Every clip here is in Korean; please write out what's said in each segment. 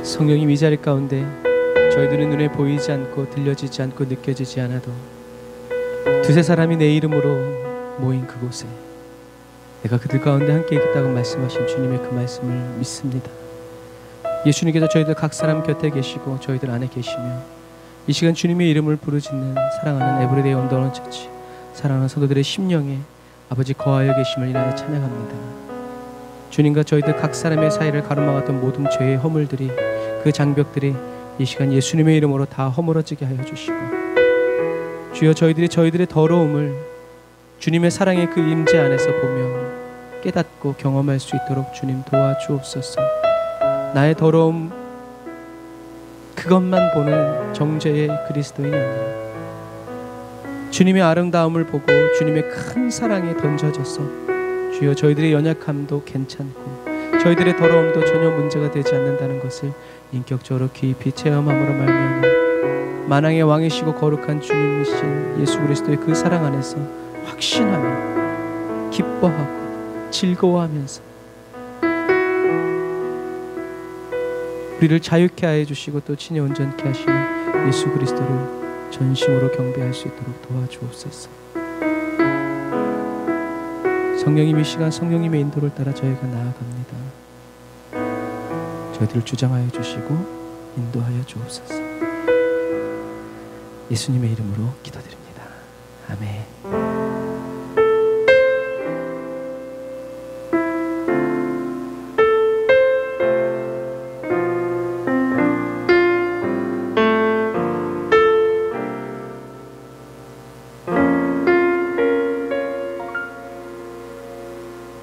성령님, 이 자리 가운데 저희들은 눈에 보이지 않고 들려지지 않고 느껴지지 않아도 두세 사람이 내 이름으로 모인 그곳에 내가 그들 가운데 함께 있다고 말씀하신 주님의 그 말씀을 믿습니다. 예수님께서 저희들 각 사람 곁에 계시고 저희들 안에 계시며 이 시간 주님의 이름을 부르짖는 사랑하는 에브리데이 원더원 처치, 사랑하는 성도들의 심령에 아버지 거하여 계심을 인하여 찬양합니다. 주님과 저희들 각 사람의 사이를 가로막았던 모든 죄의 허물들이, 그 장벽들이 이 시간 예수님의 이름으로 다 허물어지게 하여 주시고, 주여 저희들의 더러움을 주님의 사랑의 그 임재 안에서 보며 깨닫고 경험할 수 있도록 주님 도와주옵소서. 나의 더러움 그것만 보는 정죄의 그리스도인이 아니라 주님의 아름다움을 보고 주님의 큰 사랑에 던져져서 주여 저희들의 연약함도 괜찮고 저희들의 더러움도 전혀 문제가 되지 않는다는 것을 인격적으로 깊이 체험함으로 말미암아 만왕의 왕이시고 거룩한 주님이신 예수 그리스도의 그 사랑 안에서 확신하며 기뻐하고 즐거워하면서 우리를 자유케 하여 주시고 또 친히 온전케 하시는 예수 그리스도를 전심으로 경배할 수 있도록 도와주옵소서. 성령님, 이 시간 성령님의 인도를 따라 저희가 나아갑니다. 저희들을 주장하여 주시고 인도하여 주옵소서. 예수님의 이름으로 기도드립니다. 아멘.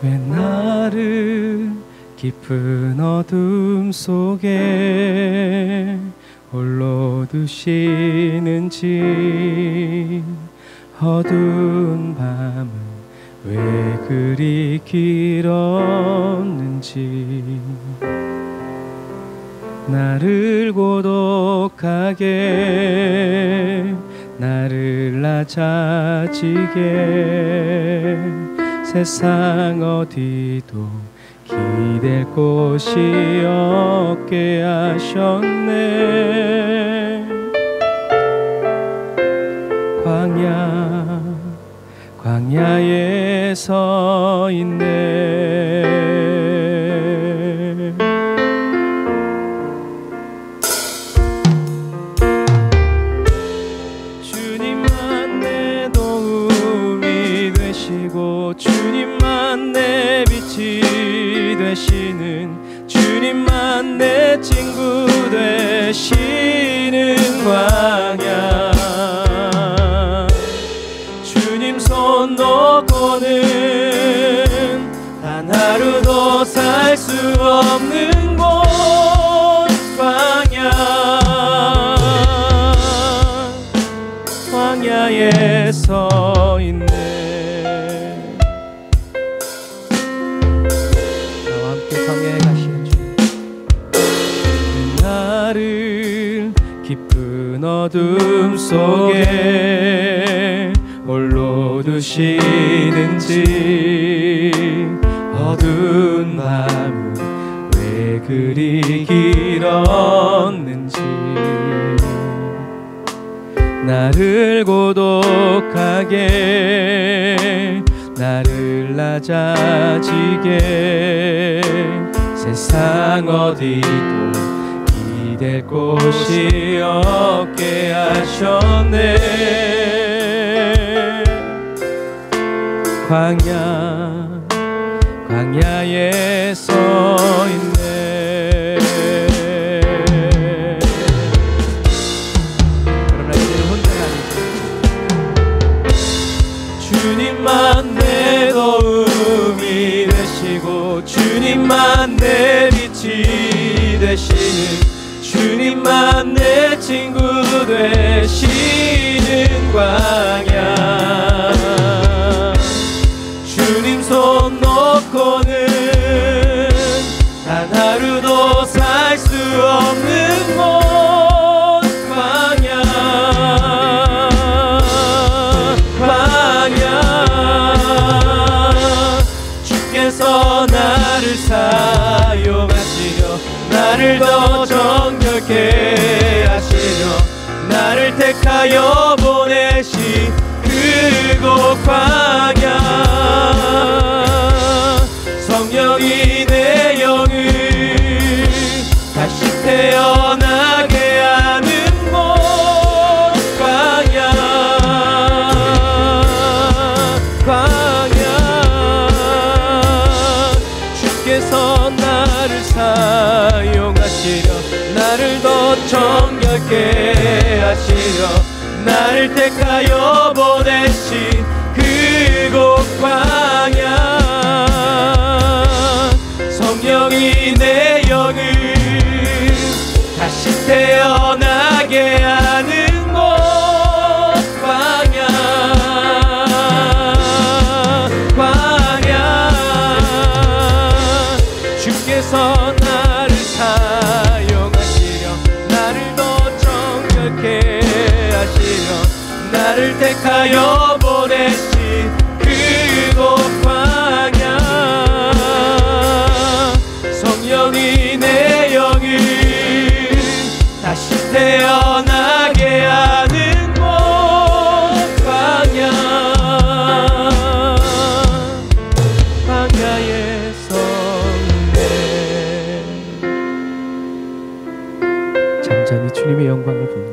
왜 나를 깊은 어둠 속에 홀로 두시는지, 어두운 밤은 왜 그리 길었는지, 나를 고독하게 나를 낮아지게 세상 어디도 기댈 곳이 없게 하셨네. 광야에 서 있네. 주님만 내 도움이 되시고 주님만 내 빛이 되시는, 주님만 내 친구 되시는 광야, 주님 손 놓고는 단 하루도 살 수 없는 곳 광야에 서 있네. 나와 함께 광야에 가시는 주님, 나를 깊은 어둠 속에 홀로 두시는지, 어두운 밤은 왜 그리 길었는지, 나를 고독하게 나를 낮아지게 세상 어디도 기댈 곳이 없게 하셨네. 광야에 서 있네. 그러나 이제는 혼자가 아니죠. 주님만 내 도움이 되시고 주님만 내 빛이 되시는, 주님만 내 친구 되시는 광야, 주님 손 놓고는 단 하루도 살 수 없는 곳 광야, 주께서 나를 사용하시려 나를 더 택하여 보내신 그곳 광야 성령이 내 영을 다시 태어나게 하는 곳 광야 주께서 나를 사용하시려 나를 더 정결케 하시려 나를 택하여 보내신 그곳 광야 성령이 내 영을 다시 태어나게 하는 곳 광야 주께서 나를 사용하시려 나를 더 정결케 하시려 나를 택하여 보내신 그곳 광야 성령이 내 영을 다시 태어나게 하는 곳 광야 광야의 성례 잠잠히 주님의 영광을 봅니다.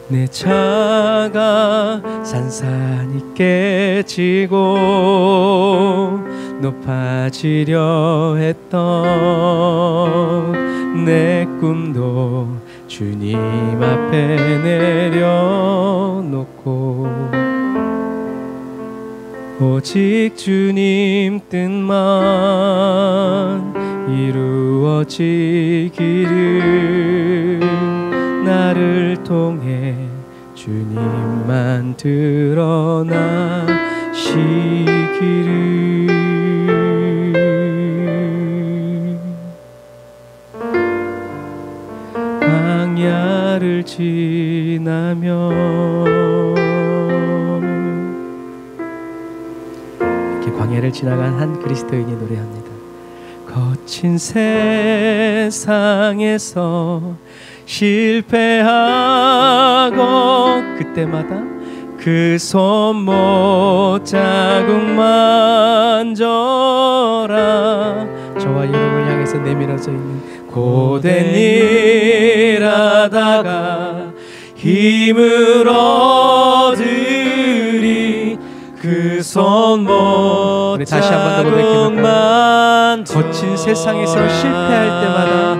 내 차가 산산이 깨지고 높아지려 했던 내 꿈도 주님 앞에 내려놓고 오직 주님 뜻만 이루어지기를 나를 통해 주님만 드러나시기를 광야를 지나며 이렇게 광야를 지나간 한 그리스도인이 노래합니다. 거친 세상에서 실패하고 그때마다 그 손못 자국 만져라 저와 여러분을 향해서 내밀어져 있는 고된 일 하다가 힘을 얻으리 그 손못 다시 한 번 더 고백해볼까요? 거친 세상에서 실패할 때마다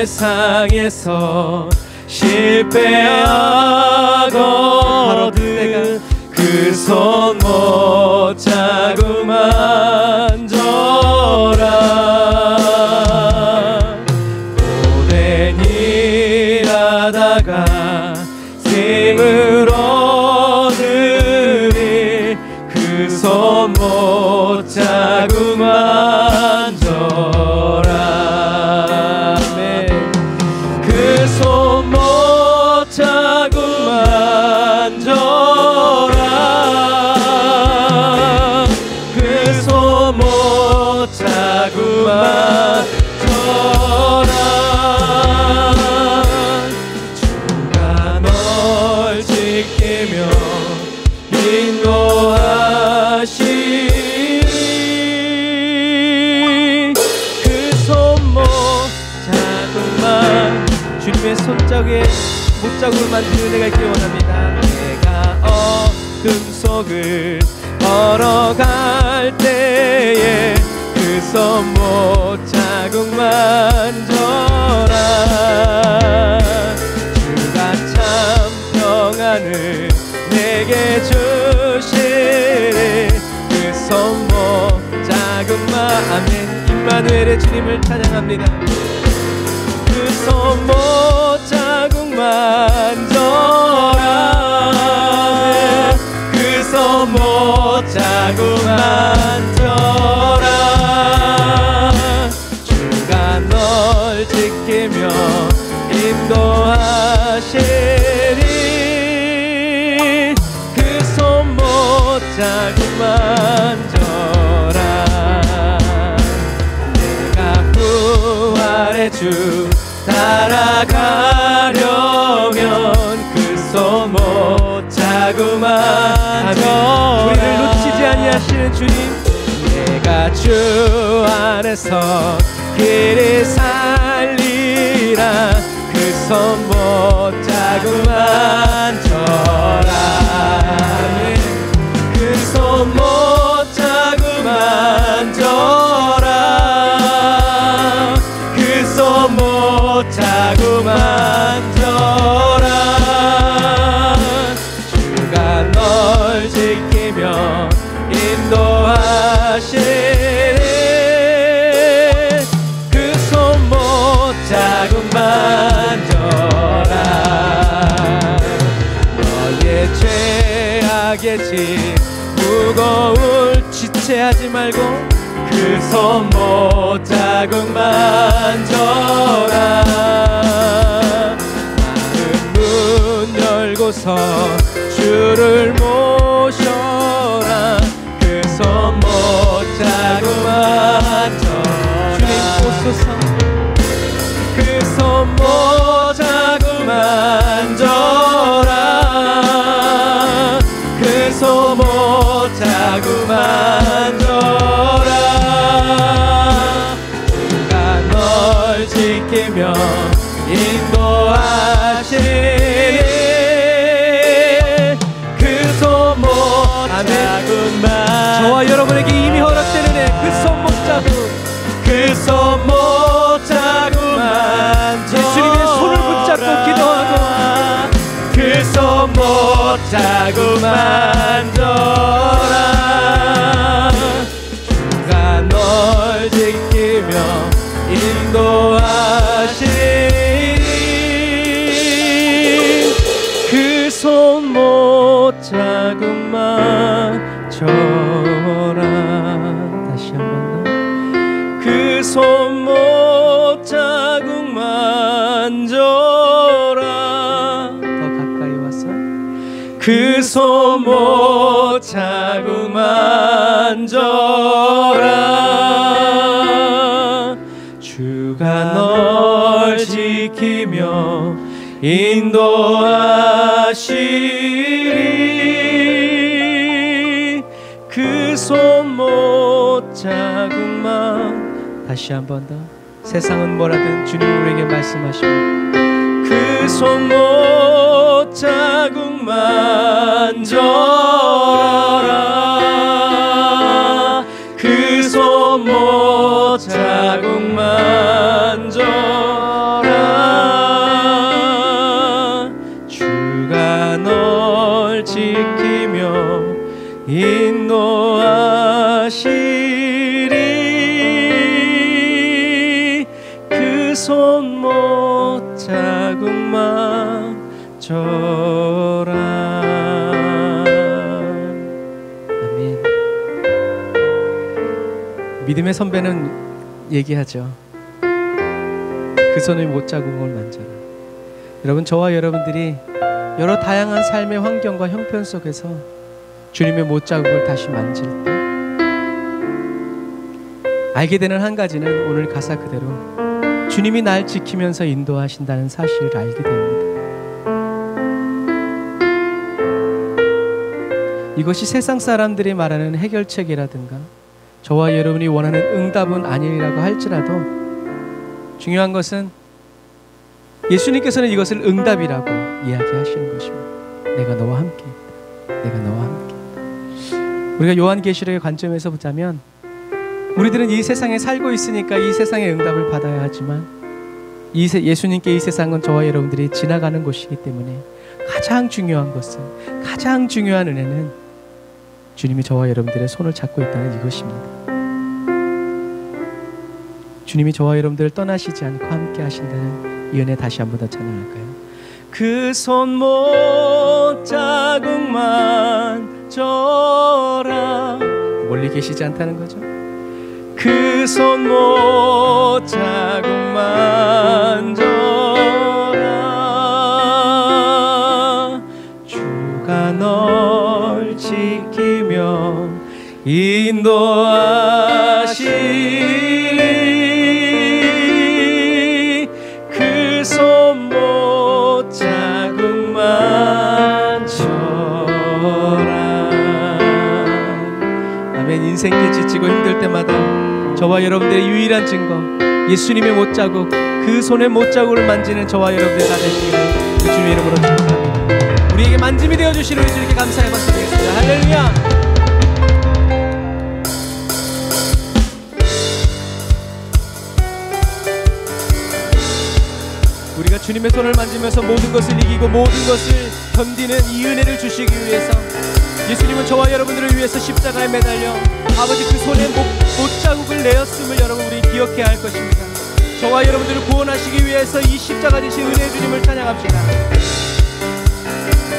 세상에서 실패하고 바로 그때가 그 손 못 자국 만져라 고된 일 하다가 힘을 얻으리 그 손 못 자국 만져라 손 못 자국 만져라 그 손 못 자국 만져라 주가 널 지키며 인도하시리 그 손 못 자국만 주님의 손짝에 못자국을 만드는 은혜가 있길 원합니다. 내가 어둠 속을 걸어갈 때에 그 손 못자국 만져라 주가 참 평안을 내게 주시리 그 손 못자국만 아멘 임마누엘의 주님을 찬양합니다. 그 손 못 자국 만져라 그 손 못 자국 만져라 주가 널 지키며 인도하시리 그 손 못 자국 만져라 내가 부활의 주 나가려면 그 손 못 자꾸만 져. 우리를 놓치지 아니하시는 주님, 내가 주 안에서 길이 살리라. 그 손 못 자꾸만 져라. 그 손 못 자꾸만 져라. 그 손 못 자꾸만 져라. 주가 널 지키며 인도하시네. 그 손 못 자꾸만 져라. 너의 죄악의 짐 무거울 지체하지 말고 그 손 못 자꾸만 져라. 마음 문 열고서 주를 모셔라. 그 손 못 자꾸만 져라. 주님 오소서. 그 손 못 자꾸만 져라. 그 손 못 자꾸만 져라. 주가 널 지키며 인도하시네. 그 손 못 자꾸만. 저와 여러분에게 이미 허락된 은혜, 그 손 못 잡고 그 손 못 자꾸만 져라. 예수님의 손을 붙잡고 기도하고 그 손 못 자꾸만 져라. 주가 널 지키며 인도하시니. 그 손 못 자꾸만 져라. 다시 한번 더. 그 손 못 자꾸만 져라. 더 가까이 와서. 그 손 못 자꾸만 져라. 주가 널 지키며 인도하시리. 그 손 못 자꾸만. 다시 한번 더. 세상은 뭐라든 주님 우리에게 말씀하시고 그 손 못 자꾸만 져라. 그 손 못 자꾸만 져라. 주가 널 지키며 인도하시리. 그 손 못 자꾸만 져라. 아멘. 믿음의 선배는 얘기하죠. 그 손을 못 자국을 만져라. 여러분, 저와 여러분들이 여러 다양한 삶의 환경과 형편 속에서 주님의 못 자국을 다시 만질 때 알게 되는 한 가지는 오늘 가사 그대로 주님이 날 지키면서 인도하신다는 사실을 알게 됩니다. 이것이 세상 사람들이 말하는 해결책이라든가 저와 여러분이 원하는 응답은 아니라고 할지라도 중요한 것은 예수님께서는 이것을 응답이라고 이야기하시는 것입니다. 내가 너와 함께 있다. 내가 너와 함께 있다. 우리가 요한계시록의 관점에서 보자면 우리들은 이 세상에 살고 있으니까 이 세상의 응답을 받아야 하지만 예수님께 이 세상은 저와 여러분들이 지나가는 곳이기 때문에 가장 중요한 것은, 가장 중요한 은혜는 주님이 저와 여러분들의 손을 잡고 있다는 이것입니다. 주님이 저와 여러분들을 떠나시지 않고 함께 하신다는 이 은혜 다시 한 번 더 찬양할까요? 그 손 못 자국만 져라. 멀리 계시지 않다는 거죠. 그 손 못 자국만 져라. 주가 널 지키며 인도하시니. 그 손 인생길 지치고 힘들 때마다 저와 여러분들의 유일한 증거, 예수님의 못자국, 그 손의 못자국을 만지는 저와 여러분들 다 되시기를 그 주님의 이름으로 축복합니다. 우리에게 만짐이 되어주시는 우리 주님께 감사의 박수 드리겠습니다. 할렐루야. 우리가 주님의 손을 만지면서 모든 것을 이기고 모든 것을 견디는 이 은혜를 주시기 위해서 예수님은 저와 여러분들을 위해서 십자가에 매달려 아버지 그 손에 못자국을 내었음을 여러분 우리 기억해야 할 것입니다. 저와 여러분들을 구원하시기 위해서 이 십자가 되신 은혜의 주님을 찬양합시다.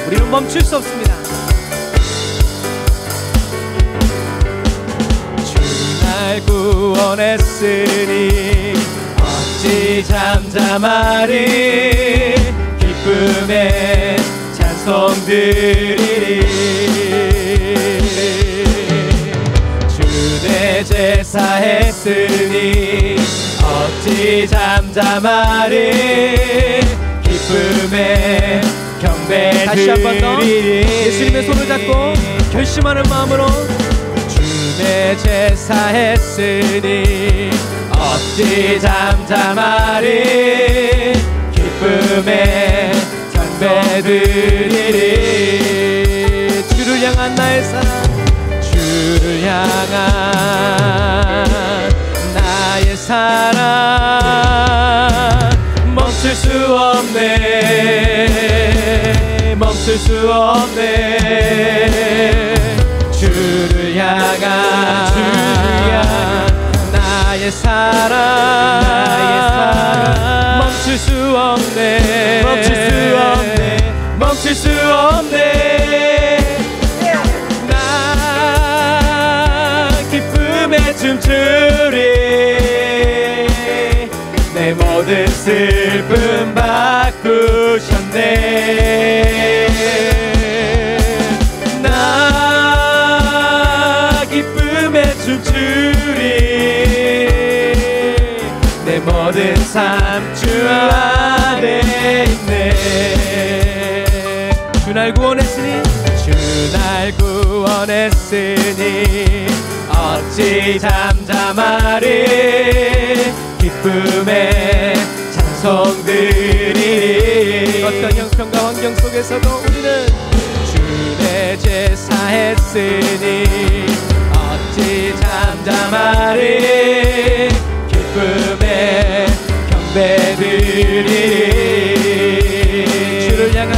우리는 멈출 수 없습니다. 주 날 구원했으니 어찌 잠잠하리 기쁨의 찬송 드리리 주 내 제사 했으니 어찌 잠잠하리 기쁨의 경배 다시 한 번 더 드리리 예수님의 손을 잡고 결심하는 마음으로 주 내 제사 했으니 어찌 잠잠하리 기쁨의 경배 드리리 주를 향한 나의 사랑 주를 향한 나의 사랑 멈출 수 없네 멈출 수 없네 주를 향한 나의 사랑 멈출 수 없네 멈출 수 없네 멈출 수 없네 나 기쁨에 춤추리 내 모든 슬픔 바꾸셨네 나 기쁨에 춤추리 내 모든 삶 주 안에 있네 주 날 구원했으니 주 날 구원했으니 어찌 잠잠하리 기쁨의 찬송 드리리 어떤 형편과 환경 속에서도 우리는 주의 제사 했으니 어찌 잠잠하리 기쁨의 경배 드리리 주를 향한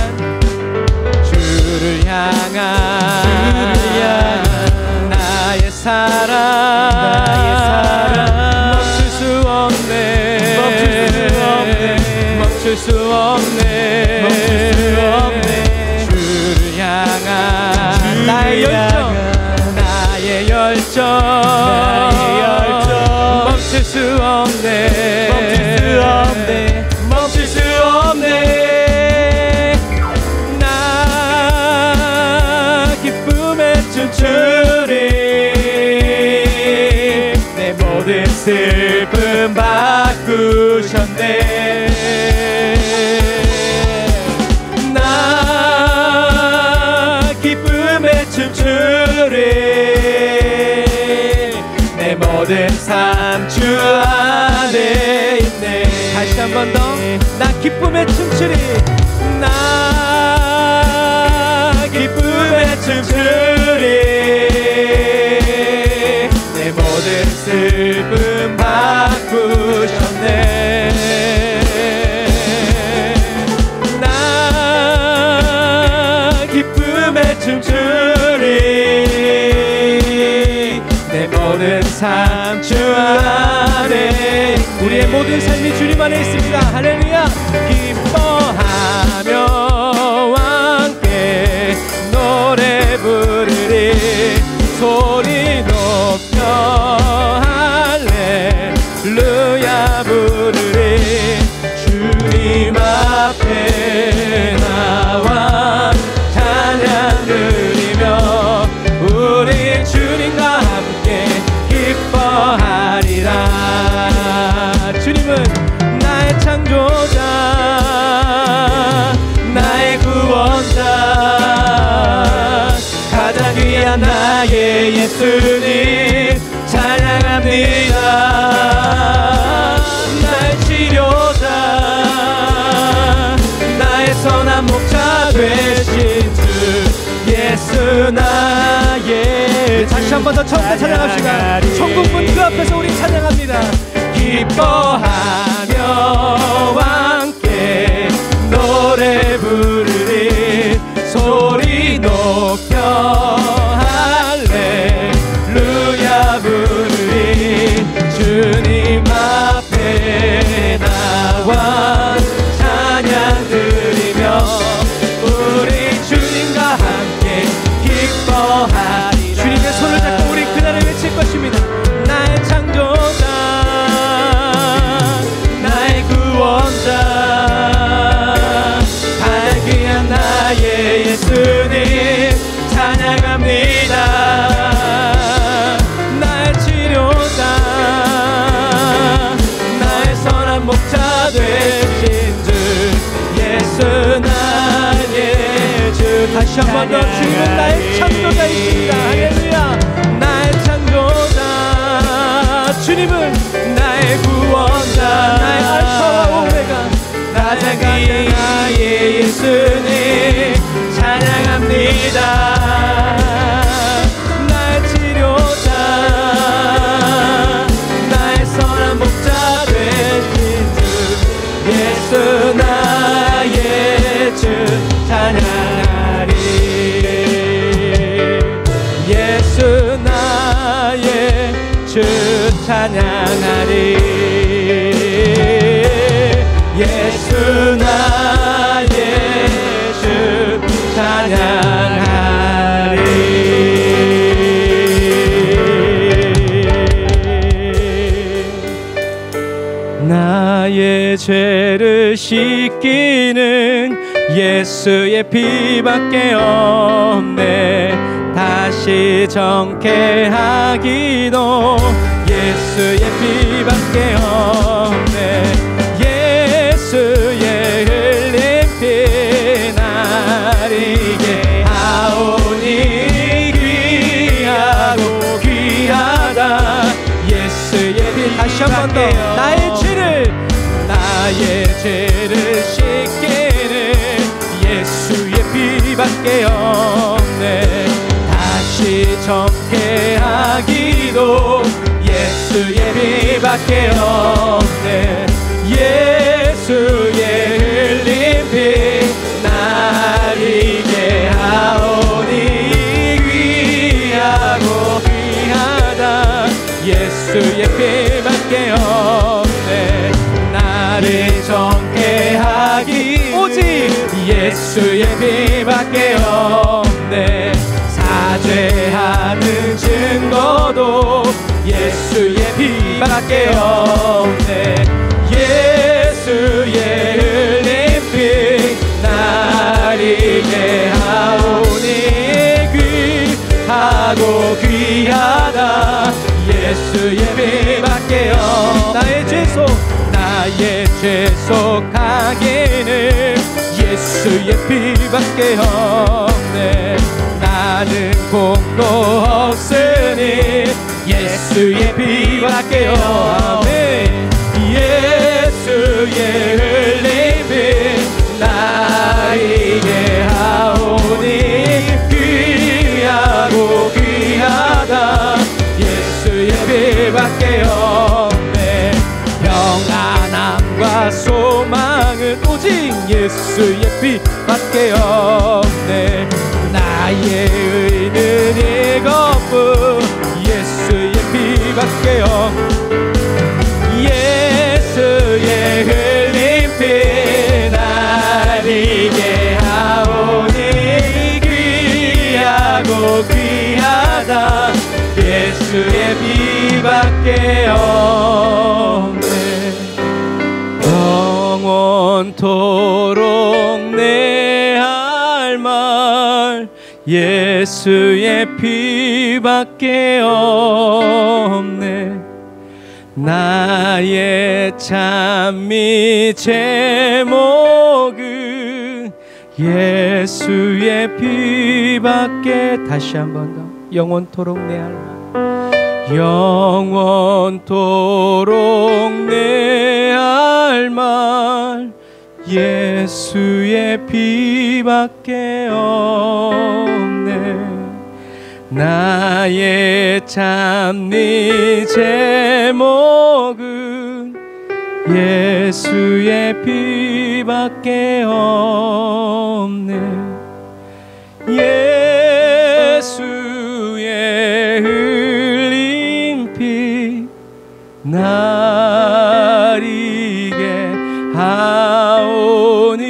나의 사랑 멈출 수 없네 멈출 수 없네 주를 향한 나의 열정 멈출 수 없네 멈출 수 없네 나 기쁨에 춤추리 내 모든 슬픔 바꾸셨네 나 기쁨에 춤추리 내 모든 삶 주 안에 있네 다시 한 번 더 나 기쁨에 춤추리 나 기쁨에 춤추리 내 모든 슬픔 바꾸셨네 나 기쁨에 춤추리 내 모든 삶 주 안에 우리의 모든 삶이 주님 안에 있습니다. 할렐루야. 기뻐하며 함께 노래 부르리 소리 높여 할렐루야 부르리 주님 앞에 나와 찬양 드리며 우리 주님과 함께 기뻐하리라 주님은 나의 창조자 나의 구원자 가장 귀한 나의 예수님 한 번 더 처음부터 찬양합시다. 천국문 그 앞에서 우리 찬양합니다. 기뻐하며 함께 노래 부르리 소리 높여 할렐루야 부르리 주님 앞에 나와 찬양 드리며 우리 주님과 함께 기뻐하리. 주님의 손을 잡고 우리 그날을 외칠 것입니다. 나의 창조자 나의 구원자 가장 귀한 나의 예수님 찬양합니다. 나의 치료자 나의 선한 목자 되신 주 예수 나의 주. 다시 한 번 더 주님은 나의 창조자이십니다. 할렐루야. 나의 창조자 주님은 나의 구원자 나의 알파와 오메가 가장 귀한 나의 예수님 찬양합니다. 나의 치료자 나의 선한 목자 되신 주 예수 나의 주 찬양하리. 예수 나의 주 찬양하리. 예수 나의 주 찬양하리. 나의 죄를 씻기는 예수의 피밖에 없네. 다시 정케하기도 예수의 피밖에 없네. 예수의 흘린 피 나리게 하오니 귀하고 귀하다. 예수의 피. 다시 한 번 더 나의 죄를 씻기는 예수의 피밖에 없네. 다시 정케하기도 예수의 피밖에 없네. 예수의 흘린 피 나리게 하오니 귀하고 귀하다. 예수의 피밖에 없네. 나를 정케하기 오직 예수의 피밖에 없네. 사죄하는 증거도 예수의 피밖에 없네. 예수의 흘린 피 나리게 하오니 귀하고 귀하다. 예수의 피밖에 없네. 나의 죄속하기는 예수의 피밖에 없네. 나는 공로 없으니 예수의 피밖에 없네. 예수의 흘린 피 나에게 하오니 귀하고 귀하다. 예수의 피밖에 없네. 평안함과 소망은 오직 예수의 피밖에 없네. 나의 의는 이것뿐 예수의 피밖에 없네. 예수의 흘린 피 나리게 하오니 귀하고 귀하다. 예수의 피밖에 없네. 영원토록 내 할 말 예수의 피밖에 없네. 나의 찬미 제목은 예수의 피밖에. 다시 한 번 더 영원토록 내 할 말 영원토록 내 할 말 예수의 피밖에 없네. 나의 참니 제목은 예수의 피밖에 없네. 예수의 흘린 피 날 이게 하오니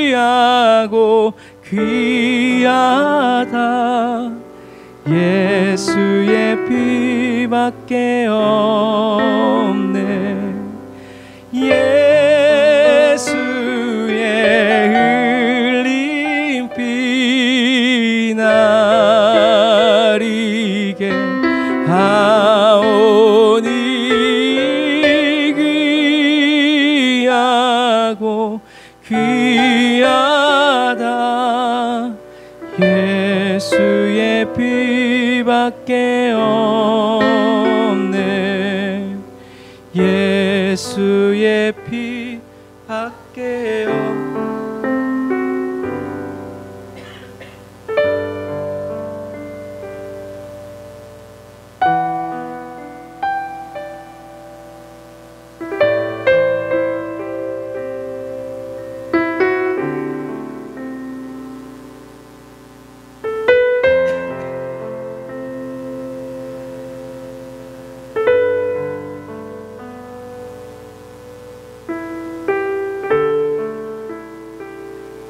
귀하고 귀하다. 예수의 피밖에 없네. 예수의 흘린 피 날 이게 하오니 귀하고 귀하다. 예수의 피밖에 없네. 예수의 피밖에 없네.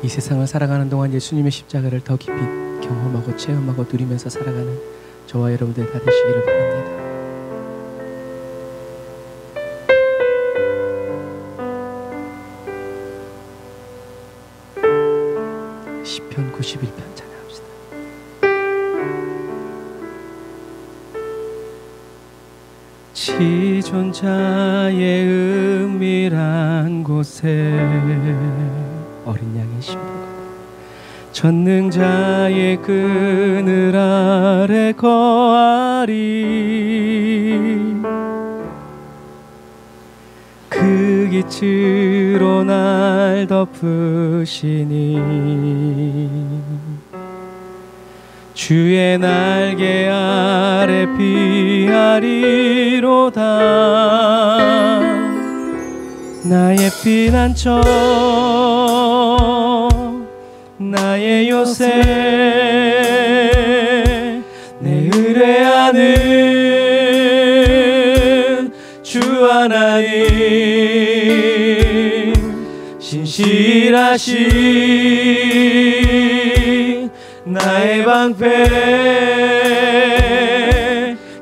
이 세상을 살아가는 동안 예수님의 십자가를 더 깊이 경험하고 체험하고 누리면서 살아가는 저와 여러분들 다 되시기를 바랍니다. 시편 91편 찬양합시다. 지존자의 은밀한 곳에 어린 양의 신부가 전능자의 그늘 아래 거하리. 그 빛으로 날 덮으시니 주의 날개 아래 피하리로다. 나의 피난처 나의 요새 내 의뢰하는 주 하나님 신실하신 나의 방패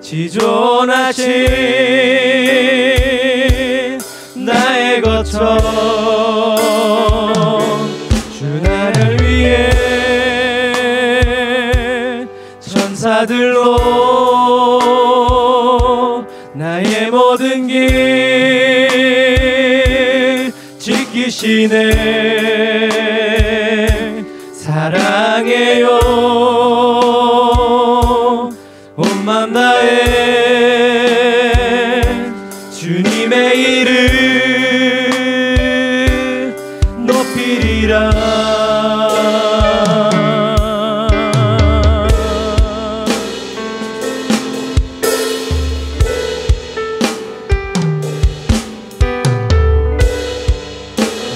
지존하신 나의 거처 주 나를 위해 천사들로 나의 모든 길 지키시네. 사랑해요 온 맘 다해 주님의 이름 높이리라.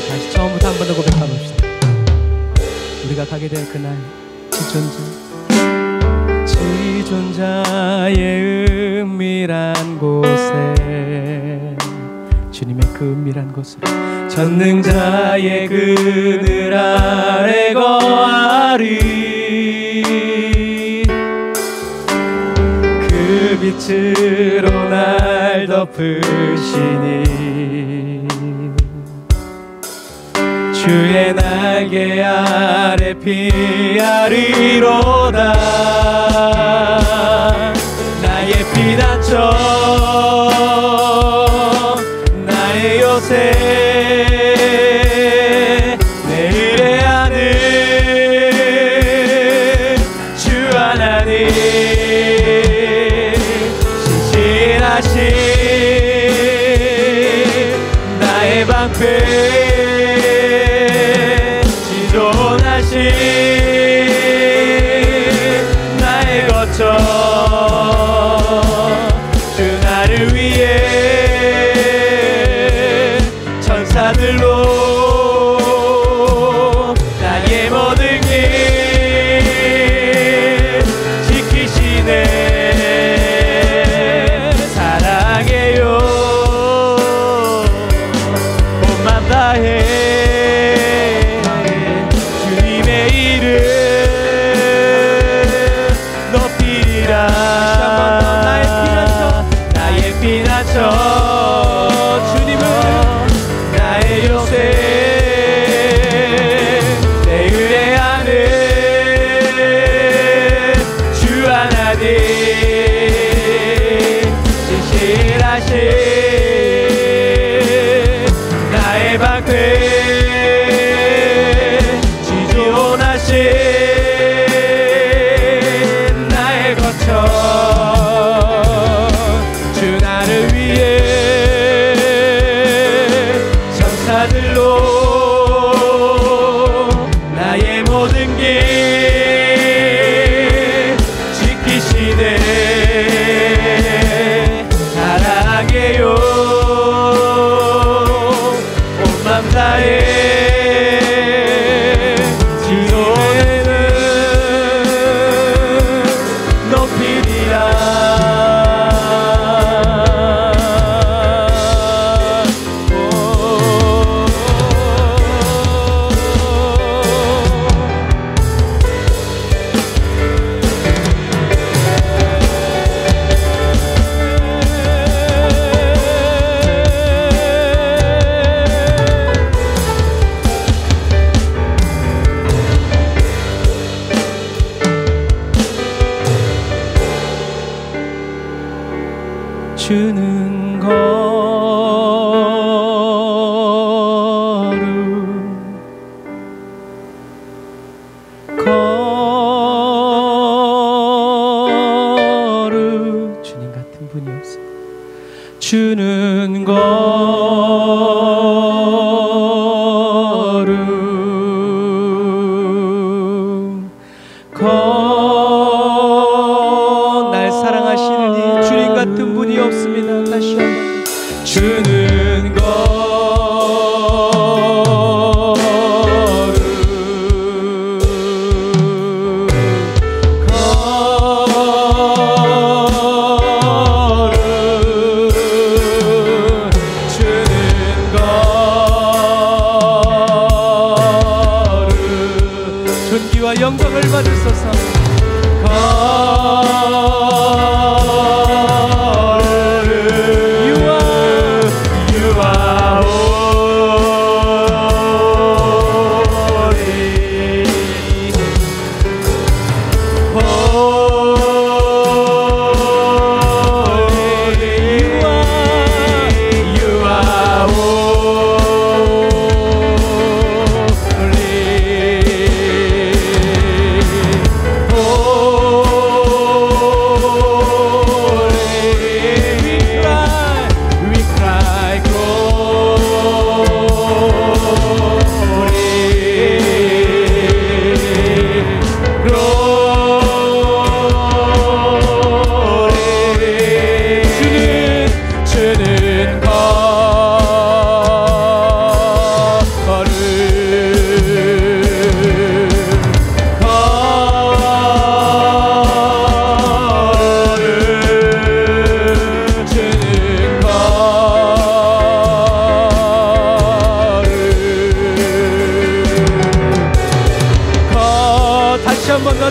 다시 처음부터 한 번 더 고백해봅시다. 우리가 가게 될 그날 지존자의 은밀한 곳에 주님의 그 은밀한 곳으로 전능자의 그늘 아래 거하리. 그 빛으로 날 덮으시니 주의 날개 아래 피하리로다. 나의 피난처 나의 요새 내 의뢰하는 주 하나님 신실하신 나의 방패 지존하신 나의 방패 지존하신 나의 거처 주 나를 위해 천사들로 나의 모든 길 지키시네 사랑해요 온 맘 다해 지도에는 주는 거룩 주님 같은 분이 없어 주는 거룩 날 사랑하시는 이 주님 같은 분이 없습니다. 다시 한번 주는 존귀와 영광을 받으소서.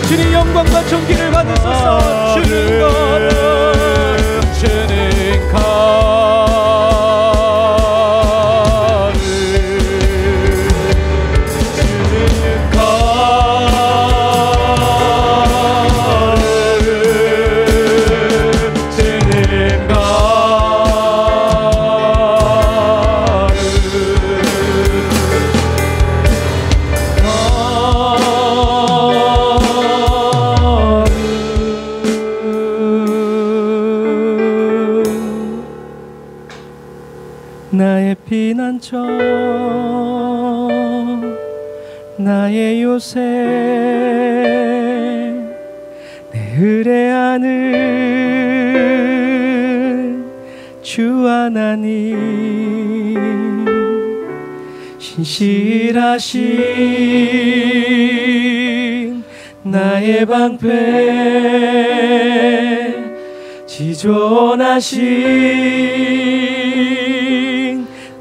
주님 영광과 존귀를 받으소서. 주는 거룩 주는 거룩 주는 거룩 주는 나의 피난처 나의 요새 내 의뢰하는 주 하나님 신실하신 나의 방패 지존하신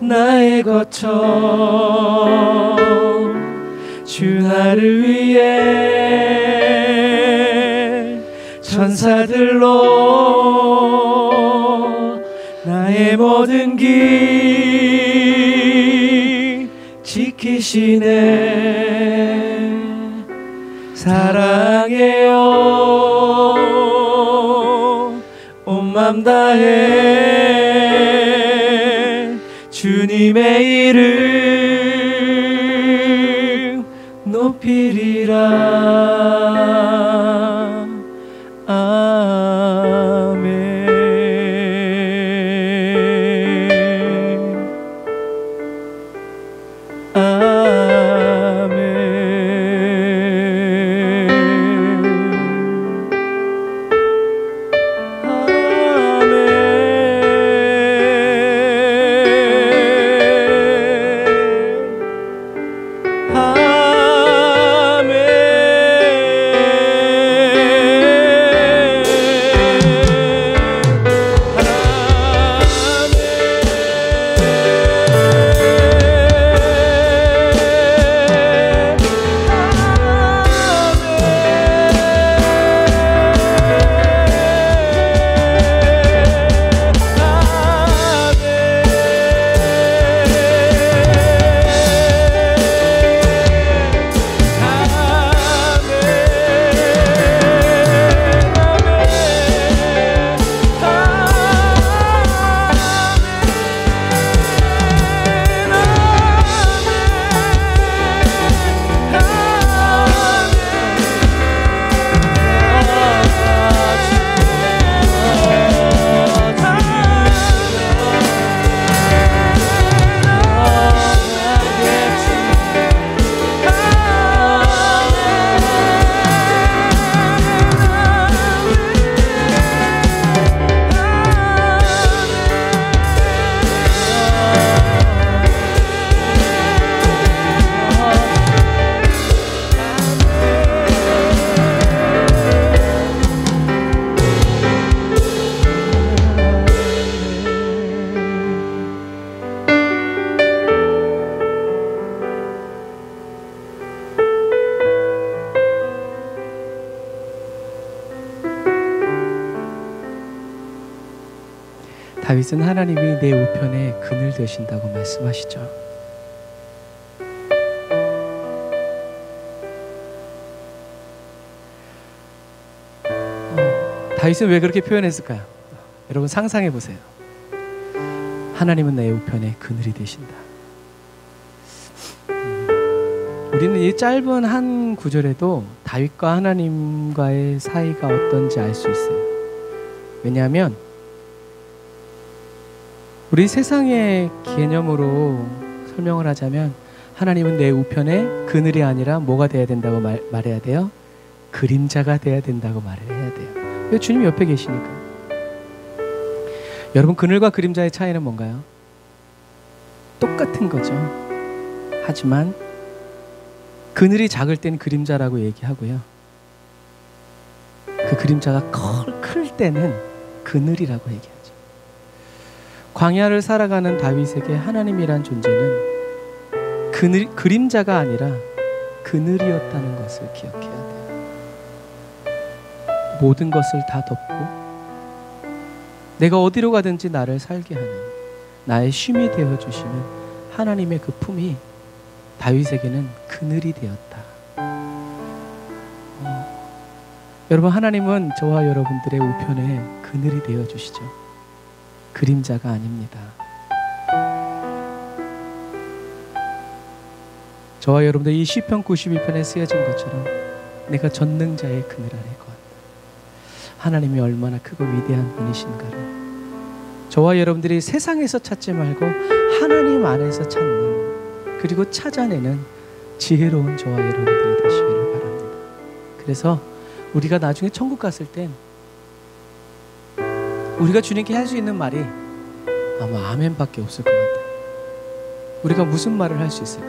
나의 거처 주 나를 위해 천사들로 나의 모든 길 지키시네 사랑해요 온 맘 다해 주님의 이름 높이리라. 아멘. 다윗은 하나님이 내 우편에 그늘 되신다고 말씀하시죠. 다윗은 왜 그렇게 표현했을까요? 여러분 상상해 보세요. 하나님은 내 우편에 그늘이 되신다. 우리는 이 짧은 한 구절에도 다윗과 하나님과의 사이가 어떤지 알 수 있어요. 왜냐하면 우리 세상의 개념으로 설명을 하자면 하나님은 내 우편에 그늘이 아니라 뭐가 돼야 된다고 말해야 돼요? 그림자가 돼야 된다고 말해야 돼요. 왜? 주님 옆에 계시니까. 여러분, 그늘과 그림자의 차이는 뭔가요? 똑같은 거죠. 하지만 그늘이 작을 땐 그림자라고 얘기하고요, 그 그림자가 클 때는 그늘이라고 얘기하죠. 광야를 살아가는 다윗에게 하나님이란 존재는 그림자가 아니라 그늘이었다는 것을 기억해야 돼요. 모든 것을 다 덮고 내가 어디로 가든지 나를 살게 하는 나의 쉼이 되어주시는 하나님의 그 품이 다윗에게는 그늘이 되었다. 여러분, 하나님은 저와 여러분들의 우편에 그늘이 되어주시죠. 그림자가 아닙니다. 저와 여러분들 이 시편 91편에 쓰여진 것처럼 내가 전능자의 그늘 아래 거한다. 하나님이 얼마나 크고 위대한 분이신가를 저와 여러분들이 세상에서 찾지 말고 하나님 안에서 찾는, 그리고 찾아내는 지혜로운 저와 여러분들이 되시기를 바랍니다. 그래서 우리가 나중에 천국 갔을 땐 우리가 주님께 할 수 있는 말이 아마 아멘밖에 없을 것 같아요. 우리가 무슨 말을 할 수 있을까?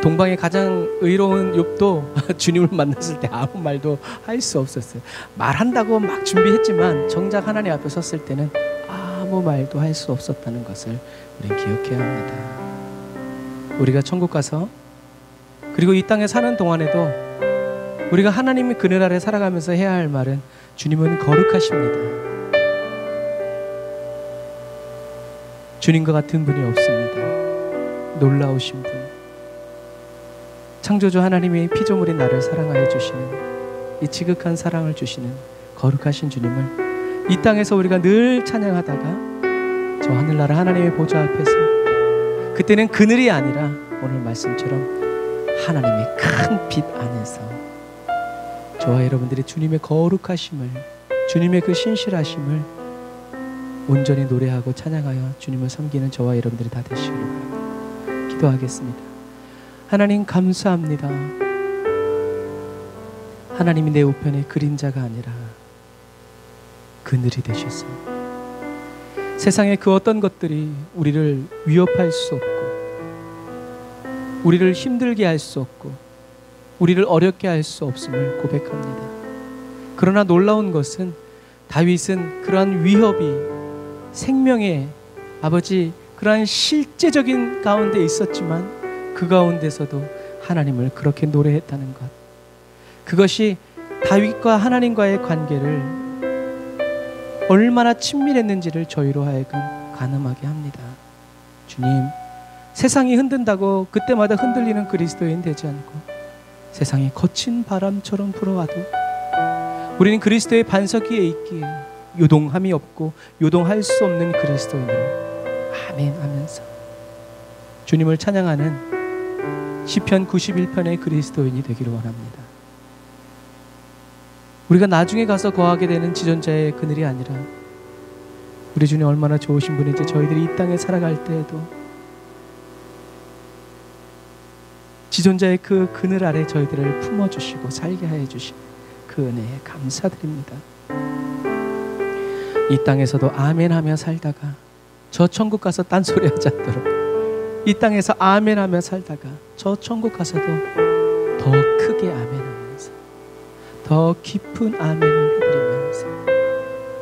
동방의 가장 의로운 욥도 주님을 만났을 때 아무 말도 할 수 없었어요. 말한다고 막 준비했지만 정작 하나님 앞에 섰을 때는 아무 말도 할 수 없었다는 것을 우리는 기억해야 합니다. 우리가 천국 가서 그리고 이 땅에 사는 동안에도 우리가 하나님의 그늘 아래 살아가면서 해야 할 말은 주님은 거룩하십니다. 주님과 같은 분이 없습니다. 놀라우신 분, 창조주 하나님의 피조물인 나를 사랑하여 주시는, 이 지극한 사랑을 주시는 거룩하신 주님을 이 땅에서 우리가 늘 찬양하다가 저 하늘나라 하나님의 보좌 앞에서 그때는 그늘이 아니라 오늘 말씀처럼 하나님의 큰 빛 안에서 저와 여러분들이 주님의 거룩하심을, 주님의 그 신실하심을 온전히 노래하고 찬양하여 주님을 섬기는 저와 여러분들이 다 되시기를 바랍니다. 기도하겠습니다. 하나님 감사합니다. 하나님이 내 우편의 그림자가 아니라 그늘이 되셔서 세상의 그 어떤 것들이 우리를 위협할 수 없고 우리를 힘들게 할 수 없고 우리를 어렵게 할 수 없음을 고백합니다. 그러나 놀라운 것은 다윗은 그러한 위협이 생명의 아버지 그러한 실제적인 가운데 있었지만 그 가운데서도 하나님을 그렇게 노래했다는 것, 그것이 다윗과 하나님과의 관계를 얼마나 친밀했는지를 저희로 하여금 가늠하게 합니다. 주님, 세상이 흔든다고 그때마다 흔들리는 그리스도인 되지 않고 세상이 거친 바람처럼 불어와도 우리는 그리스도의 반석 위에 있기에 요동함이 없고 요동할 수 없는 그리스도인으로 아멘 하면서 주님을 찬양하는 시편 91편의 그리스도인이 되기를 원합니다. 우리가 나중에 가서 거하게 되는 지존자의 그늘이 아니라 우리 주님 얼마나 좋으신 분인지 저희들이 이 땅에 살아갈 때에도 지존자의 그 그늘 아래 저희들을 품어주시고 살게 하여 주신 그 은혜에 감사드립니다. 이 땅에서도 아멘 하며 살다가 저 천국 가서 딴소리 하지 않도록 이 땅에서 아멘 하며 살다가 저 천국 가서도 더 크게 아멘 하면서 더 깊은 아멘을 해드리면서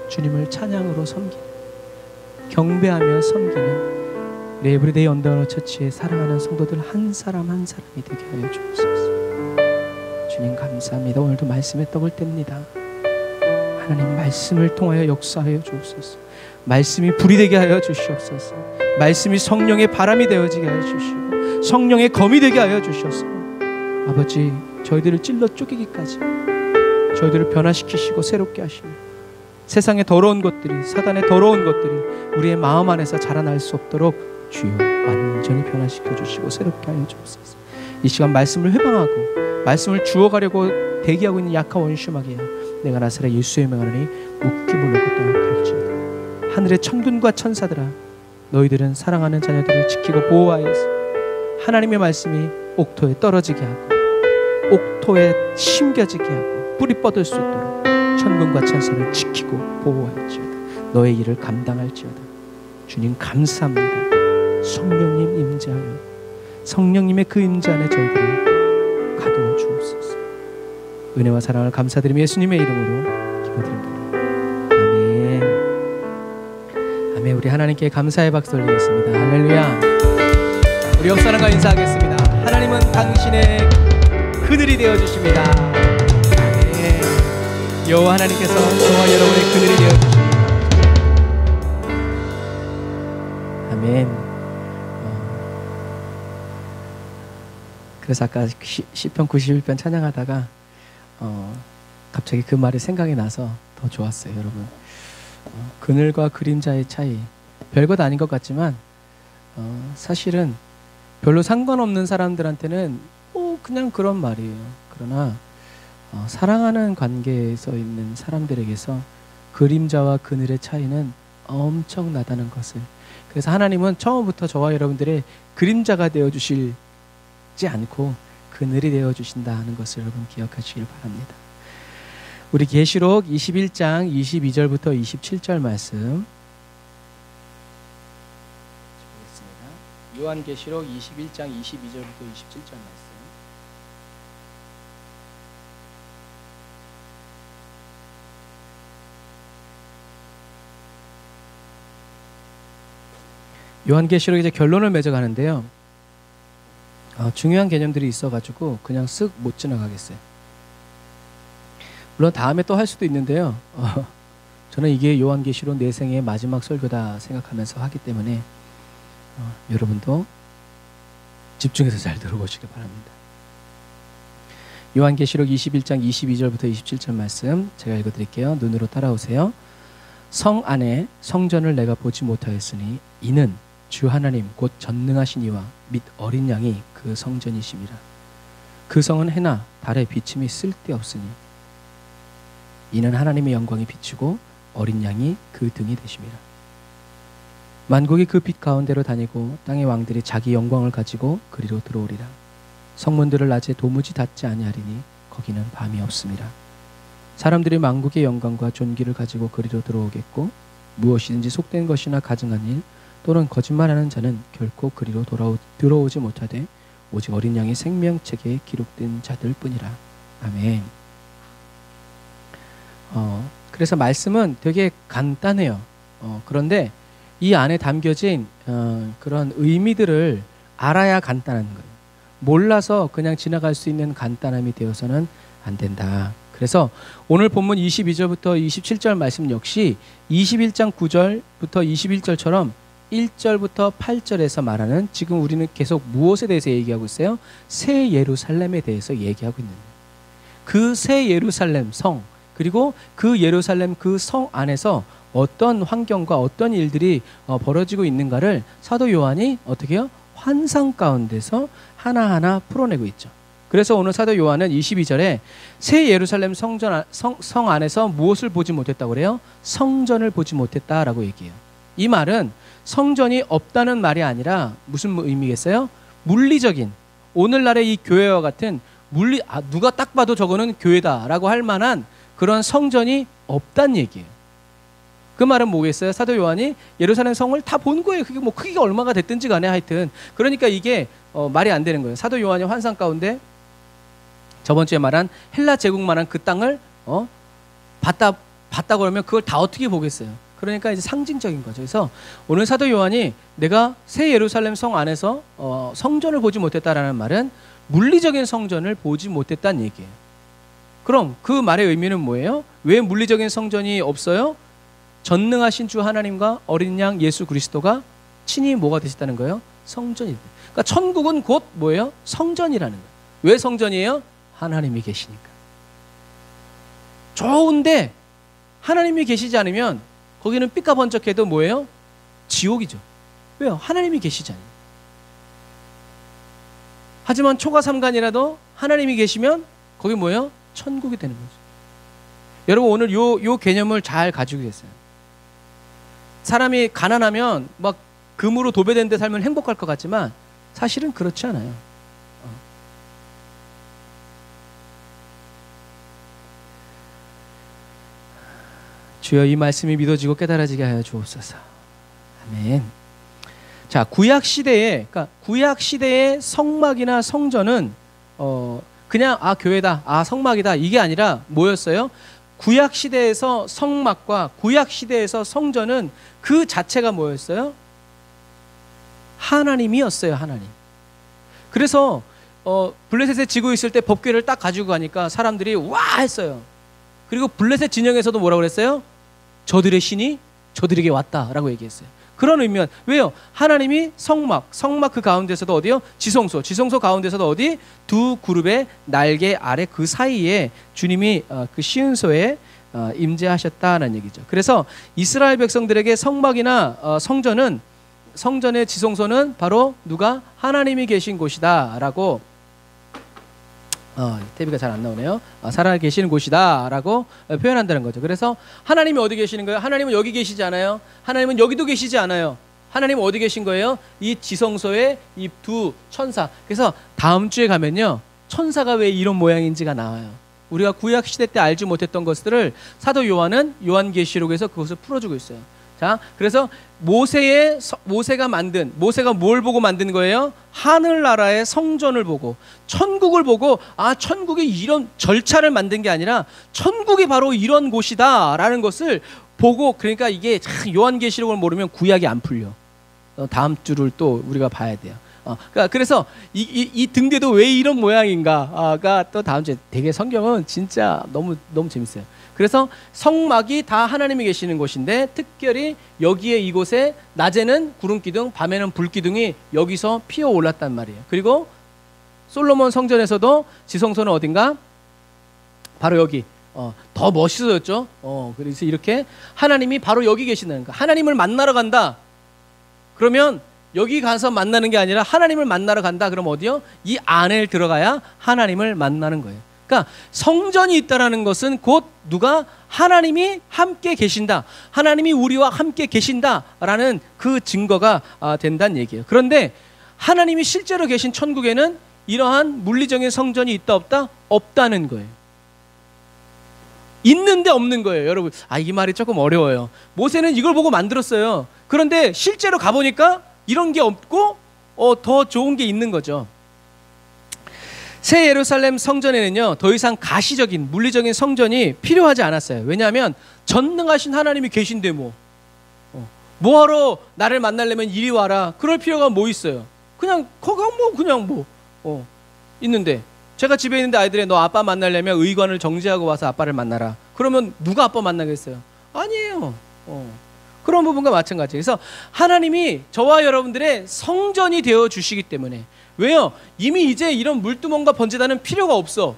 주님을 찬양으로 섬기는, 경배하며 섬기는 레브리데이 언더너 처치의 사랑하는 성도들 한 사람 한 사람이 되게 하여 주옵소서. 주님 감사합니다. 오늘도 말씀에 떡을 뗍니다. 하나님 말씀을 통하여 역사하여 주옵소서. 말씀이 불이 되게 하여 주시옵소서. 말씀이 성령의 바람이 되어지게 하여 주시고 성령의 검이 되게 하여 주셔서 아버지 저희들을 찔러 쪼개기까지 저희들을 변화시키시고 새롭게 하시며 세상의 더러운 것들이, 사단의 더러운 것들이 우리의 마음 안에서 자라날 수 없도록 주여 완전히 변화시켜 주시고 새롭게 하여 주옵소서. 이 시간 말씀을 회방하고 말씀을 주어가려고 대기하고 있는 약한 원수마귀야, 내가 나사렛 예수의 명하노니 묶임을 놓고 떠나갈지어다. 하늘의 천군과 천사들아, 너희들은 사랑하는 자녀들을 지키고 보호하여서 하나님의 말씀이 옥토에 떨어지게 하고 옥토에 심겨지게 하고 뿌리 뻗을 수 있도록 천군과 천사를 지키고 보호할지어다. 너의 일을 감당할지어다. 주님 감사합니다. 성령님 임재하여 성령님의 그 임재 안에 저희들을 가두어 주옵소서. 은혜와 사랑을 감사드리며 예수님의 이름으로 기도드립니다. 아멘. 아멘. 우리 하나님께 감사의 박수 올리겠습니다. 할렐루야. 우리 옆사람과 인사하겠습니다. 하나님은 당신의 그늘이 되어주십니다. 아멘. 여호와 하나님께서 저와 여러분의 그늘이 되어주십니다. 아멘. 그래서 아까 시편 91편 찬양하다가 갑자기 그 말이 생각이 나서 더 좋았어요. 여러분, 그늘과 그림자의 차이 별것 아닌 것 같지만 사실은 별로 상관없는 사람들한테는 그냥 그런 말이에요. 그러나 사랑하는 관계에서 있는 사람들에게서 그림자와 그늘의 차이는 엄청나다는 것을, 그래서 하나님은 처음부터 저와 여러분들의 그림자가 되어주실 않고 그늘이 되어 주신다 하는 것을 여러분 기억하시길 바랍니다. 우리 계시록 21장 22절부터 27절 말씀 보겠습니다. 요한계시록 21장 22절부터 27절 말씀. 요한계시록 이제 결론을 맺어가는데요. 중요한 개념들이 있어가지고 그냥 쓱 못 지나가겠어요. 물론 다음에 또 할 수도 있는데요. 저는 이게 요한계시록 내 생의 마지막 설교다 생각하면서 하기 때문에 여러분도 집중해서 잘 들어보시기 바랍니다. 요한계시록 21장 22절부터 27절 말씀 제가 읽어드릴게요. 눈으로 따라오세요. 성 안에 성전을 내가 보지 못하였으니 이는 주 하나님 곧 전능하신 이와 및 어린 양이 그 성전이심이라. 그 성은 해나 달의 비침이 쓸데없으니 이는 하나님의 영광이 비추고 어린 양이 그 등이 되심이라. 만국이 그 빛 가운데로 다니고 땅의 왕들이 자기 영광을 가지고 그리로 들어오리라. 성문들을 낮에 도무지 닫지 아니하리니 거기는 밤이 없음이라. 사람들이 만국의 영광과 존귀를 가지고 그리로 들어오겠고 무엇이든지 속된 것이나 가증한 일 또는 거짓말하는 자는 결코 그리로 들어오지 못하되 오직 어린 양의 생명책에 기록된 자들 뿐이라. 아멘. 그래서 말씀은 되게 간단해요. 그런데 이 안에 담겨진 그런 의미들을 알아야 간단한 거예요. 몰라서 그냥 지나갈 수 있는 간단함이 되어서는 안 된다. 그래서 오늘 본문 22절부터 27절 말씀 역시 21장 9절부터 21절처럼 1절부터 8절에서 말하는, 지금 우리는 계속 무엇에 대해서 얘기하고 있어요? 새 예루살렘에 대해서 얘기하고 있는 거예요. 그 새 예루살렘 성, 그리고 그 예루살렘 그 성 안에서 어떤 환경과 어떤 일들이 벌어지고 있는가를 사도 요한이 어떻게 해요? 환상 가운데서 하나하나 풀어내고 있죠. 그래서 오늘 사도 요한은 22절에 새 예루살렘 성 안에서 무엇을 보지 못했다고 그래요? 성전을 보지 못했다라고 얘기해요. 이 말은 성전이 없다는 말이 아니라 무슨 의미겠어요? 물리적인, 오늘날의 이 교회와 같은 누가 딱 봐도 저거는 교회다라고 할 만한 그런 성전이 없다는 얘기예요. 그 말은 뭐겠어요? 사도 요한이 예루살렘 성을 다 본 거예요. 그게 뭐 크기가 얼마가 됐든지 간에 하여튼. 그러니까 이게 말이 안 되는 거예요. 사도 요한이 환상 가운데 저번 주에 말한 헬라 제국만한 그 땅을 봤다 그러면 그걸 다 어떻게 보겠어요? 그러니까 이제 상징적인 거죠. 그래서 오늘 사도 요한이 내가 새 예루살렘 성 안에서 성전을 보지 못했다라는 말은 물리적인 성전을 보지 못했다는 얘기예요. 그럼 그 말의 의미는 뭐예요? 왜 물리적인 성전이 없어요? 전능하신 주 하나님과 어린 양 예수 그리스도가 친히 뭐가 되셨다는 거예요? 성전이. 그러니까 천국은 곧 뭐예요? 성전이라는 거예요. 왜 성전이에요? 하나님이 계시니까. 좋은데 하나님이 계시지 않으면 거기는 삐까번쩍해도 뭐예요? 지옥이죠. 왜요? 하나님이 계시잖아요. 하지만 초가삼간이라도 하나님이 계시면 거기 뭐예요? 천국이 되는 거죠. 여러분 오늘 요 개념을 잘 가지고 계세요. 사람이 가난하면 막 금으로 도배된 데 살면 행복할 것 같지만 사실은 그렇지 않아요. 주여 이 말씀이 믿어지고 깨달아지게 하여 주옵소서. 아멘. 자, 구약 시대의 성막이나 성전은 그냥 교회다, 성막이다 이게 아니라 뭐였어요? 구약 시대에서 성막과 구약 시대에서 성전은 그 자체가 뭐였어요? 하나님이었어요. 하나님. 그래서 블레셋에 지고 있을 때 법궤를 딱 가지고 가니까 사람들이 와 했어요. 그리고 블레셋 진영에서도 뭐라고 그랬어요? 저들의 신이 저들에게 왔다라고 얘기했어요. 그런 의미는 왜요? 하나님이 성막 그 가운데서도 어디요? 지성소 가운데서도 어디? 두 그룹의 날개 아래 그 사이에 주님이 그 시은소에 임재하셨다는 얘기죠. 그래서 이스라엘 백성들에게 성막이나 성전의 지성소는 바로 누가? 하나님이 계신 곳이다라고 TV가 잘 안 나오네요. 살아 계시는 곳이다라고 표현한다는 거죠. 그래서 하나님이 어디 계시는 거예요? 하나님은 여기 계시지 않아요. 하나님은 여기도 계시지 않아요. 하나님은 어디 계신 거예요? 이 지성소에 이 두 천사. 그래서 다음 주에 가면요, 천사가 왜 이런 모양인지가 나와요. 우리가 구약 시대 때 알지 못했던 것들을 사도 요한은 요한계시록에서 그것을 풀어주고 있어요. 자, 그래서 모세가 뭘 보고 만든 거예요? 하늘나라의 성전을 보고 천국을 보고 천국이 이런 절차를 만든 게 아니라 천국이 바로 이런 곳이다라는 것을 보고, 그러니까 이게 요한계시록을 모르면 구약이 안 풀려. 다음 주를 또 우리가 봐야 돼요. 그래서 이 등대도 왜 이런 모양인가가 또 다음 주에 되게 성경은 진짜 너무 재밌어요. 그래서 성막이 다 하나님이 계시는 곳인데 특별히 여기에 이곳에 낮에는 구름 기둥, 밤에는 불 기둥이 여기서 피어 올랐단 말이에요. 그리고 솔로몬 성전에서도 지성소는 어딘가? 바로 여기. 더 멋있어졌죠. 그래서 이렇게 하나님이 바로 여기 계시다는 거. 하나님을 만나러 간다. 그러면 여기 가서 만나는 게 아니라 하나님을 만나러 간다. 그럼 어디요? 이 안에 들어가야 하나님을 만나는 거예요. 그러니까 성전이 있다라는 것은 곧 누가? 하나님이 함께 계신다. 하나님이 우리와 함께 계신다라는 그 증거가 된다는 얘기예요. 그런데 하나님이 실제로 계신 천국에는 이러한 물리적인 성전이 있다 없다? 없다는 거예요. 있는데 없는 거예요. 여러분, 이 말이 조금 어려워요. 모세는 이걸 보고 만들었어요. 그런데 실제로 가보니까 이런 게 없고 더 좋은 게 있는 거죠. 새 예루살렘 성전에는요, 더 이상 가시적인 물리적인 성전이 필요하지 않았어요. 왜냐하면 전능하신 하나님이 계신데 뭐하러 나를 만나려면 이리 와라. 그럴 필요가 뭐 있어요. 그냥 있는데, 제가 집에 있는데 아이들이 너 아빠 만나려면 의관을 정지하고 와서 아빠를 만나라. 그러면 누가 아빠 만나겠어요? 아니에요. 그런 부분과 마찬가지예요. 그래서 하나님이 저와 여러분들의 성전이 되어 주시기 때문에. 왜요? 이미 이제 이런 물두멍과 번제단은 필요가 없어.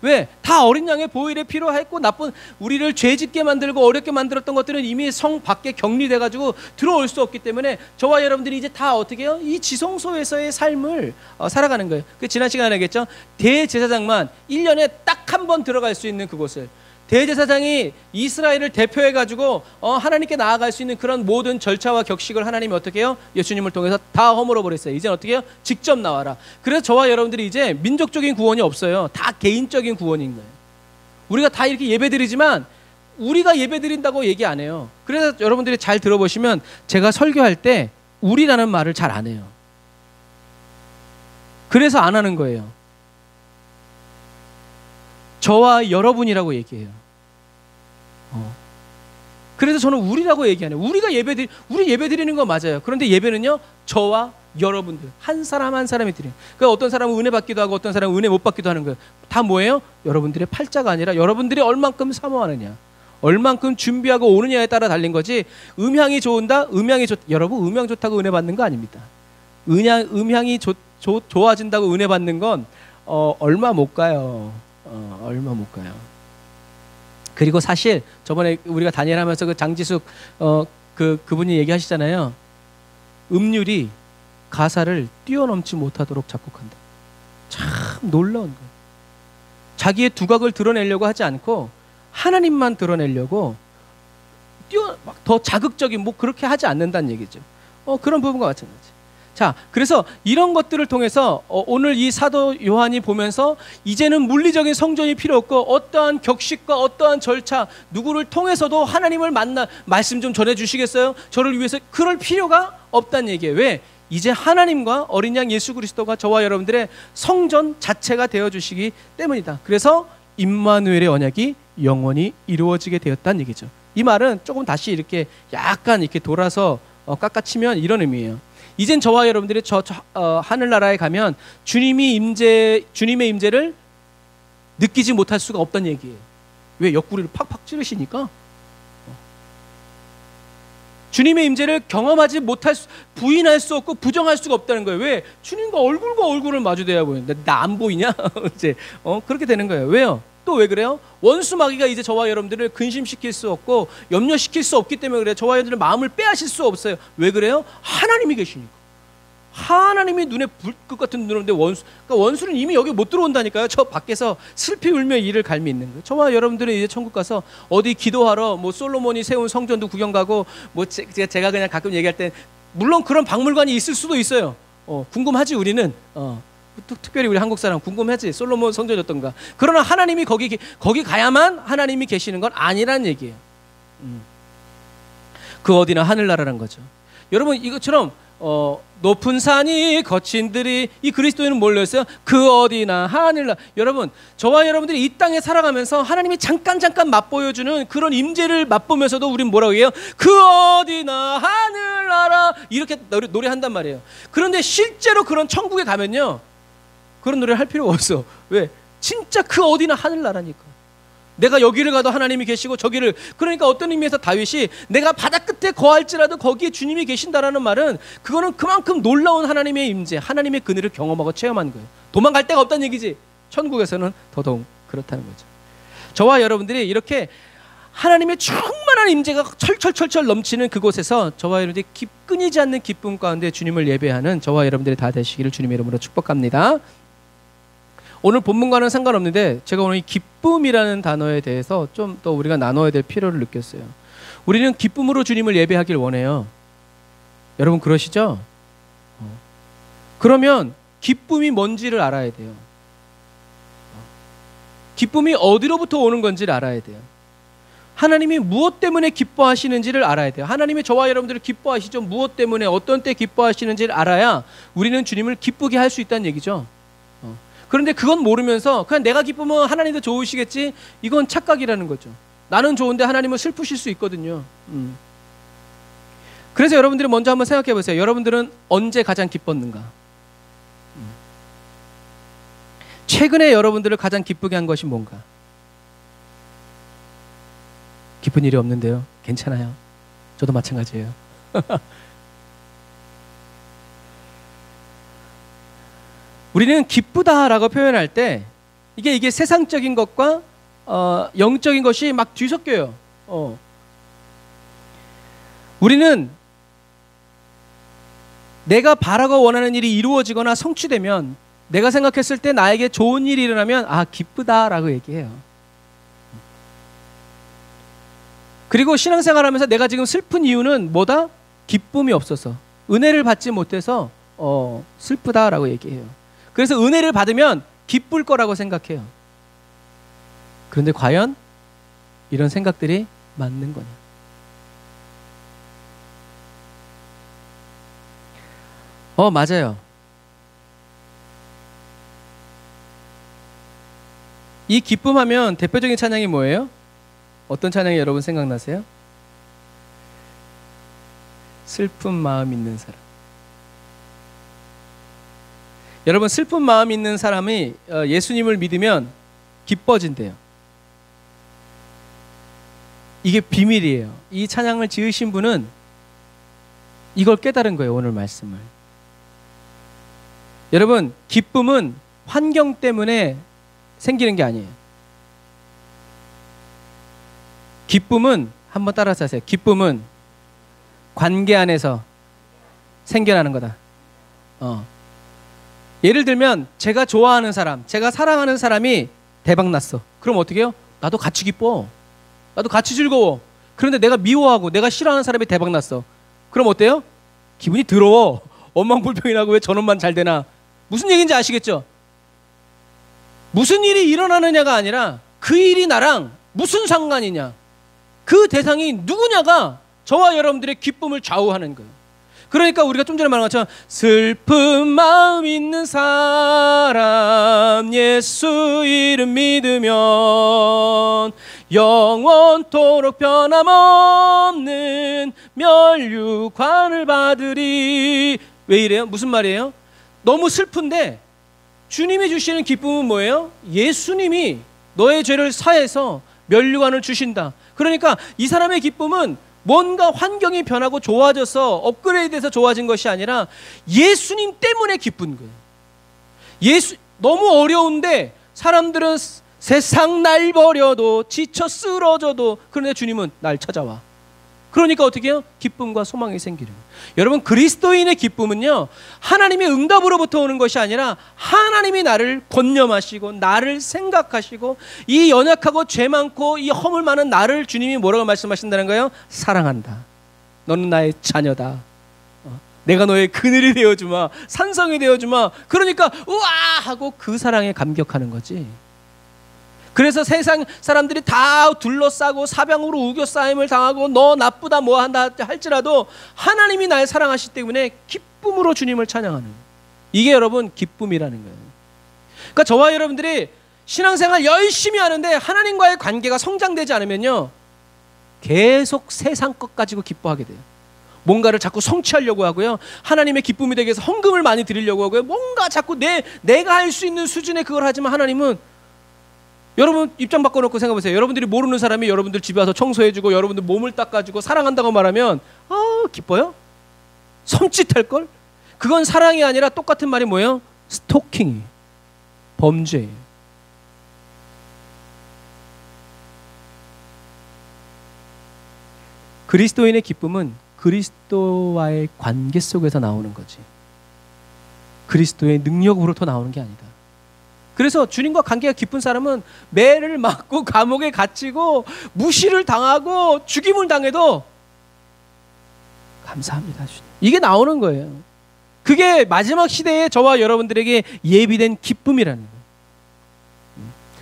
왜? 다 어린 양의 보혈이 필요했고, 나쁜 우리를 죄짓게 만들고 어렵게 만들었던 것들은 이미 성 밖에 격리돼가지고 들어올 수 없기 때문에 저와 여러분들이 이제 다 어떻게 해요? 이 지성소에서의 삶을 살아가는 거예요. 지난 시간에 얘기했죠. 대제사장만 1년에 딱 한 번 들어갈 수 있는 그곳을, 대제사장이 이스라엘을 대표해가지고 하나님께 나아갈 수 있는 그런 모든 절차와 격식을 하나님이 어떻게 해요? 예수님을 통해서 다 허물어 버렸어요. 이제는 어떻게 해요? 직접 나와라. 그래서 저와 여러분들이 이제 민족적인 구원이 없어요. 다 개인적인 구원인 거예요. 우리가 다 이렇게 예배드리지만 우리가 예배드린다고 얘기 안 해요. 그래서 여러분들이 잘 들어보시면 제가 설교할 때 우리라는 말을 잘 안 해요. 그래서 안 하는 거예요. 저와 여러분이라고 얘기해요. 그래서 저는 우리라고 얘기 안 해요. 우리 예배드리는 거 맞아요. 그런데 예배는요, 저와 여러분들 한 사람 한 사람이 드려요. 그러니까 어떤 사람은 은혜 받기도 하고 어떤 사람은 은혜 못 받기도 하는 거예요. 다 뭐예요? 여러분들의 팔자가 아니라 여러분들이 얼만큼 사모하느냐, 얼만큼 준비하고 오느냐에 따라 달린 거지. 음향이 좋은다, 여러분 음향 좋다고 은혜 받는 거 아닙니다. 음향이 좋아진다고 은혜 받는 건 얼마 못 가요. 얼마 못 가요. 그리고 사실 저번에 우리가 다니엘하면서 그 장지숙 그분이 얘기하시잖아요. 음률이 가사를 뛰어넘지 못하도록 작곡한다. 참 놀라운 거예요. 자기의 두각을 드러내려고 하지 않고 하나님만 드러내려고 더 자극적인 그렇게 하지 않는다는 얘기죠. 그런 부분과 마찬가지. 자, 그래서 이런 것들을 통해서 오늘 이 사도 요한이 보면서 이제는 물리적인 성전이 필요 없고 어떠한 격식과 어떠한 절차, 누구를 통해서도 하나님을 말씀 좀 전해주시겠어요? 저를 위해서 그럴 필요가 없다는 얘기예요. 왜? 이제 하나님과 어린 양 예수 그리스도가 저와 여러분들의 성전 자체가 되어주시기 때문이다. 그래서 임마누엘의 언약이 영원히 이루어지게 되었다는 얘기죠. 이 말은 조금 다시 이렇게 약간 이렇게 돌아서 깎아치면 이런 의미예요. 이젠 저와 여러분들이 하늘나라에 가면 주님의 임재를 느끼지 못할 수가 없다는 얘기예요. 왜? 옆구리를 팍팍 찌르시니까. 주님의 임재를 경험하지 부인할 수 없고 부정할 수가 없다는 거예요. 왜? 주님과 얼굴과 얼굴을 마주대야 보이는데 나 안 보이냐? 이제 그렇게 되는 거예요. 왜요? 또 왜 그래요? 원수 마귀가 이제 저와 여러분들을 근심시킬 수 없고 염려시킬 수 없기 때문에 그래요. 저와 여러분들의 마음을 빼앗을 수 없어요. 왜 그래요? 하나님이 계시니까. 하나님이 눈에 불꽃 같은 눈으로 그러니까 원수는 이미 여기 못 들어온다니까요. 저 밖에서 슬피 울며 이를 갈미 있는 거예요. 저와 여러분들은 이제 천국 가서 어디 기도하러 솔로몬이 세운 성전도 구경 가고 제가 그냥 가끔 얘기할 때 물론 그런 박물관이 있을 수도 있어요. 궁금하지 우리는. 특별히 우리 한국 사람 궁금하지 솔로몬 성전이었던가. 그러나 하나님이 거기 가야만 하나님이 계시는 건 아니란 얘기예요. 그 어디나 하늘나라란 거죠. 여러분 이것처럼 높은 산이 거친 들이 이 그리스도인은 몰렸어요. 그 어디나 하늘나라. 여러분 저와 여러분들이 이 땅에 살아가면서 하나님이 잠깐 맛보여주는 그런 임재를 맛보면서도 우린 뭐라고 해요? 그 어디나 하늘나라 이렇게 노래한단 말이에요. 그런데 실제로 그런 천국에 가면요 그런 노래를 할 필요가 없어. 왜? 진짜 그 어디나 하늘나라니까. 내가 여기를 가도 하나님이 계시고 저기를, 그러니까 어떤 의미에서 다윗이 내가 바다 끝에 거할지라도 거기에 주님이 계신다라는 말은 그거는 그만큼 놀라운 하나님의 임재, 하나님의 그늘을 경험하고 체험한 거예요. 도망갈 데가 없다는 얘기지. 천국에서는 더더욱 그렇다는 거죠. 저와 여러분들이 이렇게 하나님의 충만한 임재가 철철철철 넘치는 그곳에서 저와 여러분들이 끊이지 않는 기쁨 가운데 주님을 예배하는 저와 여러분들이 다 되시기를 주님의 이름으로 축복합니다. 오늘 본문과는 상관없는데 제가 오늘 이 기쁨이라는 단어에 대해서 좀 더 우리가 나눠야 될 필요를 느꼈어요. 우리는 기쁨으로 주님을 예배하길 원해요. 여러분 그러시죠? 그러면 기쁨이 뭔지를 알아야 돼요. 기쁨이 어디로부터 오는 건지를 알아야 돼요. 하나님이 무엇 때문에 기뻐하시는지를 알아야 돼요. 하나님이 저와 여러분들을 기뻐하시죠. 무엇 때문에 어떤 때 기뻐하시는지를 알아야 우리는 주님을 기쁘게 할 수 있다는 얘기죠. 그런데 그건 모르면서 그냥 내가 기쁘면 하나님도 좋으시겠지, 이건 착각이라는 거죠. 나는 좋은데 하나님은 슬프실 수 있거든요. 그래서 여러분들이 먼저 한번 생각해 보세요. 여러분들은 언제 가장 기뻤는가? 최근에 여러분들을 가장 기쁘게 한 것이 뭔가? 기쁜 일이 없는데요. 괜찮아요. 저도 마찬가지예요. 우리는 기쁘다라고 표현할 때 이게 세상적인 것과 영적인 것이 막 뒤섞여요. 우리는 내가 바라고 원하는 일이 이루어지거나 성취되면, 내가 생각했을 때 나에게 좋은 일이 일어나면 아 기쁘다라고 얘기해요. 그리고 신앙생활하면서 내가 지금 슬픈 이유는 뭐다? 기쁨이 없어서, 은혜를 받지 못해서 슬프다라고 얘기해요. 그래서 은혜를 받으면 기쁠 거라고 생각해요. 그런데 과연 이런 생각들이 맞는 거냐? 맞아요. 이 기쁨하면 대표적인 찬양이 뭐예요? 어떤 찬양이 여러분 생각나세요? 슬픈 마음 있는 사람. 여러분 슬픈 마음 있는 사람이 예수님을 믿으면 기뻐진대요. 이게 비밀이에요. 이 찬양을 지으신 분은 이걸 깨달은 거예요. 오늘 말씀을. 여러분 기쁨은 환경 때문에 생기는 게 아니에요. 기쁨은 한번 따라서 하세요. 기쁨은 관계 안에서 생겨나는 거다. 예를 들면 제가 좋아하는 사람, 제가 사랑하는 사람이 대박 났어. 그럼 어떻게 해요? 나도 같이 기뻐. 나도 같이 즐거워. 그런데 내가 미워하고 내가 싫어하는 사람이 대박 났어. 그럼 어때요? 기분이 더러워. 원망불평이 나고 왜 저놈만 잘 되나. 무슨 얘기인지 아시겠죠? 무슨 일이 일어나느냐가 아니라 그 일이 나랑 무슨 상관이냐, 그 대상이 누구냐가 저와 여러분들의 기쁨을 좌우하는 거예요. 그러니까 우리가 좀 전에 말한 것처럼 슬픈 마음 있는 사람 예수 이름 믿으면 영원토록 변함없는 면류관을 받으리. 왜 이래요? 무슨 말이에요? 너무 슬픈데 주님이 주시는 기쁨은 뭐예요? 예수님이 너의 죄를 사해서 면류관을 주신다. 그러니까 이 사람의 기쁨은 뭔가 환경이 변하고 좋아져서 업그레이드돼서 좋아진 것이 아니라 예수님 때문에 기쁜 거예요. 너무 어려운데 사람들은 세상 날 버려도 지쳐 쓰러져도, 그런데 주님은 날 찾아와. 그러니까 어떻게 해요? 기쁨과 소망이 생기는 거예요. 여러분 그리스도인의 기쁨은요, 하나님의 응답으로부터 오는 것이 아니라 하나님이 나를 권념하시고 나를 생각하시고 이 연약하고 죄 많고 이 허물 많은 나를 주님이 뭐라고 말씀하신다는 거예요? 사랑한다. 너는 나의 자녀다. 내가 너의 그늘이 되어주마. 산성이 되어주마. 그러니까 우와 하고 그 사랑에 감격하는 거지. 그래서 세상 사람들이 다 둘러싸고 사방으로 우겨싸임을 당하고 너 나쁘다 뭐 한다 할지라도 하나님이 날 사랑하시기 때문에 기쁨으로 주님을 찬양하는 거예요. 이게 여러분 기쁨이라는 거예요. 그러니까 저와 여러분들이 신앙생활 열심히 하는데 하나님과의 관계가 성장되지 않으면요, 계속 세상 것 가지고 기뻐하게 돼요. 뭔가를 자꾸 성취하려고 하고요, 하나님의 기쁨이 되기 위해서 헌금을 많이 드리려고 하고요, 뭔가 자꾸 내가 할 수 있는 수준의 그걸 하지만 하나님은 여러분 입장 바꿔놓고 생각해보세요. 여러분들이 모르는 사람이 여러분들 집에 와서 청소해주고 여러분들 몸을 닦아주고 사랑한다고 말하면 기뻐요? 섬찟할걸? 그건 사랑이 아니라 똑같은 말이 뭐예요? 스토킹이 범죄예요. 그리스도인의 기쁨은 그리스도와의 관계 속에서 나오는 거지. 그리스도의 능력으로부터 나오는 게 아니다. 그래서 주님과 관계가 깊은 사람은 매를 맞고 감옥에 갇히고 무시를 당하고 죽임을 당해도 감사합니다 주님. 이게 나오는 거예요. 그게 마지막 시대에 저와 여러분들에게 예비된 기쁨이라는 거예요.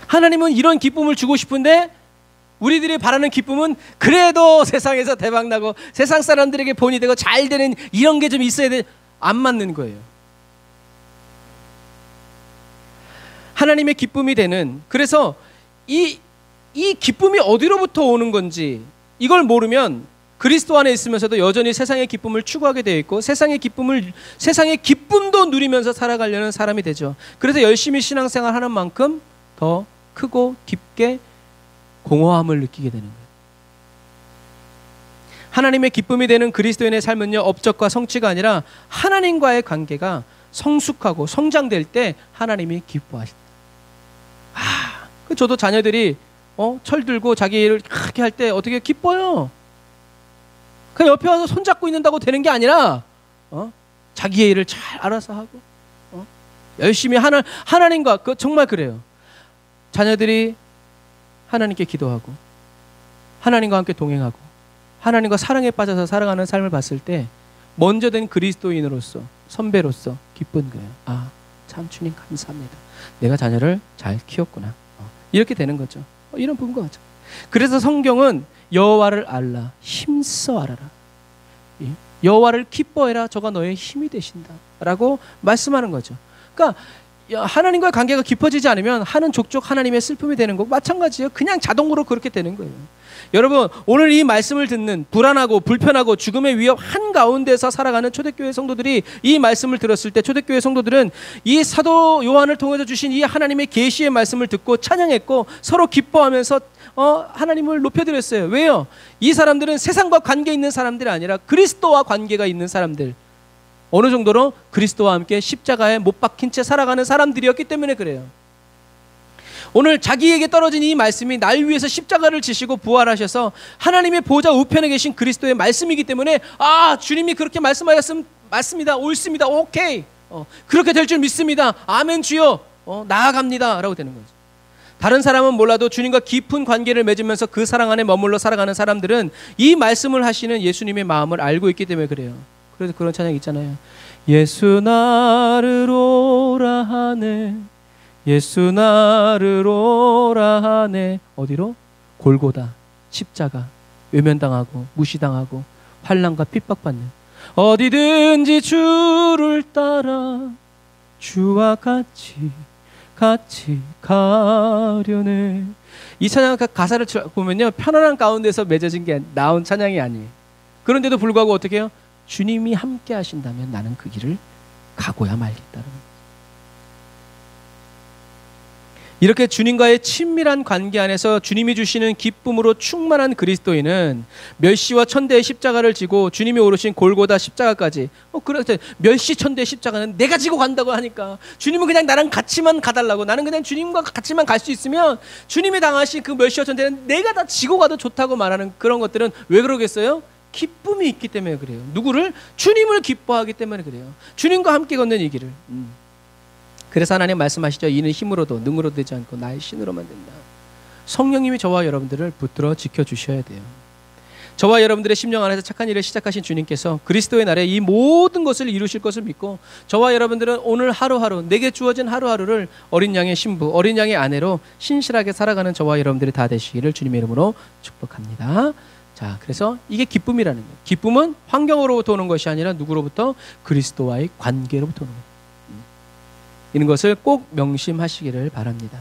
하나님은 이런 기쁨을 주고 싶은데 우리들이 바라는 기쁨은 그래도 세상에서 대박나고 세상 사람들에게 본이 되고 잘 되는 이런 게 좀 있어야 돼. 안 맞는 거예요. 하나님의 기쁨이 되는, 그래서 이 기쁨이 어디로부터 오는 건지 이걸 모르면 그리스도 안에 있으면서도 여전히 세상의 기쁨을 추구하게 되어 있고 세상의 기쁨도 누리면서 살아가려는 사람이 되죠. 그래서 열심히 신앙생활 하는 만큼 더 크고 깊게 공허함을 느끼게 되는 거예요. 하나님의 기쁨이 되는 그리스도인의 삶은요, 업적과 성취가 아니라 하나님과의 관계가 성숙하고 성장될 때 하나님이 기뻐하신다. 저도 자녀들이 철 들고 자기 일을 크게 할 때 어떻게 기뻐요? 그냥 옆에 와서 손잡고 있는다고 되는 게 아니라 자기의 일을 잘 알아서 하고 열심히 하나님과 정말 그래요. 자녀들이 하나님께 기도하고 하나님과 함께 동행하고 하나님과 사랑에 빠져서 살아가는 삶을 봤을 때 먼저 된 그리스도인으로서 선배로서 기쁜 거예요. 참 주님 감사합니다. 내가 자녀를 잘 키웠구나. 이렇게 되는 거죠. 이런 부분과 같죠. 그래서 성경은 여호와를 알라 힘써 알아라. 여호와를 기뻐해라. 저가 너의 힘이 되신다. 라고 말씀하는 거죠. 그러니까 하나님과의 관계가 깊어지지 않으면 하는 족족 하나님의 슬픔이 되는 거고 마찬가지예요. 그냥 자동으로 그렇게 되는 거예요. 여러분 오늘 이 말씀을 듣는 불안하고 불편하고 죽음의 위협 한가운데서 살아가는 초대교회 성도들이 이 말씀을 들었을 때 초대교회 성도들은 이 사도 요한을 통해서 주신 이 하나님의 계시의 말씀을 듣고 찬양했고 서로 기뻐하면서 하나님을 높여드렸어요. 왜요? 이 사람들은 세상과 관계 있는 사람들이 아니라 그리스도와 관계가 있는 사람들, 어느 정도로 그리스도와 함께 십자가에 못 박힌 채 살아가는 사람들이었기 때문에 그래요. 오늘 자기에게 떨어진 이 말씀이 날 위해서 십자가를 지시고 부활하셔서 하나님의 보좌 우편에 계신 그리스도의 말씀이기 때문에 주님이 그렇게 말씀하셨으면 맞습니다. 옳습니다. 오케이. 그렇게 될 줄 믿습니다. 아멘 주여. 나아갑니다. 라고 되는 거죠. 다른 사람은 몰라도 주님과 깊은 관계를 맺으면서 그 사랑 안에 머물러 살아가는 사람들은 이 말씀을 하시는 예수님의 마음을 알고 있기 때문에 그래요. 그래서 그런 찬양 있잖아요. 예수 나를 오라 하네. 예수 나를 오라 하네. 어디로? 골고다, 십자가, 외면당하고 무시당하고 환난과 핍박받는 어디든지 주를 따라 주와 같이 가려네. 이 찬양 가사를 보면요, 편안한 가운데서 맺어진 게 나온 찬양이 아니에요. 그런데도 불구하고 어떻게 해요? 주님이 함께 하신다면 나는 그 길을 가고야 말겠다는 거예요. 이렇게 주님과의 친밀한 관계 안에서 주님이 주시는 기쁨으로 충만한 그리스도인은 멸시와 천대의 십자가를 지고 주님이 오르신 골고다 십자가까지, 그렇게 멸시 천대의 십자가는 내가 지고 간다고 하니까 주님은 그냥 나랑 같이만 가달라고, 나는 그냥 주님과 같이만 갈 수 있으면 주님이 당하신 그 멸시와 천대는 내가 다 지고 가도 좋다고 말하는 그런 것들은 왜 그러겠어요? 기쁨이 있기 때문에 그래요. 누구를? 주님을 기뻐하기 때문에 그래요. 주님과 함께 걷는 이 길을. 그래서 하나님 말씀하시죠. 이는 힘으로도 능으로도 되지 않고 나의 신으로만 된다. 성령님이 저와 여러분들을 붙들어 지켜주셔야 돼요. 저와 여러분들의 심령 안에서 착한 일을 시작하신 주님께서 그리스도의 날에 이 모든 것을 이루실 것을 믿고 저와 여러분들은 오늘 하루하루, 내게 주어진 하루하루를 어린 양의 신부, 어린 양의 아내로 신실하게 살아가는 저와 여러분들이 다 되시기를 주님의 이름으로 축복합니다. 자, 그래서 이게 기쁨이라는 거예요. 기쁨은 환경으로부터 오는 것이 아니라 누구로부터? 그리스도와의 관계로부터 오는 거예요. 이런 것을 꼭 명심하시기를 바랍니다.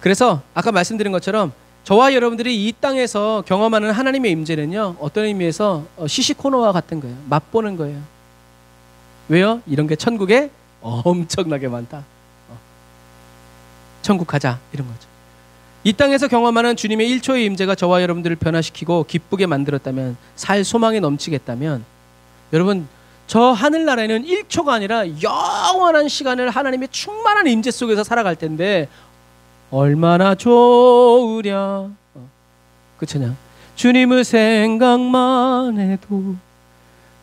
그래서 아까 말씀드린 것처럼 저와 여러분들이 이 땅에서 경험하는 하나님의 임재는요, 어떤 의미에서 시시코너와 같은 거예요. 맛보는 거예요. 왜요? 이런 게 천국에 엄청나게 많다. 천국 가자 이런 거죠. 이 땅에서 경험하는 주님의 1초의 임재가 저와 여러분들을 변화시키고 기쁘게 만들었다면, 살 소망이 넘치겠다면, 여러분 저 하늘나라에는 1초가 아니라 영원한 시간을 하나님의 충만한 임재 속에서 살아갈 텐데 얼마나 좋으랴. 그 찬양, 주님을 생각만 해도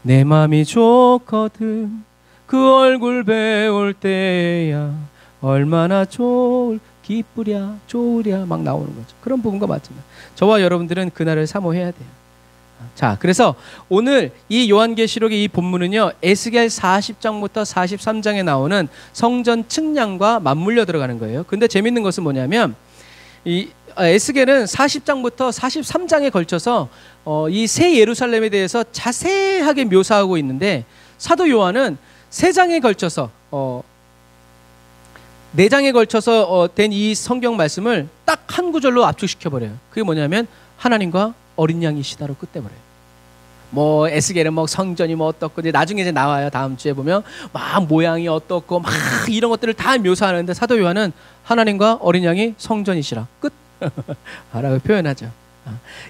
내 맘이 좋거든. 그 얼굴 배울 때야 얼마나 기쁘랴 좋으랴 막 나오는 거죠. 그런 부분과 맞습니다. 저와 여러분들은 그날을 사모해야 돼요. 자, 그래서 오늘 이 요한계시록의 이 본문은요, 에스겔 40장부터 43장에 나오는 성전 측량과 맞물려 들어가는 거예요. 근데 재밌는 것은 뭐냐면 이 에스겔은 40장부터 43장에 걸쳐서 이 새 예루살렘에 대해서 자세하게 묘사하고 있는데, 사도 요한은 3장에 걸쳐서 4장에 걸쳐서 된 이 성경 말씀을 딱 한 구절로 압축시켜 버려요. 그게 뭐냐면 하나님과 어린 양이시다로 끝내버려요. 뭐 에스겔은 뭐 성전이 뭐 어떻고, 이제 나중에 이제 나와요. 다음 주에 보면 막 모양이 어떻고 막 이런 것들을 다 묘사하는데, 사도 요한은 하나님과 어린 양이 성전이시라 끝 라고 표현하죠.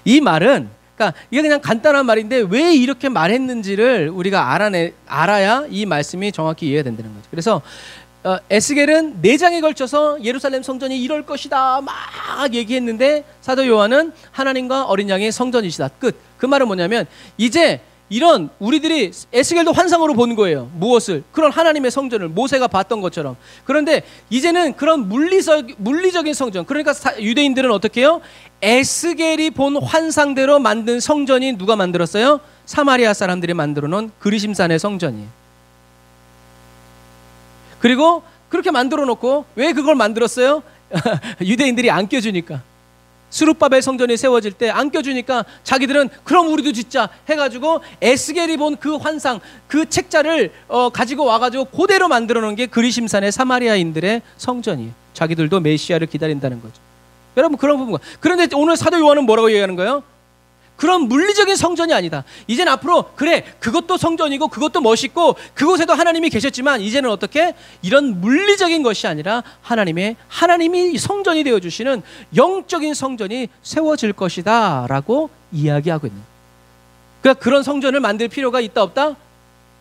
이 말은, 그러니까 이게 그냥 간단한 말인데 왜 이렇게 말했는지를 우리가 알아야 이 말씀이 정확히 이해가 된다는 거죠. 그래서 에스겔은 4장에 걸쳐서 예루살렘 성전이 이럴 것이다 막 얘기했는데, 사도 요한은 하나님과 어린 양의 성전이시다 끝. 그 말은 뭐냐면 이제 이런 우리들이 에스겔도 환상으로 본 거예요. 무엇을? 그런 하나님의 성전을 모세가 봤던 것처럼. 그런데 이제는 그런 물리적인 성전, 그러니까 유대인들은 어떻게 해요? 에스겔이 본 환상대로 만든 성전이 누가 만들었어요? 사마리아 사람들이 만들어 놓은 그리심산의 성전이에요. 그리고 그렇게 만들어 놓고, 왜 그걸 만들었어요? 유대인들이 안 껴주니까. 스룹바벨 성전이 세워질 때 안 껴주니까 자기들은 그럼 우리도 짓자 해가지고 에스겔이 본 그 환상, 그 책자를 가지고 와가지고 그대로 만들어 놓은 게 그리심산의 사마리아인들의 성전이에요. 자기들도 메시아를 기다린다는 거죠. 여러분, 그런 부분. 그런데 오늘 사도 요한은 뭐라고 얘기하는 거예요? 그런 물리적인 성전이 아니다. 이제는 앞으로 그래, 그것도 성전이고 그것도 멋있고 그곳에도 하나님이 계셨지만, 이제는 어떻게? 이런 물리적인 것이 아니라 하나님이 성전이 되어주시는 영적인 성전이 세워질 것이다 라고 이야기하고 있는 거예요. 그러니까 그런 성전을 만들 필요가 있다 없다?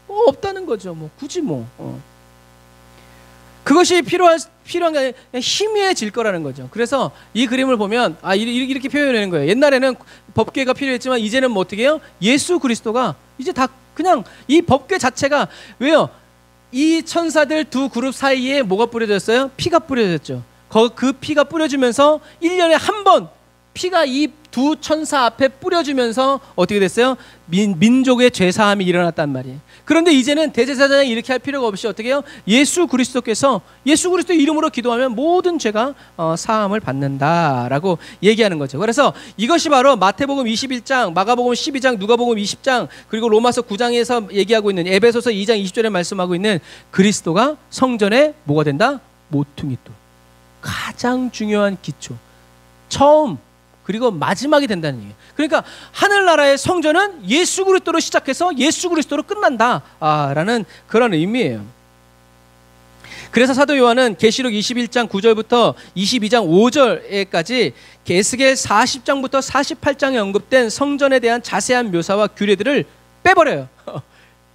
없다는 거죠. 굳이 그것이 필요한 게 아니라 희미해질 거라는 거죠. 그래서 이 그림을 보면 이렇게 표현하는 거예요. 옛날에는 법궤가 필요했지만 이제는 뭐 어떻게 해요? 예수 그리스도가 이제 다 그냥 이 법궤 자체가, 왜요? 이 천사들 두 그룹 사이에 뭐가 뿌려졌어요? 피가 뿌려졌죠. 그 피가 뿌려지면서 1년에 한 번 피가 이 두 천사 앞에 뿌려주면서 어떻게 됐어요? 민족의 죄사함이 일어났단 말이에요. 그런데 이제는 대제사장이 이렇게 할 필요가 없이 어떻게 해요? 예수 그리스도께서 예수 그리스도 이름으로 기도하면 모든 죄가 사함을 받는다라고 얘기하는 거죠. 그래서 이것이 바로 마태복음 21장, 마가복음 12장, 누가복음 20장, 그리고 로마서 9장에서 얘기하고 있는, 에베소서 2장 20절에 말씀하고 있는 그리스도가 성전에 뭐가 된다? 모퉁이 돌. 가장 중요한 기초. 처음 그리고 마지막이 된다는 얘기예요. 그러니까 하늘나라의 성전은 예수 그리스도로 시작해서 예수 그리스도로 끝난다라는 그런 의미예요. 그래서 사도 요한은 계시록 21장 9절부터 22장 5절에까지 에스겔 40장부터 48장에 언급된 성전에 대한 자세한 묘사와 규례들을 빼버려요.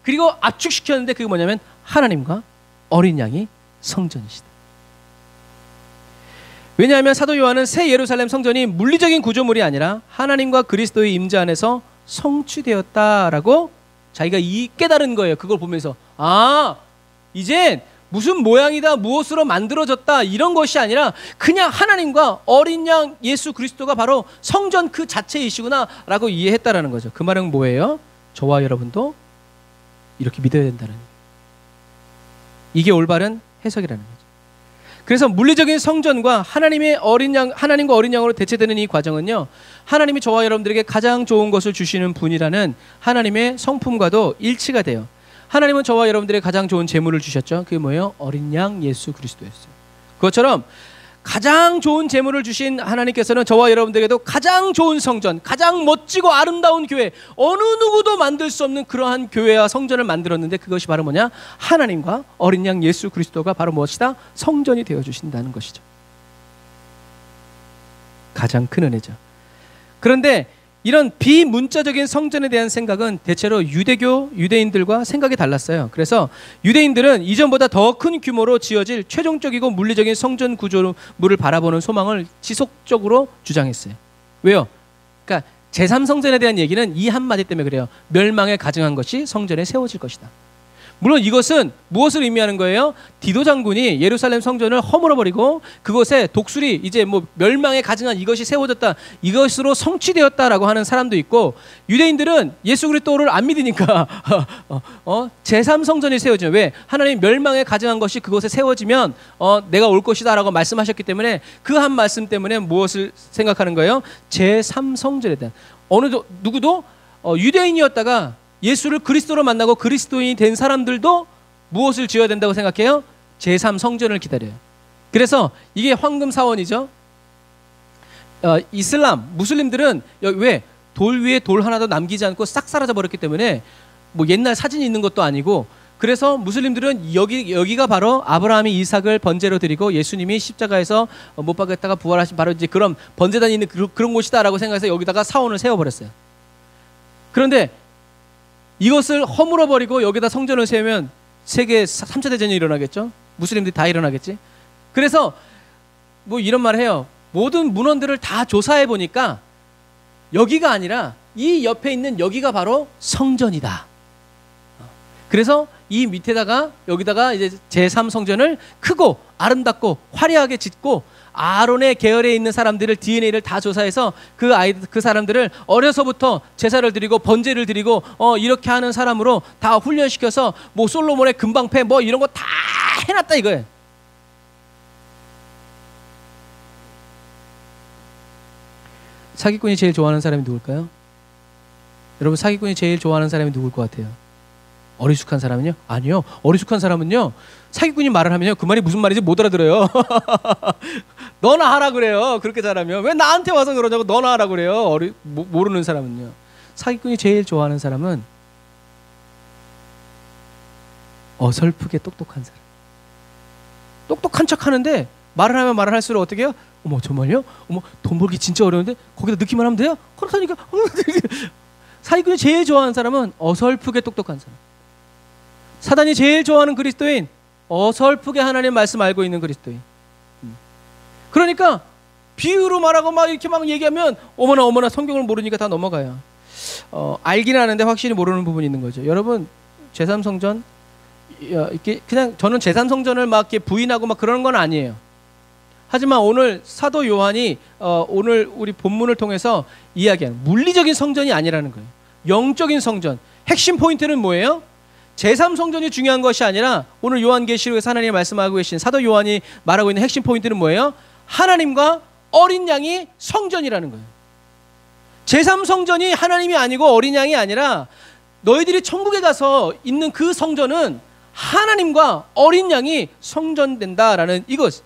그리고 압축시켰는데 그게 뭐냐면 하나님과 어린 양이 성전이시다. 왜냐하면 사도 요한은 새 예루살렘 성전이 물리적인 구조물이 아니라 하나님과 그리스도의 임재 안에서 성취되었다라고 자기가 깨달은 거예요. 그걸 보면서 이젠 무슨 모양이다, 무엇으로 만들어졌다 이런 것이 아니라 그냥 하나님과 어린 양 예수 그리스도가 바로 성전 그 자체이시구나 라고 이해했다라는 거죠. 그 말은 뭐예요? 저와 여러분도 이렇게 믿어야 된다는 거예요. 이게 올바른 해석이라는 거죠. 그래서 물리적인 성전과 하나님과 어린 양으로 대체되는 이 과정은요, 하나님이 저와 여러분들에게 가장 좋은 것을 주시는 분이라는 하나님의 성품과도 일치가 돼요. 하나님은 저와 여러분들에게 가장 좋은 재물을 주셨죠. 그게 뭐예요? 어린 양 예수 그리스도였어요. 그것처럼 가장 좋은 재물을 주신 하나님께서는 저와 여러분들에게도 가장 좋은 성전, 가장 멋지고 아름다운 교회, 어느 누구도 만들 수 없는 그러한 교회와 성전을 만들었는데, 그것이 바로 뭐냐? 하나님과 어린 양 예수 그리스도가 바로 무엇이다? 성전이 되어주신다는 것이죠. 가장 큰 은혜죠. 그런데 이런 비문자적인 성전에 대한 생각은 대체로 유대인들과 생각이 달랐어요. 그래서 유대인들은 이전보다 더 큰 규모로 지어질 최종적이고 물리적인 성전 구조물을 바라보는 소망을 지속적으로 주장했어요. 왜요? 그러니까 제3성전에 대한 얘기는 이 한마디 때문에 그래요. 멸망에 가증한 것이 성전에 세워질 것이다. 물론 이것은 무엇을 의미하는 거예요? 디도 장군이 예루살렘 성전을 허물어버리고 그곳에 독수리 이제 뭐 멸망에 가증한 이것이 세워졌다, 이것으로 성취되었다라고 하는 사람도 있고, 유대인들은 예수 그리스도를 안 믿으니까 제3성전이 세워지면, 왜? 하나님 멸망에 가증한 것이 그곳에 세워지면 내가 올 것이다 라고 말씀하셨기 때문에 그 한 말씀 때문에 무엇을 생각하는 거예요? 제3성전에 대한, 누구도 유대인이었다가 예수를 그리스도로 만나고 그리스도인이 된 사람들도 무엇을 지어야 된다고 생각해요? 제3성전을 기다려요. 그래서 이게 황금 사원이죠. 이슬람, 무슬림들은 왜? 돌 위에 돌 하나도 남기지 않고 싹 사라져 버렸기 때문에 뭐 옛날 사진이 있는 것도 아니고, 그래서 무슬림들은 여기가 바로 아브라함이 이삭을 번제로 드리고 예수님이 십자가에서 못 박았다가 부활하신 바로 이제 그런 번제단이 있는 그런 곳이다라고 생각해서 여기다가 사원을 세워버렸어요. 그런데 이것을 허물어버리고 여기다 성전을 세우면 세계 3차 대전이 일어나겠죠? 무슬림들이 다 일어나겠지? 그래서 뭐 이런 말 해요. 모든 문헌들을 다 조사해 보니까 여기가 아니라 이 옆에 있는 여기가 바로 성전이다. 그래서 이 밑에다가 여기다가 이제 제3성전을 크고 아름답고 화려하게 짓고, 아론의 계열에 있는 사람들을 DNA를 다 조사해서 그 사람들을 어려서부터 제사를 드리고 번제를 드리고 이렇게 하는 사람으로 다 훈련시켜서 뭐 솔로몬의 금방패 뭐 이런 거 다 해놨다 이거예요. 사기꾼이 제일 좋아하는 사람이 누굴까요? 여러분, 사기꾼이 제일 좋아하는 사람이 누굴 것 같아요? 어리숙한 사람은요? 아니요. 어리숙한 사람은요, 사기꾼이 말을 하면요, 그 말이 무슨 말인지 못 알아들어요. 너나 하라 그래요. 그렇게 잘하면. 왜 나한테 와서 그러냐고 너나 하라 그래요. 모르는 사람은요. 사기꾼이 제일 좋아하는 사람은 어설프게 똑똑한 사람. 똑똑한 척 하는데 말을 하면 말을 할수록 어떻게 해요? 어머, 정말요? 어머, 돈 벌기 진짜 어려운데 거기다 넣기만 하면 돼요? 그렇다니까. 사기꾼이 제일 좋아하는 사람은 어설프게 똑똑한 사람. 사단이 제일 좋아하는 그리스도인, 어설프게 하나님 말씀 알고 있는 그리스도인. 그러니까 비유로 말하고 막 이렇게 막 얘기하면 어머나 성경을 모르니까 다 넘어가요. 알기는 아는데 확실히 모르는 부분이 있는 거죠. 여러분, 제3성전 이렇게 그냥 저는 제3성전을 막 이렇게 부인하고 막 그러는 건 아니에요. 하지만 오늘 사도 요한이 오늘 우리 본문을 통해서 이야기하는 물리적인 성전이 아니라는 거예요. 영적인 성전. 핵심 포인트는 뭐예요? 제3성전이 중요한 것이 아니라 오늘 요한계시록에서 하나님이 말씀하고 계신 사도 요한이 말하고 있는 핵심 포인트는 뭐예요? 하나님과 어린 양이 성전이라는 거예요. 제3성전이 하나님이 아니고 어린 양이 아니라 너희들이 천국에 가서 있는 그 성전은 하나님과 어린 양이 성전된다라는 이것.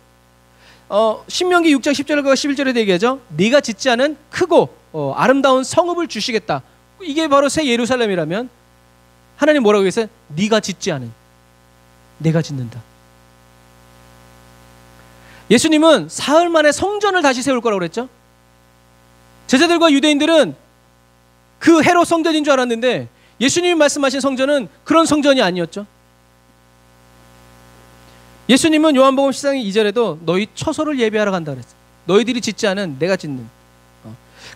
신명기 6장 10절과 11절에 얘기하죠. 네가 짓지 않은 크고 아름다운 성읍을 주시겠다. 이게 바로 새 예루살렘이라면 하나님 뭐라고 했어요? 네가 짓지 않은, 내가 짓는다. 예수님은 사흘 만에 성전을 다시 세울 거라고 그랬죠. 제자들과 유대인들은 그 헤롯 성전인 줄 알았는데 예수님이 말씀하신 성전은 그런 성전이 아니었죠. 예수님은 요한복음 10장 2절에도 너희 처소를 예배하러 간다 그랬어요. 너희들이 짓지 않은 내가 짓는.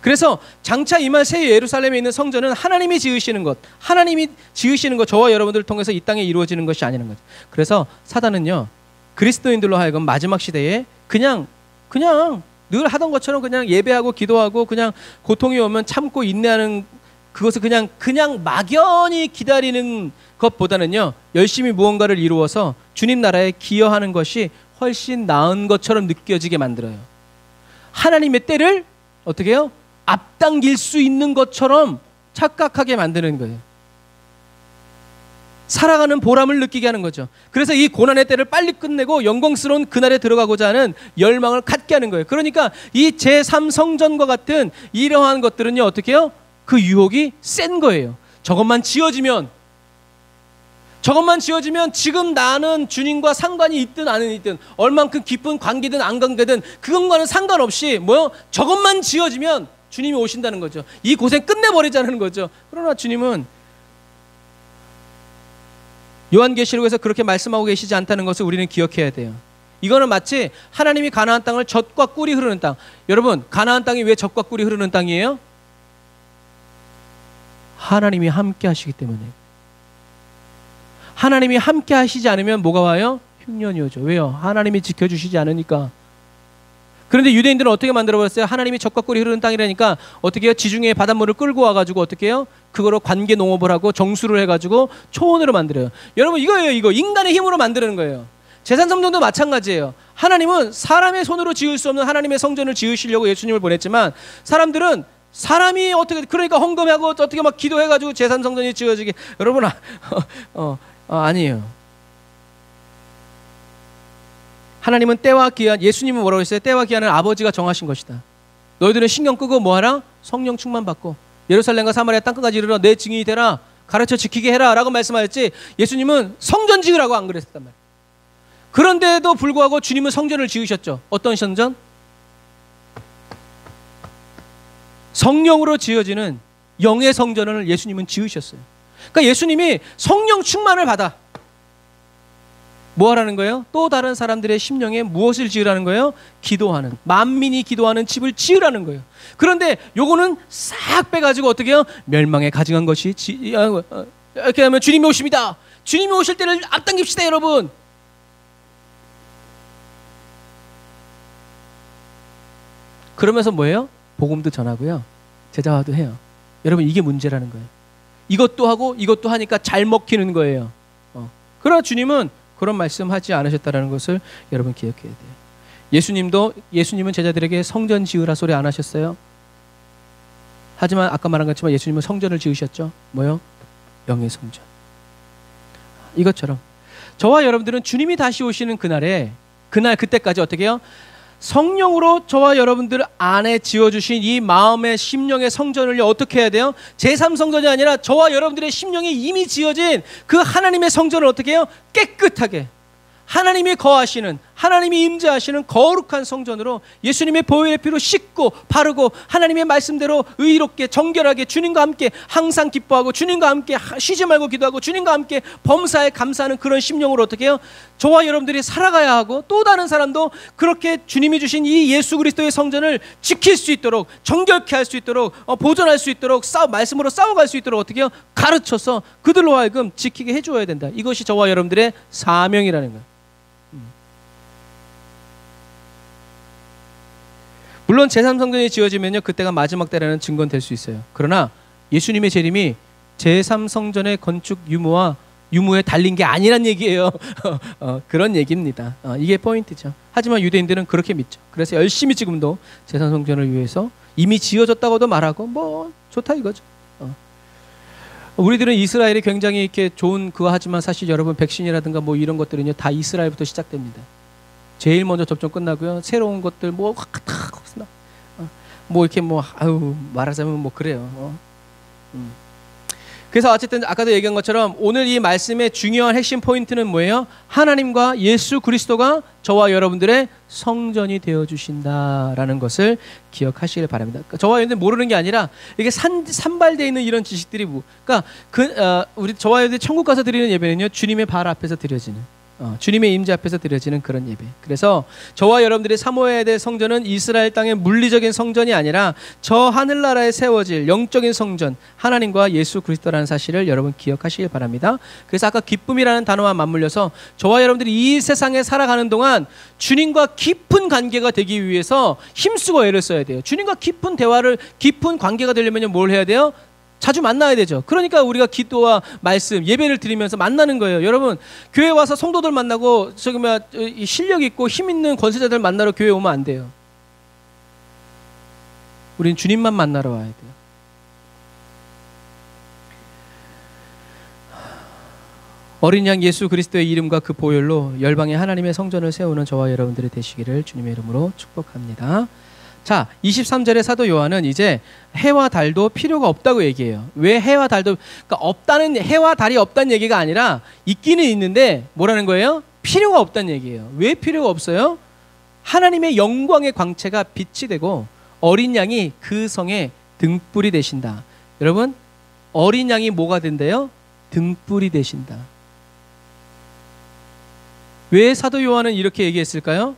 그래서 장차 임할 새 예루살렘에 있는 성전은 하나님이 지으시는 것, 하나님이 지으시는 것, 저와 여러분들을 통해서 이 땅에 이루어지는 것이 아니라는 거죠. 그래서 사단은요, 그리스도인들로 하여금 마지막 시대에 그냥 늘 하던 것처럼 그냥 예배하고 기도하고 그냥 고통이 오면 참고 인내하는 그것을 그냥 막연히 기다리는 것보다는요, 열심히 무언가를 이루어서 주님 나라에 기여하는 것이 훨씬 나은 것처럼 느껴지게 만들어요. 하나님의 때를 어떻게 해요? 앞당길 수 있는 것처럼 착각하게 만드는 거예요. 살아가는 보람을 느끼게 하는 거죠. 그래서 이 고난의 때를 빨리 끝내고 영광스러운 그날에 들어가고자 하는 열망을 갖게 하는 거예요. 그러니까 이 제3성전과 같은 이러한 것들은요, 어떻게 해요? 그 유혹이 센 거예요. 저것만 지어지면 저것만 지어지면 지금 나는 주님과 상관이 있든 안 있든 얼만큼 깊은 관계든 안 관계든 그것과는 상관없이 뭐요? 저것만 지어지면 주님이 오신다는 거죠. 이 고생 끝내버리자는 거죠. 그러나 주님은 요한계시록에서 그렇게 말씀하고 계시지 않다는 것을 우리는 기억해야 돼요. 이거는 마치 하나님이 가나안 땅을 젖과 꿀이 흐르는 땅. 여러분, 가나안 땅이 왜 젖과 꿀이 흐르는 땅이에요? 하나님이 함께 하시기 때문에. 하나님이 함께 하시지 않으면 뭐가 와요? 흉년이 오죠. 왜요? 하나님이 지켜주시지 않으니까. 그런데 유대인들은 어떻게 만들어버렸어요? 하나님이 젖과 꿀이 흐르는 땅이라니까 어떻게 해요? 지중해 바닷물을 끌고 와가지고 어떻게 해요? 그거로 관계 농업을 하고 정수를 해가지고 초원으로 만들어요. 여러분, 이거예요. 이거 인간의 힘으로 만드는 거예요. 제산성전도 마찬가지예요. 하나님은 사람의 손으로 지을 수 없는 하나님의 성전을 지으시려고 예수님을 보냈지만 사람들은 사람이 어떻게 그러니까 헌금하고 어떻게 막 기도해가지고 제산성전이 지어지게. 여러분 아니에요. 하나님은 때와 기한, 예수님은 뭐라고 했어요? 때와 기한은 아버지가 정하신 것이다. 너희들은 신경 끄고 뭐하라? 성령 충만 받고 예루살렘과 사마리아 땅끝까지 이르러 내 증인이 되라, 가르쳐 지키게 해라 라고 말씀하셨지, 예수님은 성전 지으라고 안 그랬단 말이에요. 그런데도 불구하고 주님은 성전을 지으셨죠. 어떤 성전? 성령으로 지어지는 영의 성전을 예수님은 지으셨어요. 그러니까 예수님이 성령 충만을 받아 뭐 하라는 거예요? 또 다른 사람들의 심령에 무엇을 지으라는 거예요? 기도하는, 만민이 기도하는 집을 지으라는 거예요. 그런데 요거는 싹 빼가지고 어떻게 해요? 멸망에 가증한 것이 이렇게 하면 주님이 오십니다. 주님이 오실 때를 앞당깁시다, 여러분. 그러면서 뭐예요? 복음도 전하고요, 제자화도 해요. 여러분, 이게 문제라는 거예요. 이것도 하고 이것도 하니까 잘 먹히는 거예요. 그러나 주님은 그런 말씀하지 않으셨다는 것을 여러분 기억해야 돼요. 예수님은 제자들에게 성전 지으라 소리 안 하셨어요. 하지만 아까 말한 것처럼 예수님은 성전을 지으셨죠. 뭐요? 영의 성전. 이것처럼 저와 여러분들은 주님이 다시 오시는 그때까지 어떻게 해요? 성령으로 저와 여러분들 안에 지어주신 이 마음의 심령의 성전을 어떻게 해야 돼요? 제3성전이 아니라 저와 여러분들의 심령에 이미 지어진 그 하나님의 성전을 어떻게 해요? 깨끗하게 하나님이 거하시는, 하나님이 임재하시는 거룩한 성전으로 예수님의 보혈의 피로 씻고 바르고 하나님의 말씀대로 의롭게 정결하게 주님과 함께 항상 기뻐하고 주님과 함께 쉬지 말고 기도하고 주님과 함께 범사에 감사하는 그런 심령으로 어떻게 해요? 저와 여러분들이 살아가야 하고 또 다른 사람도 그렇게 주님이 주신 이 예수 그리스도의 성전을 지킬 수 있도록, 정결케 할 수 있도록, 보존할 수 있도록, 말씀으로 싸워갈 수 있도록 어떻게 해요? 가르쳐서 그들로 하여금 지키게 해줘야 된다. 이것이 저와 여러분들의 사명이라는 거예요. 물론 제3성전이 지어지면요, 그때가 마지막 때라는 증거는 될 수 있어요. 그러나 예수님의 재림이 제3성전의 건축 유무에 달린 게 아니란 얘기예요. 그런 얘기입니다. 이게 포인트죠. 하지만 유대인들은 그렇게 믿죠. 그래서 열심히 지금도 제3성전을 위해서 이미 지어졌다고도 말하고 뭐 좋다 이거죠. 우리들은 이스라엘이 굉장히 이렇게 좋은 그거 하지만 사실 여러분 백신이라든가 뭐 이런 것들은요 다 이스라엘부터 시작됩니다. 제일 먼저 접종 끝나고요. 새로운 것들 뭐 이렇게 말하자면 뭐 그래요. 그래서 어쨌든 아까도 얘기한 것처럼 오늘 이 말씀의 중요한 핵심 포인트는 뭐예요? 하나님과 예수 그리스도가 저와 여러분들의 성전이 되어 주신다라는 것을 기억하시길 바랍니다. 그러니까 저와 여러분들 모르는 게 아니라 이게 산발되어 있는 이런 지식들이 그러니까 우리 저와 여러분들 천국 가서 드리는 예배는요, 주님의 발 앞에서 드려지는, 주님의 임재 앞에서 드려지는 그런 예배. 그래서 저와 여러분들이 사모해야 될 성전은 이스라엘 땅의 물리적인 성전이 아니라 저 하늘나라에 세워질 영적인 성전, 하나님과 예수 그리스도라는 사실을 여러분 기억하시길 바랍니다. 그래서 아까 기쁨이라는 단어와 맞물려서 저와 여러분들이 이 세상에 살아가는 동안 주님과 깊은 관계가 되기 위해서 힘쓰고 애를 써야 돼요. 주님과 깊은 관계가 되려면 뭘 해야 돼요? 자주 만나야 되죠. 그러니까 우리가 기도와 말씀, 예배를 드리면서 만나는 거예요. 여러분, 교회 와서 성도들 만나고 실력 있고 힘 있는 권세자들 만나러 교회 오면 안 돼요. 우린 주님만 만나러 와야 돼요. 어린 양 예수 그리스도의 이름과 그 보혈로 열방의 하나님의 성전을 세우는 저와 여러분들이 되시기를 주님의 이름으로 축복합니다. 자, 23절에 사도 요한은 이제 해와 달도 필요가 없다고 얘기해요. 왜 해와 달도, 그러니까 없다는, 해와 달이 없다는 얘기가 아니라 있기는 있는데 뭐라는 거예요? 필요가 없다는 얘기예요. 왜 필요가 없어요? 하나님의 영광의 광채가 빛이 되고 어린 양이 그 성의 등불이 되신다. 여러분, 어린 양이 뭐가 된대요? 등불이 되신다. 왜 사도 요한은 이렇게 얘기했을까요?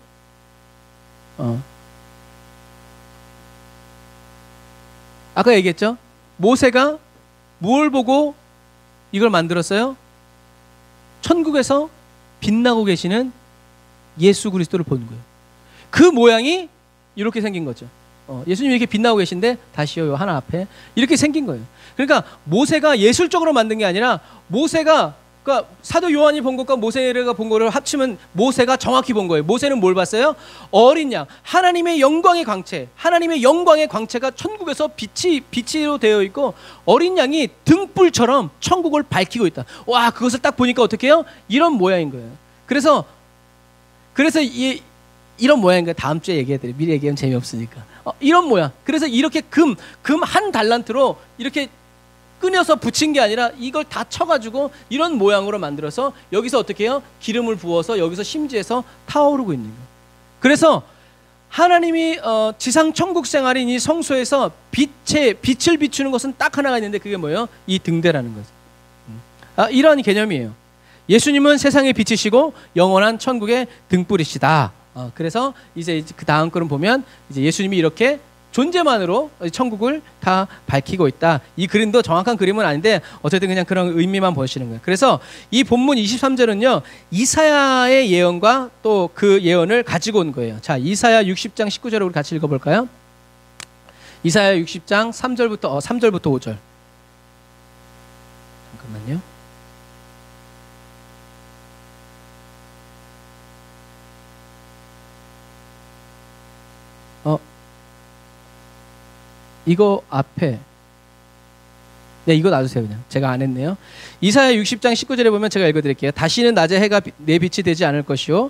아까 얘기했죠? 모세가 뭘 보고 이걸 만들었어요? 천국에서 빛나고 계시는 예수 그리스도를 보는 거예요. 그 모양이 이렇게 생긴 거죠. 예수님이 이렇게 빛나고 계신데 다시요 하나 앞에 이렇게 생긴 거예요. 그러니까 모세가 예술적으로 만든 게 아니라 모세가, 그러니까 사도 요한이 본 것과 모세가 본 거를 합치면 모세가 정확히 본 거예요. 모세는 뭘 봤어요? 어린 양, 하나님의 영광의 광채, 하나님의 영광의 광채가 천국에서 빛으로 되어 있고 어린 양이 등불처럼 천국을 밝히고 있다. 와, 그것을 딱 보니까 어떻게 해요? 이런 모양인 거예요. 그래서 이런 모양인 거예요. 다음 주에 얘기해드려요. 미리 얘기하면 재미없으니까. 이런 모양. 그래서 이렇게 금 한 달란트로 이렇게 끊어서 붙인 게 아니라 이걸 다 쳐가지고 이런 모양으로 만들어서 여기서 어떻게 해요? 기름을 부어서 여기서 심지에서 타오르고 있는 거예요. 그래서 하나님이 지상 천국 생활인 이 성소에서 빛을 비추는 것은 딱 하나가 있는데 그게 뭐예요? 이 등대라는 거죠. 이러한 개념이에요. 예수님은 세상의 빛이시고 영원한 천국의 등불이시다. 그래서 이제 그 다음 거를 보면 이제 예수님이 이렇게 존재만으로 천국을 다 밝히고 있다. 이 그림도 정확한 그림은 아닌데 어쨌든 그냥 그런 의미만 보시는 거예요. 그래서 이 본문 23절은요 이사야의 예언과 또 그 예언을 가지고 온 거예요. 자, 이사야 60장 19절을 우리 같이 읽어볼까요? 이사야 60장 3절부터 5절. 잠깐만요. 이거 앞에 이거 놔주세요. 그냥 제가 안 했네요. 이사야 60장 19절에 보면 제가 읽어드릴게요. 다시는 낮에 해가 내 빛이 되지 않을 것이요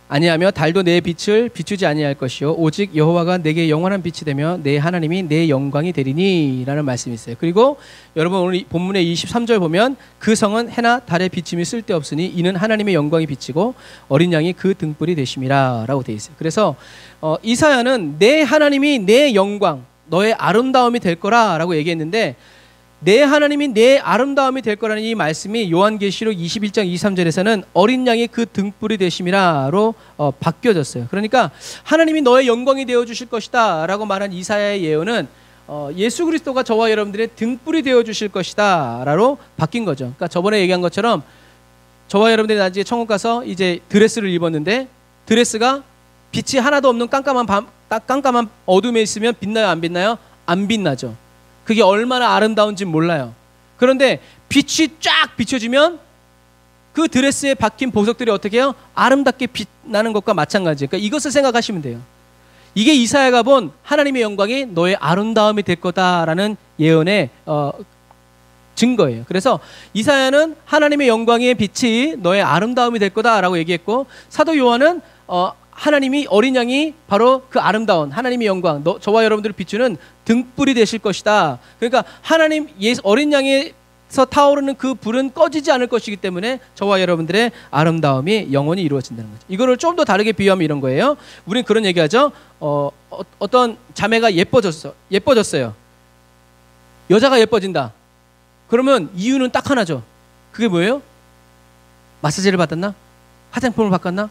아니하며 달도 내 빛을 비추지 아니할 것이요 오직 여호와가 내게 영원한 빛이 되며 내 하나님이 내 영광이 되리니 라는 말씀이 있어요. 그리고 여러분 오늘 본문의 23절 보면 그 성은 해나 달의 비침이 쓸데없으니 이는 하나님의 영광이 비치고 어린 양이 그 등불이 되심이라 라고 되어 있어요. 그래서 이사야는 내 하나님이 내 영광, 너의 아름다움이 될 거라 라고 얘기했는데 내 하나님이 내 아름다움이 될 거라는 이 말씀이 요한계시록 21장 23절에서는 어린 양이 그 등불이 되심이라로 바뀌어졌어요. 그러니까 하나님이 너의 영광이 되어주실 것이다 라고 말한 이사야의 예언은 예수 그리스도가 저와 여러분들의 등불이 되어주실 것이다 라로 바뀐 거죠. 그러니까 저번에 얘기한 것처럼 저와 여러분들이 나중에 천국 가서 이제 드레스를 입었는데 드레스가 빛이 하나도 없는 깜깜한 어둠에 있으면 빛나요? 안 빛나요? 안 빛나죠. 그게 얼마나 아름다운지 몰라요. 그런데 빛이 쫙 비춰지면 그 드레스에 박힌 보석들이 어떻게 해요? 아름답게 빛나는 것과 마찬가지예요. 그러니까 이것을 생각하시면 돼요. 이게 이사야가 본 하나님의 영광이 너의 아름다움이 될 거다라는 예언의 증거예요. 그래서 이사야는 하나님의 영광의 빛이 너의 아름다움이 될 거다라고 얘기했고 사도 요한은 하나님이 어린 양이 바로 그 아름다운 하나님의 영광, 저와 여러분들을 비추는 등불이 되실 것이다. 그러니까 하나님 어린 양에서 타오르는 그 불은 꺼지지 않을 것이기 때문에 저와 여러분들의 아름다움이 영원히 이루어진다는 거죠. 이거를 좀 더 다르게 비유하면 이런 거예요. 우린 그런 얘기하죠. 어떤 자매가 예뻐졌어요. 여자가 예뻐진다. 그러면 이유는 딱 하나죠. 그게 뭐예요? 마사지를 받았나? 화장품을 바꿨나?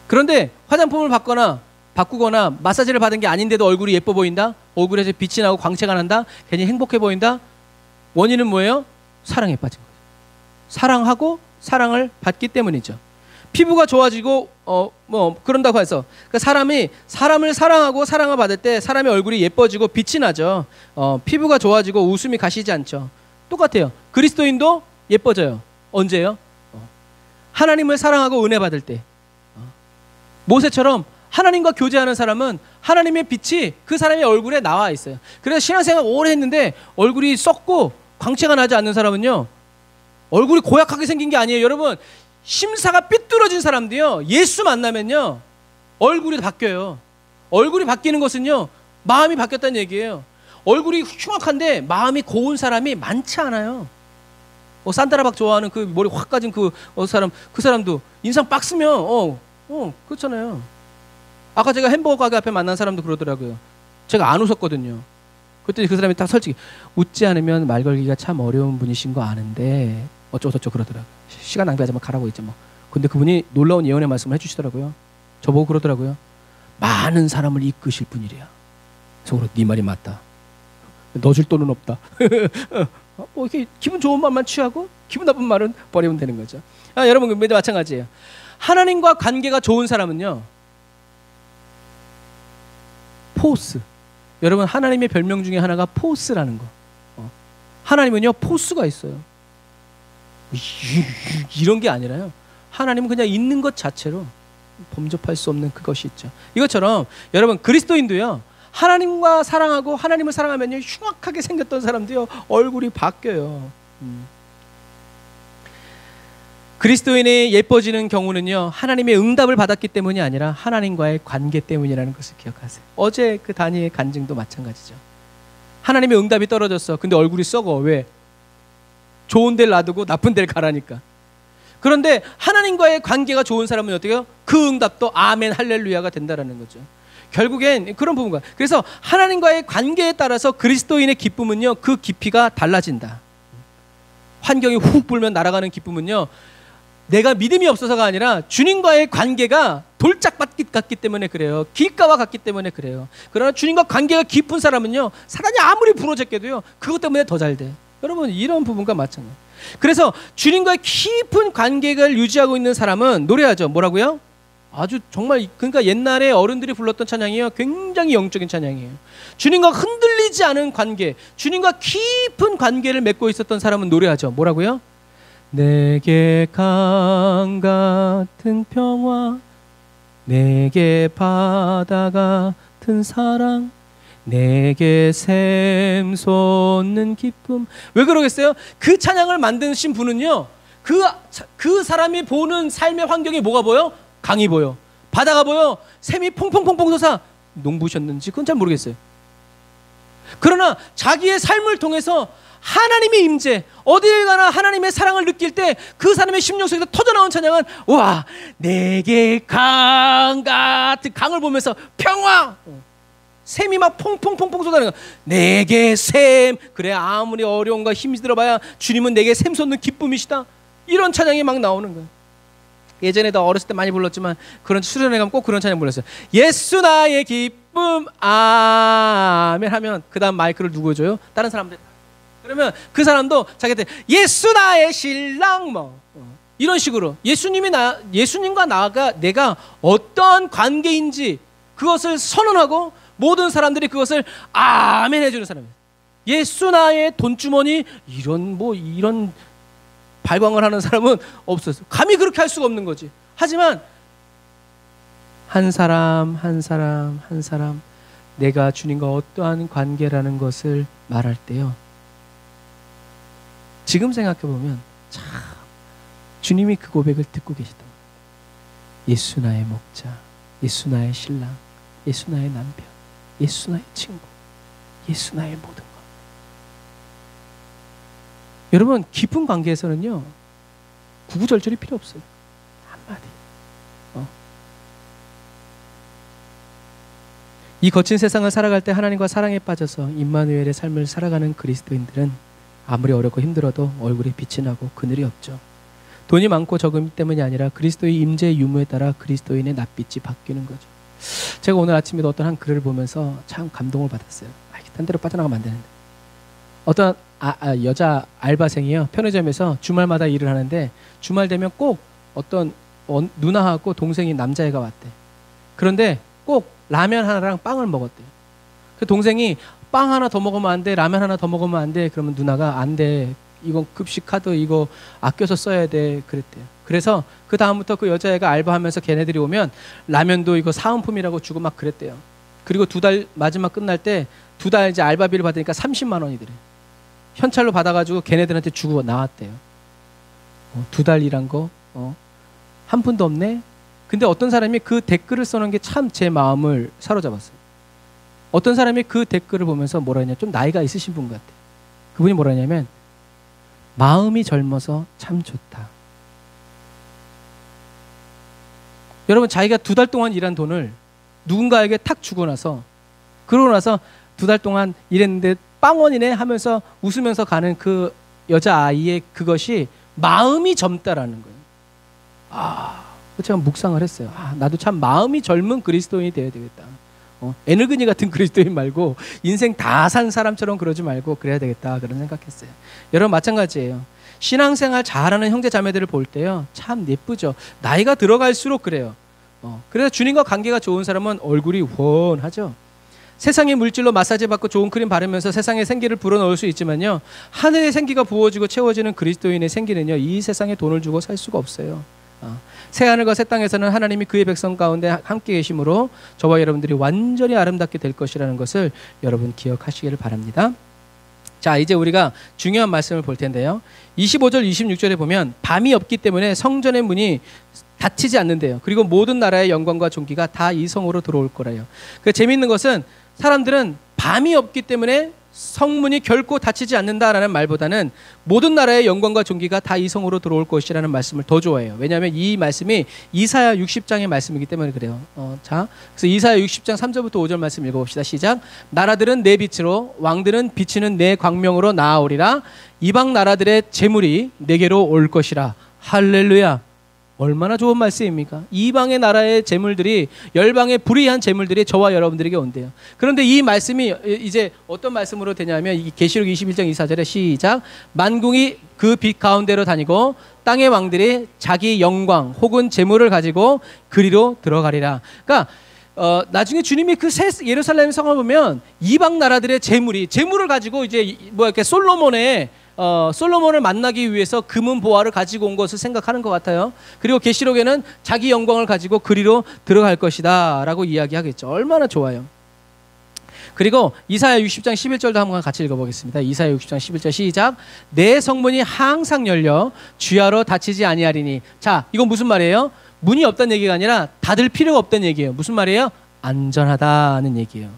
그런데 화장품을 바꾸거나 마사지를 받은 게 아닌데도 얼굴이 예뻐 보인다? 얼굴에서 빛이 나고 광채가 난다? 괜히 행복해 보인다? 원인은 뭐예요? 사랑에 빠진 거죠. 사랑하고 사랑을 받기 때문이죠. 피부가 좋아지고 그런다고 해서 그러니까 사람이 사람을 사랑하고 사랑을 받을 때 사람의 얼굴이 예뻐지고 빛이 나죠. 피부가 좋아지고 웃음이 가시지 않죠. 똑같아요. 그리스도인도 예뻐져요. 언제요? 하나님을 사랑하고 은혜 받을 때. 모세처럼 하나님과 교제하는 사람은 하나님의 빛이 그 사람의 얼굴에 나와 있어요. 그래서 신앙생활 오래 했는데 얼굴이 썩고 광채가 나지 않는 사람은요 얼굴이 고약하게 생긴 게 아니에요. 여러분 심사가 삐뚤어진 사람도요, 예수 만나면요 얼굴이 바뀌어요. 얼굴이 바뀌는 것은요 마음이 바뀌었다는 얘기예요. 얼굴이 흉악한데 마음이 고운 사람이 많지 않아요. 산다라박 좋아하는 그 머리 확 가진 그 사람도 인상 빡 쓰면 그렇잖아요. 아까 제가 햄버거 가게 앞에 만난 사람도 그러더라고요. 제가 안 웃었거든요. 그때 그 사람이 딱 솔직히 웃지 않으면 말 걸기가 참 어려운 분이신 거 아는데 어쩌고저쩌고 그러더라고요. 시간 낭비하지 마, 가라고 했죠 뭐. 근데 그분이 놀라운 예언의 말씀을 해주시더라고요. 저보고 그러더라고요. 많은 사람을 이끄실 분이래요. 속으로 네 말이 맞다. 넣어줄 돈은 없다. 이렇게 기분 좋은 말만 취하고 기분 나쁜 말은 버리면 되는 거죠. 여러분 근데 마찬가지예요. 하나님과 관계가 좋은 사람은요, 포스. 여러분 하나님의 별명 중에 하나가 포스라는 거. 하나님은요 포스가 있어요. 이런 게 아니라요. 하나님은 그냥 있는 것 자체로 범접할 수 없는 그것이 있죠. 이것처럼 여러분 그리스도인도요, 하나님과 사랑하고 하나님을 사랑하면요 흉악하게 생겼던 사람도요 얼굴이 바뀌어요. 그리스도인이 예뻐지는 경우는요 하나님의 응답을 받았기 때문이 아니라 하나님과의 관계 때문이라는 것을 기억하세요. 어제 그 다니엘 간증도 마찬가지죠. 하나님의 응답이 떨어졌어. 근데 얼굴이 썩어. 왜? 좋은 데를 놔두고 나쁜 데를 가라니까. 그런데 하나님과의 관계가 좋은 사람은 어떻게 해요? 그 응답도 아멘 할렐루야가 된다라는 거죠. 결국엔 그런 부분과, 그래서 하나님과의 관계에 따라서 그리스도인의 기쁨은요 그 깊이가 달라진다. 환경이 훅 불면 날아가는 기쁨은요 내가 믿음이 없어서가 아니라 주님과의 관계가 돌짝밭 같기 때문에 그래요. 길가와 같기 때문에 그래요. 그러나 주님과 관계가 깊은 사람은요 사람이 아무리 부러졌게도요 그것 때문에 더 잘 돼. 여러분 이런 부분과 마찬가지. 그래서 주님과의 깊은 관계를 유지하고 있는 사람은 노래하죠. 뭐라고요? 아주 정말, 그러니까 옛날에 어른들이 불렀던 찬양이요 굉장히 영적인 찬양이에요. 주님과 흔들리지 않은 관계, 주님과 깊은 관계를 맺고 있었던 사람은 노래하죠. 뭐라고요? 내게 강 같은 평화, 내게 바다 같은 사랑, 내게 샘솟는 기쁨. 왜 그러겠어요? 그 찬양을 만드신 분은요 그 사람이 보는 삶의 환경이 뭐가 보여? 강이 보여, 바다가 보여, 샘이 퐁퐁퐁퐁 솟아. 농부셨는지 그건 잘 모르겠어요. 그러나 자기의 삶을 통해서 하나님의 임재, 어딜 가나 하나님의 사랑을 느낄 때 그 사람의 심령 속에서 터져나온 찬양은 와, 내게 강 같은, 강을 보면서 평화, 샘이 막 퐁퐁퐁퐁 쏟아내는 거야. 내게 샘. 그래, 아무리 어려움과 힘이 들어봐야 주님은 내게 샘 솟는 기쁨이시다. 이런 찬양이 막 나오는 거예요. 예전에도 어렸을 때 많이 불렀지만 그런 수련회 가면 꼭 그런 찬양 불렀어요. 예수 나의 기쁨 아멘 하면 그 다음 마이크를 누구 줘요? 다른 사람들. 그러면 그 사람도 자기한테 예수 나의 신랑 뭐 이런 식으로 예수님과 나가 내가 어떠한 관계인지 그것을 선언하고 모든 사람들이 그것을 아멘 해주는 사람이에요. 예수 나의 돈주머니 이런 발광을 하는 사람은 없었어요. 감히 그렇게 할 수가 없는 거지. 하지만 한 사람 내가 주님과 어떠한 관계라는 것을 말할 때요, 지금 생각해보면 참 주님이 그 고백을 듣고 계시단 말이에요. 예수 나의 목자, 예수 나의 신랑, 예수 나의 남편, 예수 나의 친구, 예수 나의 모든 것. 여러분 깊은 관계에서는요 구구절절이 필요 없어요. 한마디. 이 거친 세상을 살아갈 때 하나님과 사랑에 빠져서 임마누엘의 삶을 살아가는 그리스도인들은 아무리 어렵고 힘들어도 얼굴에 빛이 나고 그늘이 없죠. 돈이 많고 적음 때문이 아니라 그리스도의 임재의 유무에 따라 그리스도인의 낯빛이 바뀌는 거죠. 제가 오늘 아침에도 어떤 한 글을 보면서 참 감동을 받았어요. 딴 데로 빠져나가면 안 되는데. 어떤 여자 알바생이요, 편의점에서 주말마다 일을 하는데 주말 되면 꼭 어떤 누나하고 동생인 남자애가 왔대. 그런데 꼭 라면 하나랑 빵을 먹었대요. 그 동생이 빵 하나 더 먹으면 안 돼, 라면 하나 더 먹으면 안 돼. 그러면 누나가 안 돼, 이건 급식 카드 이거 아껴서 써야 돼 그랬대요. 그래서 그 다음부터 그 여자애가 알바하면서 걔네들이 오면 라면도 이거 사은품이라고 주고 막 그랬대요. 그리고 2달 마지막 끝날 때 2달 이제 알바비를 받으니까 30만 원이더래. 현찰로 받아가지고 걔네들한테 주고 나왔대요. 2달 일한 거 한 푼도 없네. 근데 어떤 사람이 그 댓글을 써놓은 게 참 제 마음을 사로잡았어요. 어떤 사람이 그 댓글을 보면서 뭐라 했냐, 좀 나이가 있으신 분 같아. 그분이 뭐라 했냐면, 마음이 젊어서 참 좋다. 여러분, 자기가 2달 동안 일한 돈을 누군가에게 탁 주고 나서, 그러고 나서 2달 동안 일했는데 빵원이네 하면서 웃으면서 가는 그 여자아이의 그것이 마음이 젊다라는 거예요. 제가 묵상을 했어요. 나도 참 마음이 젊은 그리스도인이 되어야 되겠다. 애늙은이 같은 그리스도인 말고 인생 다 산 사람처럼 그러지 말고 그래야 되겠다, 그런 생각했어요. 여러분, 마찬가지예요. 신앙생활 잘하는 형제 자매들을 볼 때요, 참 예쁘죠. 나이가 들어갈수록 그래요. 그래서 주님과 관계가 좋은 사람은 얼굴이 훤하죠. 세상의 물질로 마사지 받고 좋은 크림 바르면서 세상의 생기를 불어넣을 수 있지만요, 하늘의 생기가 부어지고 채워지는 그리스도인의 생기는요, 이 세상에 돈을 주고 살 수가 없어요. 새하늘과 새 땅에서는 하나님이 그의 백성 가운데 함께 계심으로 저와 여러분들이 완전히 아름답게 될 것이라는 것을 여러분 기억하시기를 바랍니다. 자, 이제 우리가 중요한 말씀을 볼 텐데요. 25절 26절에 보면 밤이 없기 때문에 성전의 문이 닫히지 않는데요. 그리고 모든 나라의 영광과 존귀가 다 이 성으로 들어올 거래요. 그 재미있는 것은 사람들은 밤이 없기 때문에 성문이 결코 닫히지 않는다라는 말보다는 모든 나라의 영광과 존귀가 다 이 성으로 들어올 것이라는 말씀을 더 좋아해요. 왜냐하면 이 말씀이 이사야 60장의 말씀이기 때문에 그래요. 자, 그래서 이사야 60장 3절부터 5절 말씀 읽어봅시다. 시작. 나라들은 내 빛으로, 왕들은 비치는 내 광명으로 나아오리라. 이방 나라들의 재물이 내게로 올 것이라. 할렐루야. 얼마나 좋은 말씀입니까? 이방의 나라의 재물들이, 열방의 불의한 재물들이 저와 여러분들에게 온대요. 그런데 이 말씀이 이제 어떤 말씀으로 되냐면, 이 계시록 21장 24절에 시작. 만궁이 그 빛 가운데로 다니고 땅의 왕들이 자기 영광 혹은 재물을 가지고 그리로 들어가리라. 그러니까 나중에 주님이 그 새 예루살렘 성을 보면 이방 나라들의 재물을 가지고 이제 이렇게 솔로몬을 만나기 위해서 금은 보화를 가지고 온 것을 생각하는 것 같아요. 그리고 계시록에는 자기 영광을 가지고 그리로 들어갈 것이다 라고 이야기하겠죠. 얼마나 좋아요. 그리고 이사야 60장 11절도 한번 같이 읽어보겠습니다. 이사야 60장 11절 시작. 내 성문이 항상 열려 주야로 닫히지 아니하리니. 자, 이건 무슨 말이에요? 문이 없다는 얘기가 아니라 닫을 필요가 없다는 얘기예요. 무슨 말이에요? 안전하다는 얘기예요.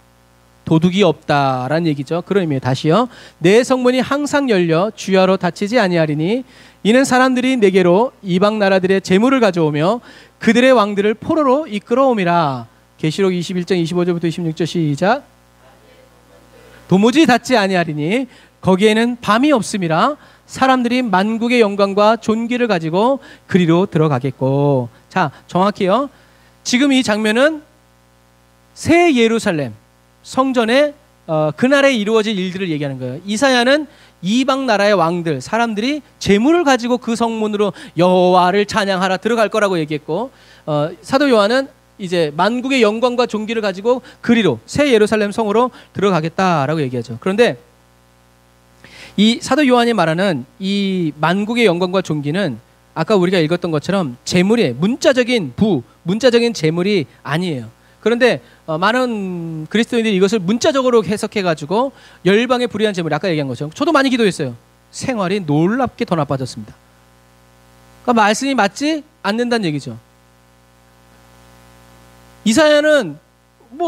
도둑이 없다라는 얘기죠. 그런 의미예요. 다시요. 내 성문이 항상 열려 주야로 닫히지 아니하리니 이는 사람들이 내게로 이방 나라들의 재물을 가져오며 그들의 왕들을 포로로 이끌어옴이라. 계시록 21장 25절부터 26절 시작. 도무지 닫지 아니하리니 거기에는 밤이 없음이라. 사람들이 만국의 영광과 존귀를 가지고 그리로 들어가겠고. 자, 정확히요. 지금 이 장면은 새 예루살렘 성전에 그날에 이루어질 일들을 얘기하는 거예요. 이사야는 이방 나라의 왕들, 사람들이 재물을 가지고 그 성문으로 여호와를 찬양하라 들어갈 거라고 얘기했고, 사도 요한은 이제 만국의 영광과 존귀를 가지고 그리로 새 예루살렘 성으로 들어가겠다라고 얘기하죠. 그런데 이 사도 요한이 말하는 이 만국의 영광과 존귀는 아까 우리가 읽었던 것처럼 재물의 문자적인 문자적인 재물이 아니에요. 그런데 많은 그리스도인들이 이것을 문자적으로 해석해가지고 열방의 불의한 재물, 아까 얘기한 것처럼 저도 많이 기도했어요. 생활이 놀랍게 더 나빠졌습니다. 그러니까 말씀이 맞지 않는다는 얘기죠. 이사야는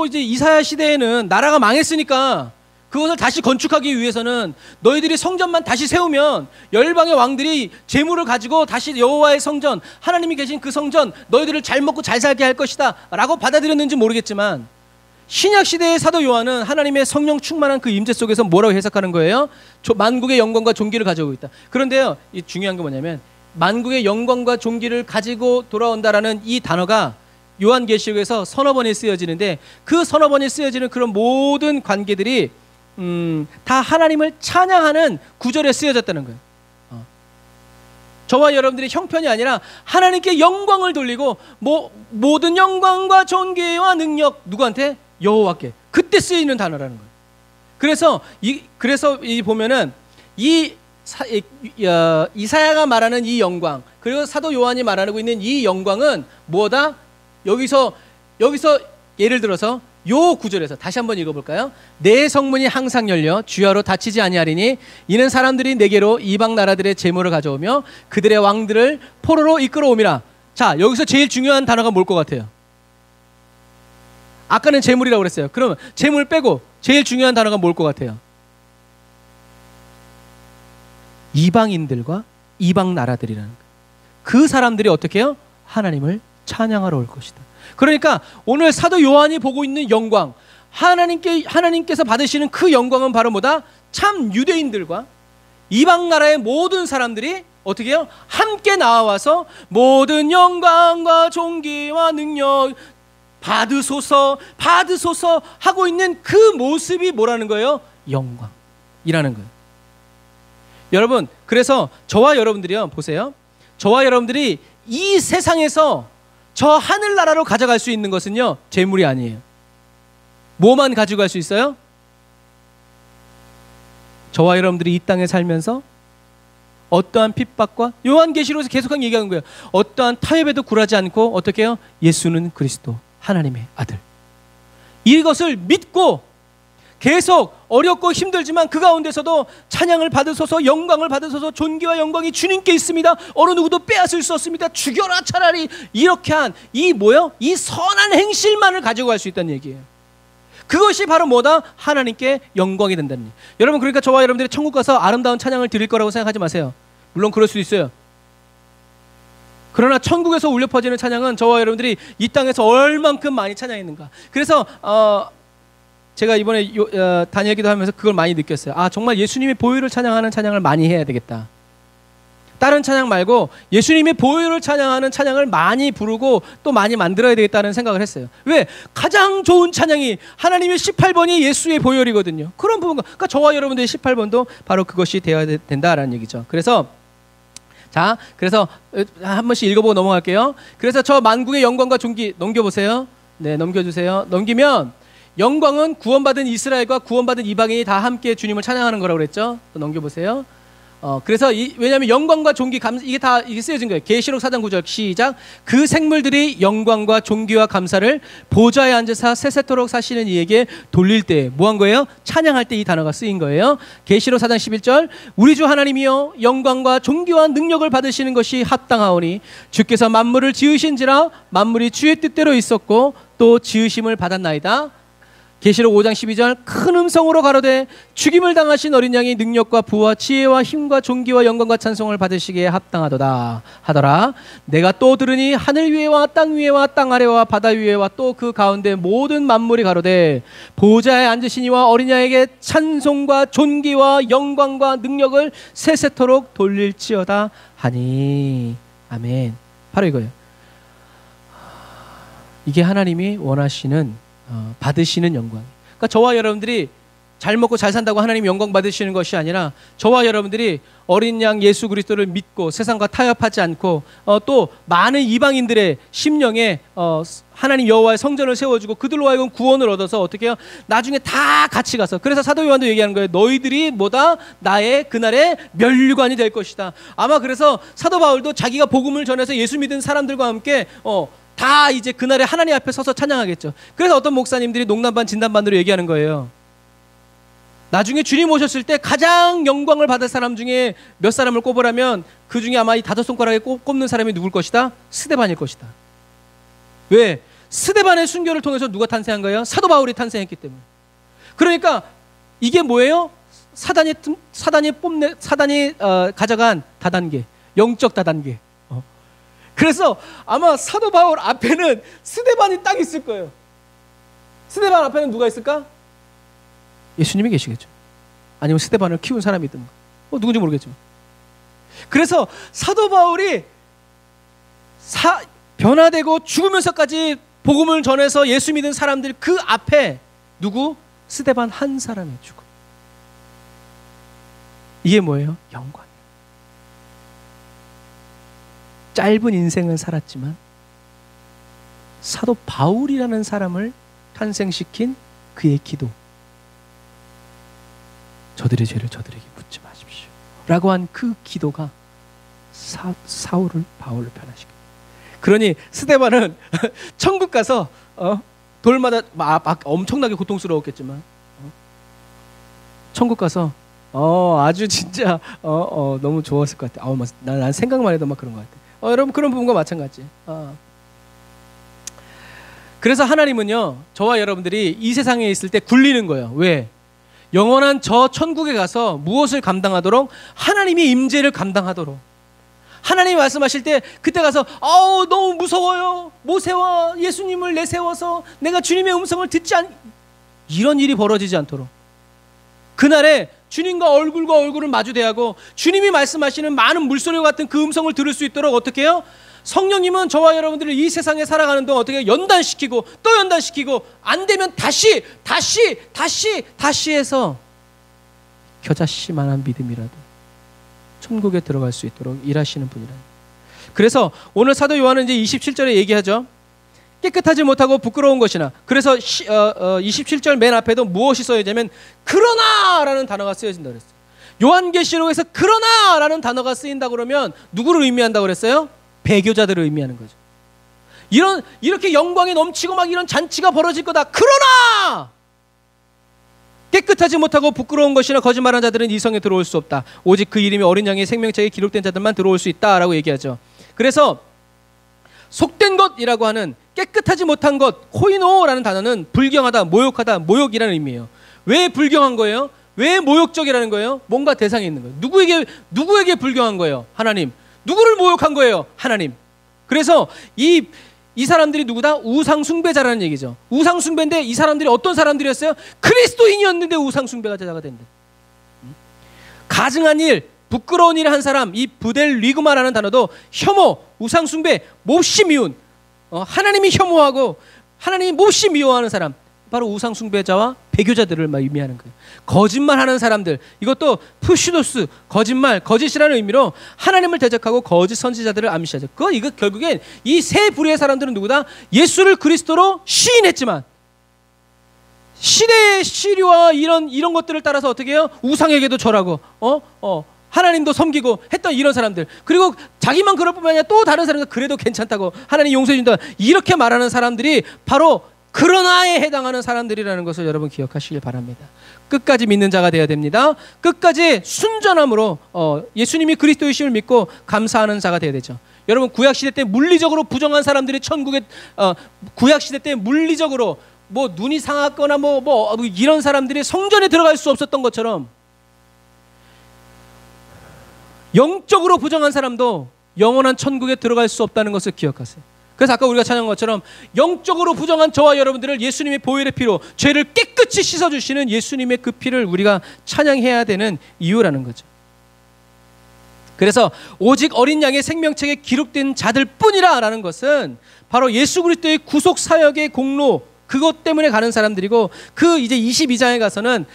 이제 이사야 시대에는 나라가 망했으니까 그것을 다시 건축하기 위해서는 너희들이 성전만 다시 세우면 열방의 왕들이 재물을 가지고 다시 여호와의 성전, 하나님이 계신 그 성전, 너희들을 잘 먹고 잘 살게 할 것이다 라고 받아들였는지 모르겠지만, 신약 시대의 사도 요한은 하나님의 성령 충만한 그 임재 속에서 뭐라고 해석하는 거예요? 만국의 영광과 존귀를 가져오고 있다. 그런데요, 이 중요한 게 뭐냐면 만국의 영광과 존귀를 가지고 돌아온다라는 이 단어가 요한계시록에서 서너 번이 쓰여지는데, 그 서너 번이 쓰여지는 그런 모든 관계들이 다 하나님을 찬양하는 구절에 쓰여졌다는 거예요. 저와 여러분들이 형편이 아니라 하나님께 영광을 돌리고 모든 영광과 존귀와 능력 누구한테? 여호와께. 그때 쓰이는 단어라는 거예요. 그래서 보면은 이사야가 말하는 이 영광, 그리고 사도 요한이 말하고 있는 이 영광은 뭐다? 여기서 예를 들어서 요 구절에서 다시 한번 읽어볼까요? 내 성문이 항상 열려 주야로 닫히지 아니하리니 이는 사람들이 내게로 이방 나라들의 재물을 가져오며 그들의 왕들을 포로로 이끌어오미라. 자, 여기서 제일 중요한 단어가 뭘 것 같아요? 아까는 재물이라고 그랬어요. 그러면 재물 빼고 제일 중요한 단어가 뭘 것 같아요? 이방인들과 이방 나라들이라는 거예요. 그 사람들이 어떻게 해요? 하나님을 찬양하러 올 것이다. 그러니까 오늘 사도 요한이 보고 있는 영광, 하나님께서 받으시는 그 영광은 바로 뭐다? 참 유대인들과 이방 나라의 모든 사람들이 어떻게 해요? 함께 나와서 모든 영광과 존귀와 능력 받으소서 하고 있는 그 모습이 뭐라는 거예요? 영광이라는 거예요. 여러분, 그래서 저와 여러분들이요, 보세요. 저와 여러분들이 이 세상에서 저 하늘나라로 가져갈 수 있는 것은요, 재물이 아니에요. 뭐만 가져갈 수 있어요? 저와 여러분들이 이 땅에 살면서 어떠한 핍박과, 요한계시록에서 계속하게 얘기하는 거예요. 어떠한 타협에도 굴하지 않고 어떻게 해요? 예수는 그리스도 하나님의 아들. 이것을 믿고 계속 어렵고 힘들지만 그 가운데서도 찬양을 받으소서, 영광을 받으소서, 존귀와 영광이 주님께 있습니다. 어느 누구도 빼앗을 수 없습니다. 죽여라 차라리. 이렇게 한 이 뭐요? 이 선한 행실만을 가지고 갈 수 있다는 얘기예요. 그것이 바로 뭐다? 하나님께 영광이 된다는 얘기예요. 여러분, 그러니까 저와 여러분들이 천국 가서 아름다운 찬양을 드릴 거라고 생각하지 마세요. 물론 그럴 수도 있어요. 그러나 천국에서 울려 퍼지는 찬양은 저와 여러분들이 이 땅에서 얼만큼 많이 찬양했는가. 그래서 제가 이번에 다니엘 기도하면서 그걸 많이 느꼈어요. 아, 정말 예수님의 보혈을 찬양하는 찬양을 많이 해야 되겠다. 다른 찬양 말고 예수님의 보혈을 찬양하는 찬양을 많이 부르고 또 많이 만들어야 되겠다는 생각을 했어요. 왜? 가장 좋은 찬양이 하나님의 18번이 예수의 보혈이거든요. 그런 부분과, 그러니까 저와 여러분들의 18번도 바로 그것이 되어야 된다라는 얘기죠. 그래서 자, 그래서 한 번씩 읽어보고 넘어갈게요. 그래서 저 만국의 영광과 존귀 넘겨보세요. 네, 넘겨주세요. 넘기면 영광은 구원받은 이스라엘과 구원받은 이방인이 다 함께 주님을 찬양하는 거라고 그랬죠. 또 넘겨보세요. 그래서 왜냐하면 영광과 존귀, 이게 쓰여진 거예요. 계시록 4장 9절 시작. 그 생물들이 영광과 존귀와 감사를 보좌에 앉으사 세세토록 사시는 이에게 돌릴 때 뭐 한 거예요? 찬양할 때 이 단어가 쓰인 거예요. 계시록 4장 11절. 우리 주 하나님이여 영광과 존귀와 능력을 받으시는 것이 합당하오니 주께서 만물을 지으신지라 만물이 주의 뜻대로 있었고 또 지으심을 받았나이다. 계시록 5장 12절. 큰 음성으로 가로되 죽임을 당하신 어린 양이 능력과 부와 지혜와 힘과 존귀와 영광과 찬송을 받으시기에 합당하도다 하더라. 내가 또 들으니 하늘 위에와 땅 위에와 땅 아래와 바다 위에와 또 그 가운데 모든 만물이 가로되 보좌에 앉으신 이와 어린 양에게 찬송과 존귀와 영광과 능력을 세세토록 돌릴지어다 하니. 아멘. 바로 이거예요. 이게 하나님이 원하시는 받으시는 영광. 그러니까 저와 여러분들이 잘 먹고 잘 산다고 하나님 영광 받으시는 것이 아니라 저와 여러분들이 어린 양 예수 그리스도를 믿고 세상과 타협하지 않고 또 많은 이방인들의 심령에 하나님 여호와의 성전을 세워주고 그들로 하여금 구원을 얻어서 어떻게 해요? 나중에 다 같이 가서, 그래서 사도 요한도 얘기하는 거예요. 너희들이 뭐다? 나의 그날의 면류관이 될 것이다. 아마 그래서 사도 바울도 자기가 복음을 전해서 예수 믿은 사람들과 함께 다 이제 그날에 하나님 앞에 서서 찬양하겠죠. 그래서 어떤 목사님들이 농담반 진담반으로 얘기하는 거예요. 나중에 주님 오셨을 때 가장 영광을 받을 사람 중에 몇 사람을 꼽으라면 그 중에 아마 이 5손가락에 꼽는 사람이 누굴 것이다? 스데반일 것이다. 왜? 스데반의 순교를 통해서 누가 탄생한 거예요? 사도 바울이 탄생했기 때문에. 그러니까 이게 뭐예요? 사단이 가져간 다단계, 영적 다단계. 그래서 아마 사도 바울 앞에는 스데반이 딱 있을 거예요. 스데반 앞에는 누가 있을까? 예수님이 계시겠죠. 아니면 스데반을 키운 사람이 있든가. 누군지 모르겠지만. 그래서 사도 바울이 변화되고 죽으면서까지 복음을 전해서 예수 믿은 사람들 그 앞에 누구? 스데반 한 사람이 죽어. 이게 뭐예요? 영광. 짧은 인생을 살았지만 사도 바울이라는 사람을 탄생시킨 그의 기도. 저들의 죄를 저들에게 묻지 마십시오 라고 한 그 기도가 사울을 바울로 변화시켰어요. 그러니 스데반은 천국 가서 돌마다 엄청나게 고통스러웠겠지만 천국 가서 아주 진짜 너무 좋았을 것 같아. 난 생각만 해도 막 그런 것 같아. 여러분 그런 부분과 마찬가지. 그래서 하나님은요, 저와 여러분들이 이 세상에 있을 때 굴리는 거예요. 왜? 영원한 저 천국에 가서 무엇을 감당하도록? 하나님이 임재를 감당하도록. 하나님이 말씀하실 때 그때 가서 너무 무서워요. 모세와 예수님을 내세워서 내가 주님의 음성을 듣지 이런 일이 벌어지지 않도록. 그날에 주님과 얼굴과 얼굴을 마주대하고 주님이 말씀하시는 많은 물소리와 같은 그 음성을 들을 수 있도록 어떻게 해요? 성령님은 저와 여러분들을 이 세상에 살아가는 동안 어떻게 연단시키고 또 연단시키고 안 되면 다시 해서 겨자씨만한 믿음이라도 천국에 들어갈 수 있도록 일하시는 분이라. 그래서 오늘 사도 요한은 이제 27절에 얘기하죠. 깨끗하지 못하고 부끄러운 것이나. 그래서 27절 맨 앞에도 무엇이 써야되면 그러나라는 단어가 쓰여진다 그랬어요. 요한계시록에서 그러나라는 단어가 쓰인다 그러면 누구를 의미한다고 그랬어요? 배교자들을 의미하는 거죠. 이렇게 영광이 넘치고 막 이런 잔치가 벌어질 거다. 그러나 깨끗하지 못하고 부끄러운 것이나 거짓말하는 자들은 이 성에 들어올 수 없다. 오직 그 이름이 어린 양의 생명책에 기록된 자들만 들어올 수 있다라고 얘기하죠. 그래서 속된 것이라고 하는 깨끗하지 못한 것, 코이노라는 단어는 불경하다, 모욕하다, 모욕이라는 의미예요. 왜 불경한 거예요? 왜 모욕적이라는 거예요? 뭔가 대상이 있는 거예요. 누구에게 불경한 거예요? 하나님. 누구를 모욕한 거예요? 하나님. 그래서 이 사람들이 누구다? 우상 숭배자라는 얘기죠. 우상 숭배인데 이 사람들이 어떤 사람들이었어요? 그리스도인이었는데 우상 숭배가 자가 된대. 가증한 일, 부끄러운 일을 한 사람, 이 부델리그마라는 단어도 혐오, 우상 숭배, 몹시 미운, 하나님이 혐오하고 하나님이 몹시 미워하는 사람, 바로 우상 숭배자와 배교자들을 의미하는 거예요. 거짓말하는 사람들, 이것도 푸시도스, 거짓말, 거짓이라는 의미로 하나님을 대적하고 거짓 선지자들을 암시하죠. 이거 결국엔 이 세 부류의 사람들은 누구다? 예수를 그리스도로 시인했지만 시대의 시류와 이런 것들을 따라서 어떻게 해요? 우상에게도 절하고 하나님도 섬기고 했던 이런 사람들, 그리고 자기만 그럴 뿐만 아니라 또 다른 사람들 그래도 괜찮다고 하나님 용서해 준다 이렇게 말하는 사람들이 바로 그러나에 해당하는 사람들이라는 것을 여러분 기억하시길 바랍니다. 끝까지 믿는 자가 되어야 됩니다. 끝까지 순전함으로 예수님이 그리스도이심을 믿고 감사하는 자가 되어야 되죠. 여러분 구약시대 때 물리적으로 부정한 사람들이 천국에 구약시대 때 물리적으로 뭐 눈이 상하거나 뭐 이런 사람들이 성전에 들어갈 수 없었던 것처럼 영적으로 부정한 사람도 영원한 천국에 들어갈 수 없다는 것을 기억하세요. 그래서 아까 우리가 찬양한 것처럼 영적으로 부정한 저와 여러분들을 예수님의 보혈의 피로 죄를 깨끗이 씻어주시는 예수님의 그 피를 우리가 찬양해야 되는 이유라는 거죠. 그래서 오직 어린 양의 생명책에 기록된 자들 뿐이라 라는 것은 바로 예수 그리스도의 구속 사역의 공로, 그것 때문에 가는 사람들이고, 그 이제 22장에 가서는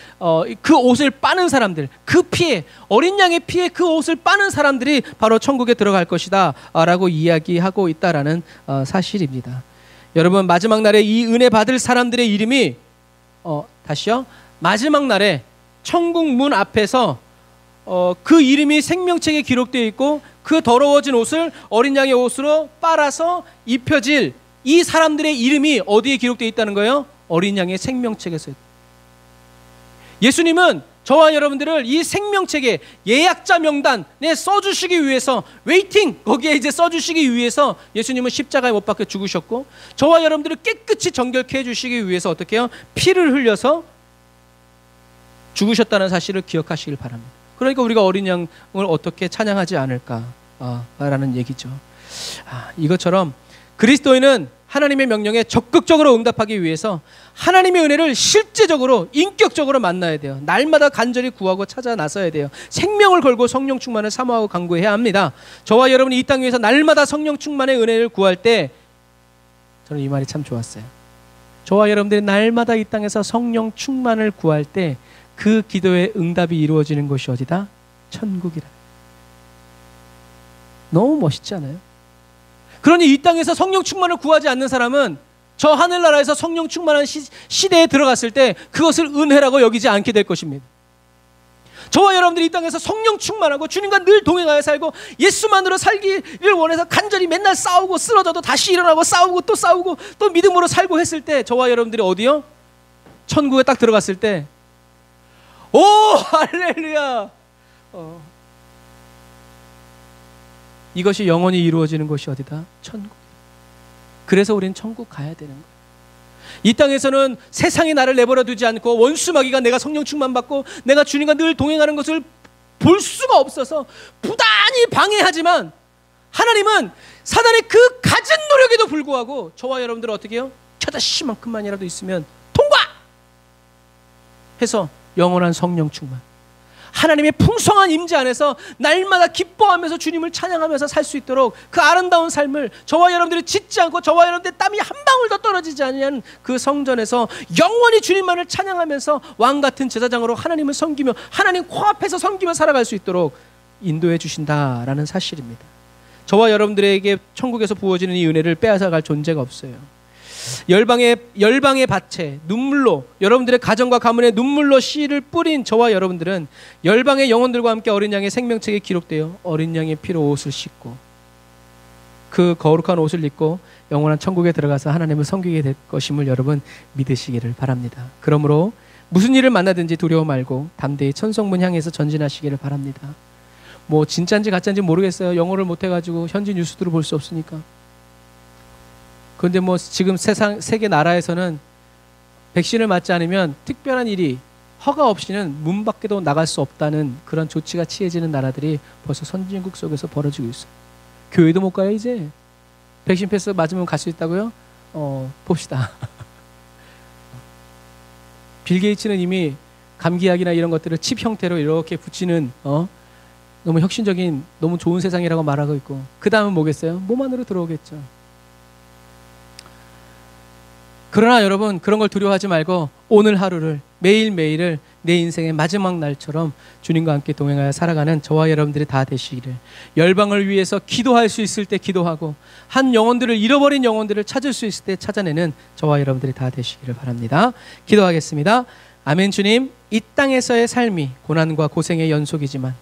그 옷을 빠는 사람들, 그 피에, 어린 양의 피에 그 옷을 빠는 사람들이 바로 천국에 들어갈 것이다 라고 이야기하고 있다라는 사실입니다. 여러분 마지막 날에 이 은혜 받을 사람들의 이름이 다시요, 마지막 날에 천국 문 앞에서 그 이름이 생명책에 기록되어 있고 그 더러워진 옷을 어린 양의 옷으로 빨아서 입혀질 이 사람들의 이름이 어디에 기록되어 있다는 거예요? 어린 양의 생명책에서. 예수님은 저와 여러분들을 이 생명책에 예약자 명단에 써주시기 위해서 웨이팅, 거기에 이제 써주시기 위해서 예수님은 십자가에 못 박혀 죽으셨고, 저와 여러분들을 깨끗이 정결케 해주시기 위해서 어떻게 해요? 피를 흘려서 죽으셨다는 사실을 기억하시길 바랍니다. 그러니까 우리가 어린 양을 어떻게 찬양하지 않을까라는 얘기죠. 이것처럼 그리스도인은 하나님의 명령에 적극적으로 응답하기 위해서 하나님의 은혜를 실제적으로 인격적으로 만나야 돼요. 날마다 간절히 구하고 찾아 나서야 돼요. 생명을 걸고 성령 충만을 사모하고 간구해야 합니다. 저와 여러분이 이 땅 위에서 날마다 성령 충만의 은혜를 구할 때, 저는 이 말이 참 좋았어요. 저와 여러분들이 날마다 이 땅에서 성령 충만을 구할 때 그 기도의 응답이 이루어지는 곳이 어디다? 천국이라. 너무 멋있지 않아요? 그러니 이 땅에서 성령 충만을 구하지 않는 사람은 저 하늘나라에서 성령 충만한 시대에 들어갔을 때 그것을 은혜라고 여기지 않게 될 것입니다. 저와 여러분들이 이 땅에서 성령 충만하고 주님과 늘 동행하여 살고 예수만으로 살기를 원해서 간절히 맨날 싸우고 쓰러져도 다시 일어나고 싸우고 또 믿음으로 살고 했을 때 저와 여러분들이 어디요? 천국에 딱 들어갔을 때 오 할렐루야, 이것이 영원히 이루어지는 곳이 어디다? 천국. 그래서 우리는 천국 가야 되는 거예요. 이 땅에서는 세상이 나를 내버려 두지 않고 원수 마귀가 내가 성령 충만받고 내가 주님과 늘 동행하는 것을 볼 수가 없어서 부단히 방해하지만, 하나님은 사단의 그 갖은 노력에도 불구하고 저와 여러분들은 어떻게 해요? 겨자씨만큼만이라도 있으면 통과! 해서 영원한 성령 충만, 하나님의 풍성한 임재 안에서 날마다 기뻐하면서 주님을 찬양하면서 살 수 있도록 그 아름다운 삶을 저와 여러분들이 짓지 않고 저와 여러분들의 땀이 한 방울도 떨어지지 않는 그 성전에서 영원히 주님만을 찬양하면서 왕같은 제사장으로 하나님을 섬기며 하나님 코앞에서 섬기며 살아갈 수 있도록 인도해 주신다라는 사실입니다. 저와 여러분들에게 천국에서 부어지는 이 은혜를 빼앗아갈 존재가 없어요. 열방의 밭에 눈물로, 여러분들의 가정과 가문의 눈물로 씨를 뿌린 저와 여러분들은 열방의 영혼들과 함께 어린 양의 생명책에 기록되어 어린 양의 피로 옷을 씻고 그 거룩한 옷을 입고 영원한 천국에 들어가서 하나님을 섬기게 될 것임을 여러분 믿으시기를 바랍니다. 그러므로 무슨 일을 만나든지 두려워 말고 담대히 천성문 향해서 전진하시기를 바랍니다. 뭐 진짜인지 가짜인지 모르겠어요. 영어를 못해가지고 현지 뉴스들을 볼 수 없으니까. 그런데 뭐 지금 세계 나라에서는 백신을 맞지 않으면 특별한 일이 허가 없이는 문 밖에도 나갈 수 없다는 그런 조치가 취해지는 나라들이 벌써 선진국 속에서 벌어지고 있어요. 교회도 못 가요 이제. 백신 패스 맞으면 갈 수 있다고요? 봅시다. 빌 게이츠는 이미 감기약이나 이런 것들을 칩 형태로 이렇게 붙이는 너무 혁신적인 너무 좋은 세상이라고 말하고 있고, 그 다음은 뭐겠어요? 몸 안으로 들어오겠죠. 그러나 여러분, 그런 걸 두려워하지 말고 오늘 하루를, 매일매일을 내 인생의 마지막 날처럼 주님과 함께 동행하여 살아가는 저와 여러분들이 다 되시기를, 열방을 위해서 기도할 수 있을 때 기도하고 한 영혼들을, 잃어버린 영혼들을 찾을 수 있을 때 찾아내는 저와 여러분들이 다 되시기를 바랍니다. 기도하겠습니다. 아멘. 주님, 이 땅에서의 삶이 고난과 고생의 연속이지만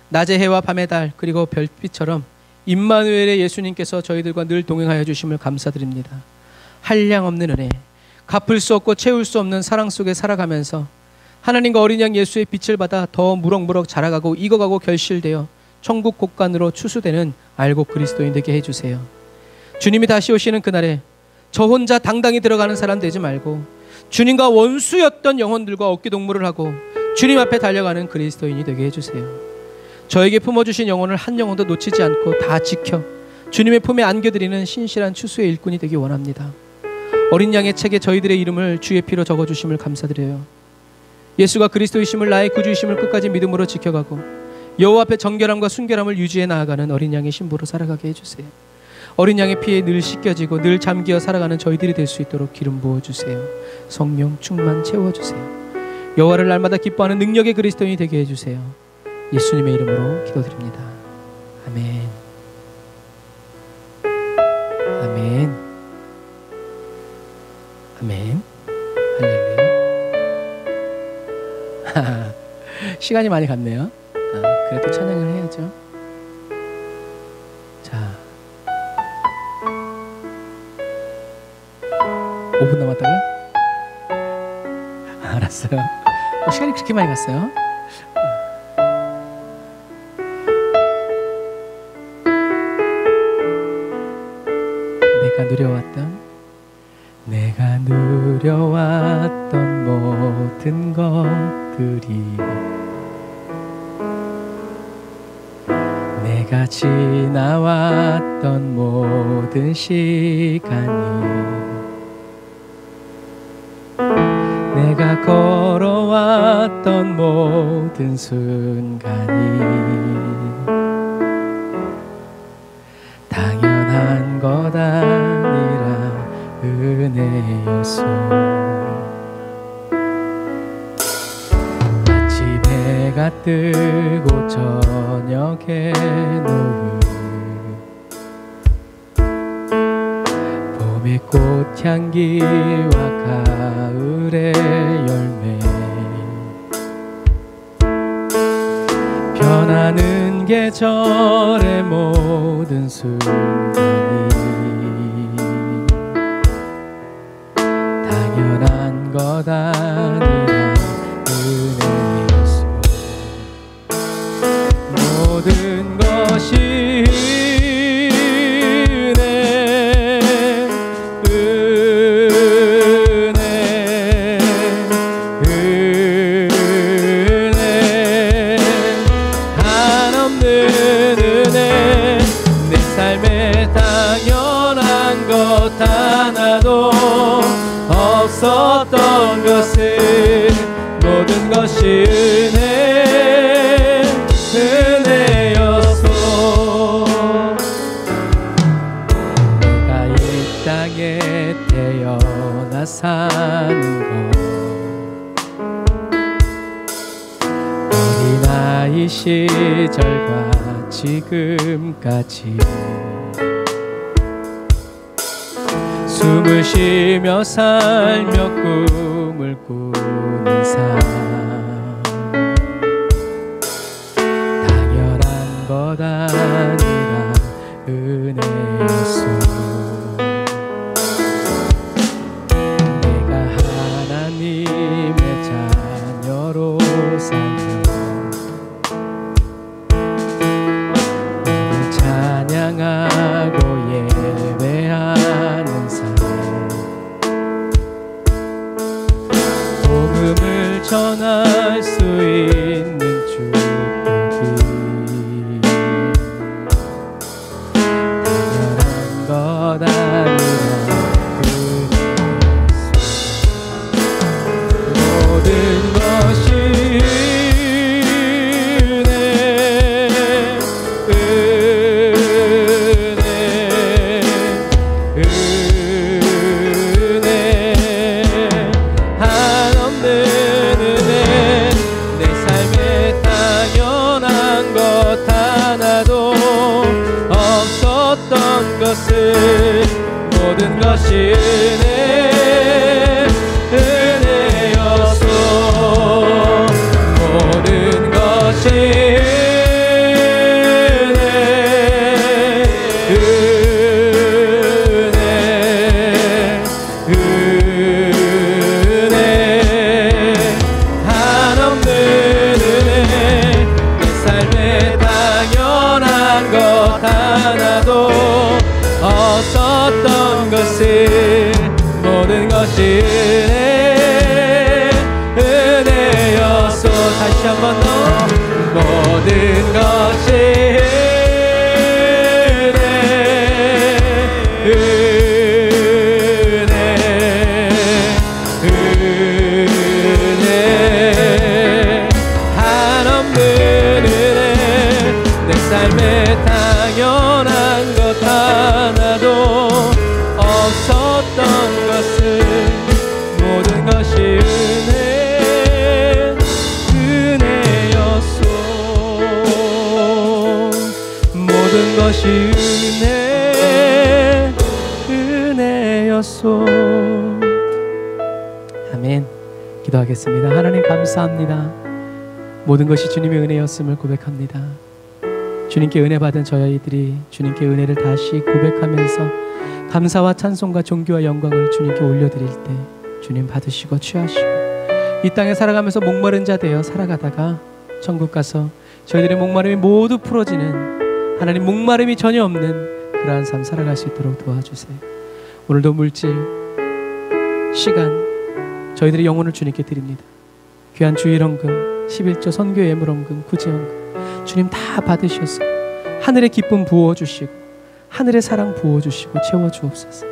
낮의 해와 밤의 달 그리고 별빛처럼 임마누엘의 예수님께서 저희들과 늘 동행하여 주심을 감사드립니다. 한량없는 은혜, 갚을 수 없고 채울 수 없는 사랑 속에 살아가면서 하나님과 어린 양 예수의 빛을 받아 더 무럭무럭 자라가고 익어가고 결실되어 천국 곳간으로 추수되는 알곡 그리스도인 되게 해주세요. 주님이 다시 오시는 그날에 저 혼자 당당히 들어가는 사람 되지 말고 주님과 원수였던 영혼들과 어깨동무를 하고 주님 앞에 달려가는 그리스도인이 되게 해주세요. 저에게 품어주신 영혼을 한 영혼도 놓치지 않고 다 지켜 주님의 품에 안겨드리는 신실한 추수의 일꾼이 되기 원합니다. 어린 양의 책에 저희들의 이름을 주의 피로 적어주심을 감사드려요. 예수가 그리스도이심을, 나의 구주이심을 끝까지 믿음으로 지켜가고 여호와 앞에 정결함과 순결함을 유지해 나아가는 어린 양의 신부로 살아가게 해주세요. 어린 양의 피에 늘 씻겨지고 늘 잠기어 살아가는 저희들이 될 수 있도록 기름 부어주세요. 성령 충만 채워주세요. 여호와를 날마다 기뻐하는 능력의 그리스도인이 되게 해주세요. 예수님의 이름으로 기도드립니다. 아멘. 아멘. 아멘. 할렐루야. 시간이 많이 갔네요. 그래도 찬양을 해야죠. 자, 5분 남았다고요? 알았어요. 시간이 그렇게 많이 갔어요? 내가 누려왔던 모든 것들이, 내가 지나왔던 모든 시간이, 내가 걸어왔던 모든 순간이 당연한 것 아니라 은혜였소. 마치 배가 뜨고 저녁에 노을, 봄의 꽃향기와 가을의 열매, 변하는 계절의 모든 순간이 당연한 것 아니라 은혜였소. 모든 것이 없었던 것은 모든 것이 은혜였소. 내가 이 땅에 태어나 사는 것, 어린아이 시절과 지금까지 숨을 쉬며 살며 꿈을 꾸는 삶, 당연한 것 아니라 은혜였소. 내가 하나님의 자녀로 살며 찬양하고 예배하는 삶, 복음을 전할 수 있는 축복이 당연한 것 아니라 모든 것이 모든 것이 은혜였소. 모든 것이 은혜 한없는 은혜. 내 삶에 당연한 것 하나도 없었던 것은 모든 것이 은혜였소. 다시 한 번 더. 모든 것이 은혜 한없는 은혜. 내 삶에 당연한 것 하나도 없었던 것은 모든 것이 은혜였소. 모든 것이 은혜였소. 아멘. 기도하겠습니다. 하나님 감사합니다. 모든 것이 주님의 은혜였음을 고백합니다. 주님께 은혜 받은 저희들이 주님께 은혜를 다시 고백하면서 감사와 찬송과 존귀와 영광을 주님께 올려드릴 때 주님 받으시고 취하시고, 이 땅에 살아가면서 목마른 자 되어 살아가다가 천국 가서 저희들의 목마름이 모두 풀어지는, 하나님 목마름이 전혀 없는 그러한 삶 살아갈 수 있도록 도와주세요. 오늘도 물질, 시간, 저희들의 영혼을 주님께 드립니다. 귀한 주일헌금, 11조 선교 예물헌금, 구제헌금 주님 다 받으셔서 하늘의 기쁨 부어주시고 하늘의 사랑 부어주시고 채워주옵소서.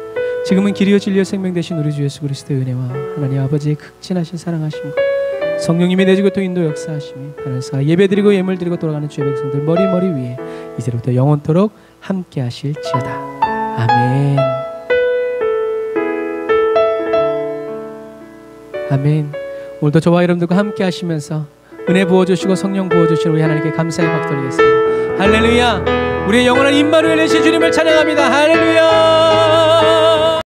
지금은 길이요 진리요 생명 되신 우리 주 예수 그리스도의 은혜와 하나님 아버지의 극진하신 사랑하심과 성령님이 내주 교통 인도 역사하심이 하늘사 예배드리고 예물드리고 돌아가는 주의 백성들 머리 위에 이제부터 영원토록 함께 하실지어다. 아멘. 아멘. 오늘도 저와 여러분들과 함께 하시면서 은혜 부어주시고 성령 부어주시는 우리 하나님께 감사의 박수 드리겠습니다. 할렐루야. 우리의 영원한 임마누엘 되신 주님을 찬양합니다. 할렐루야.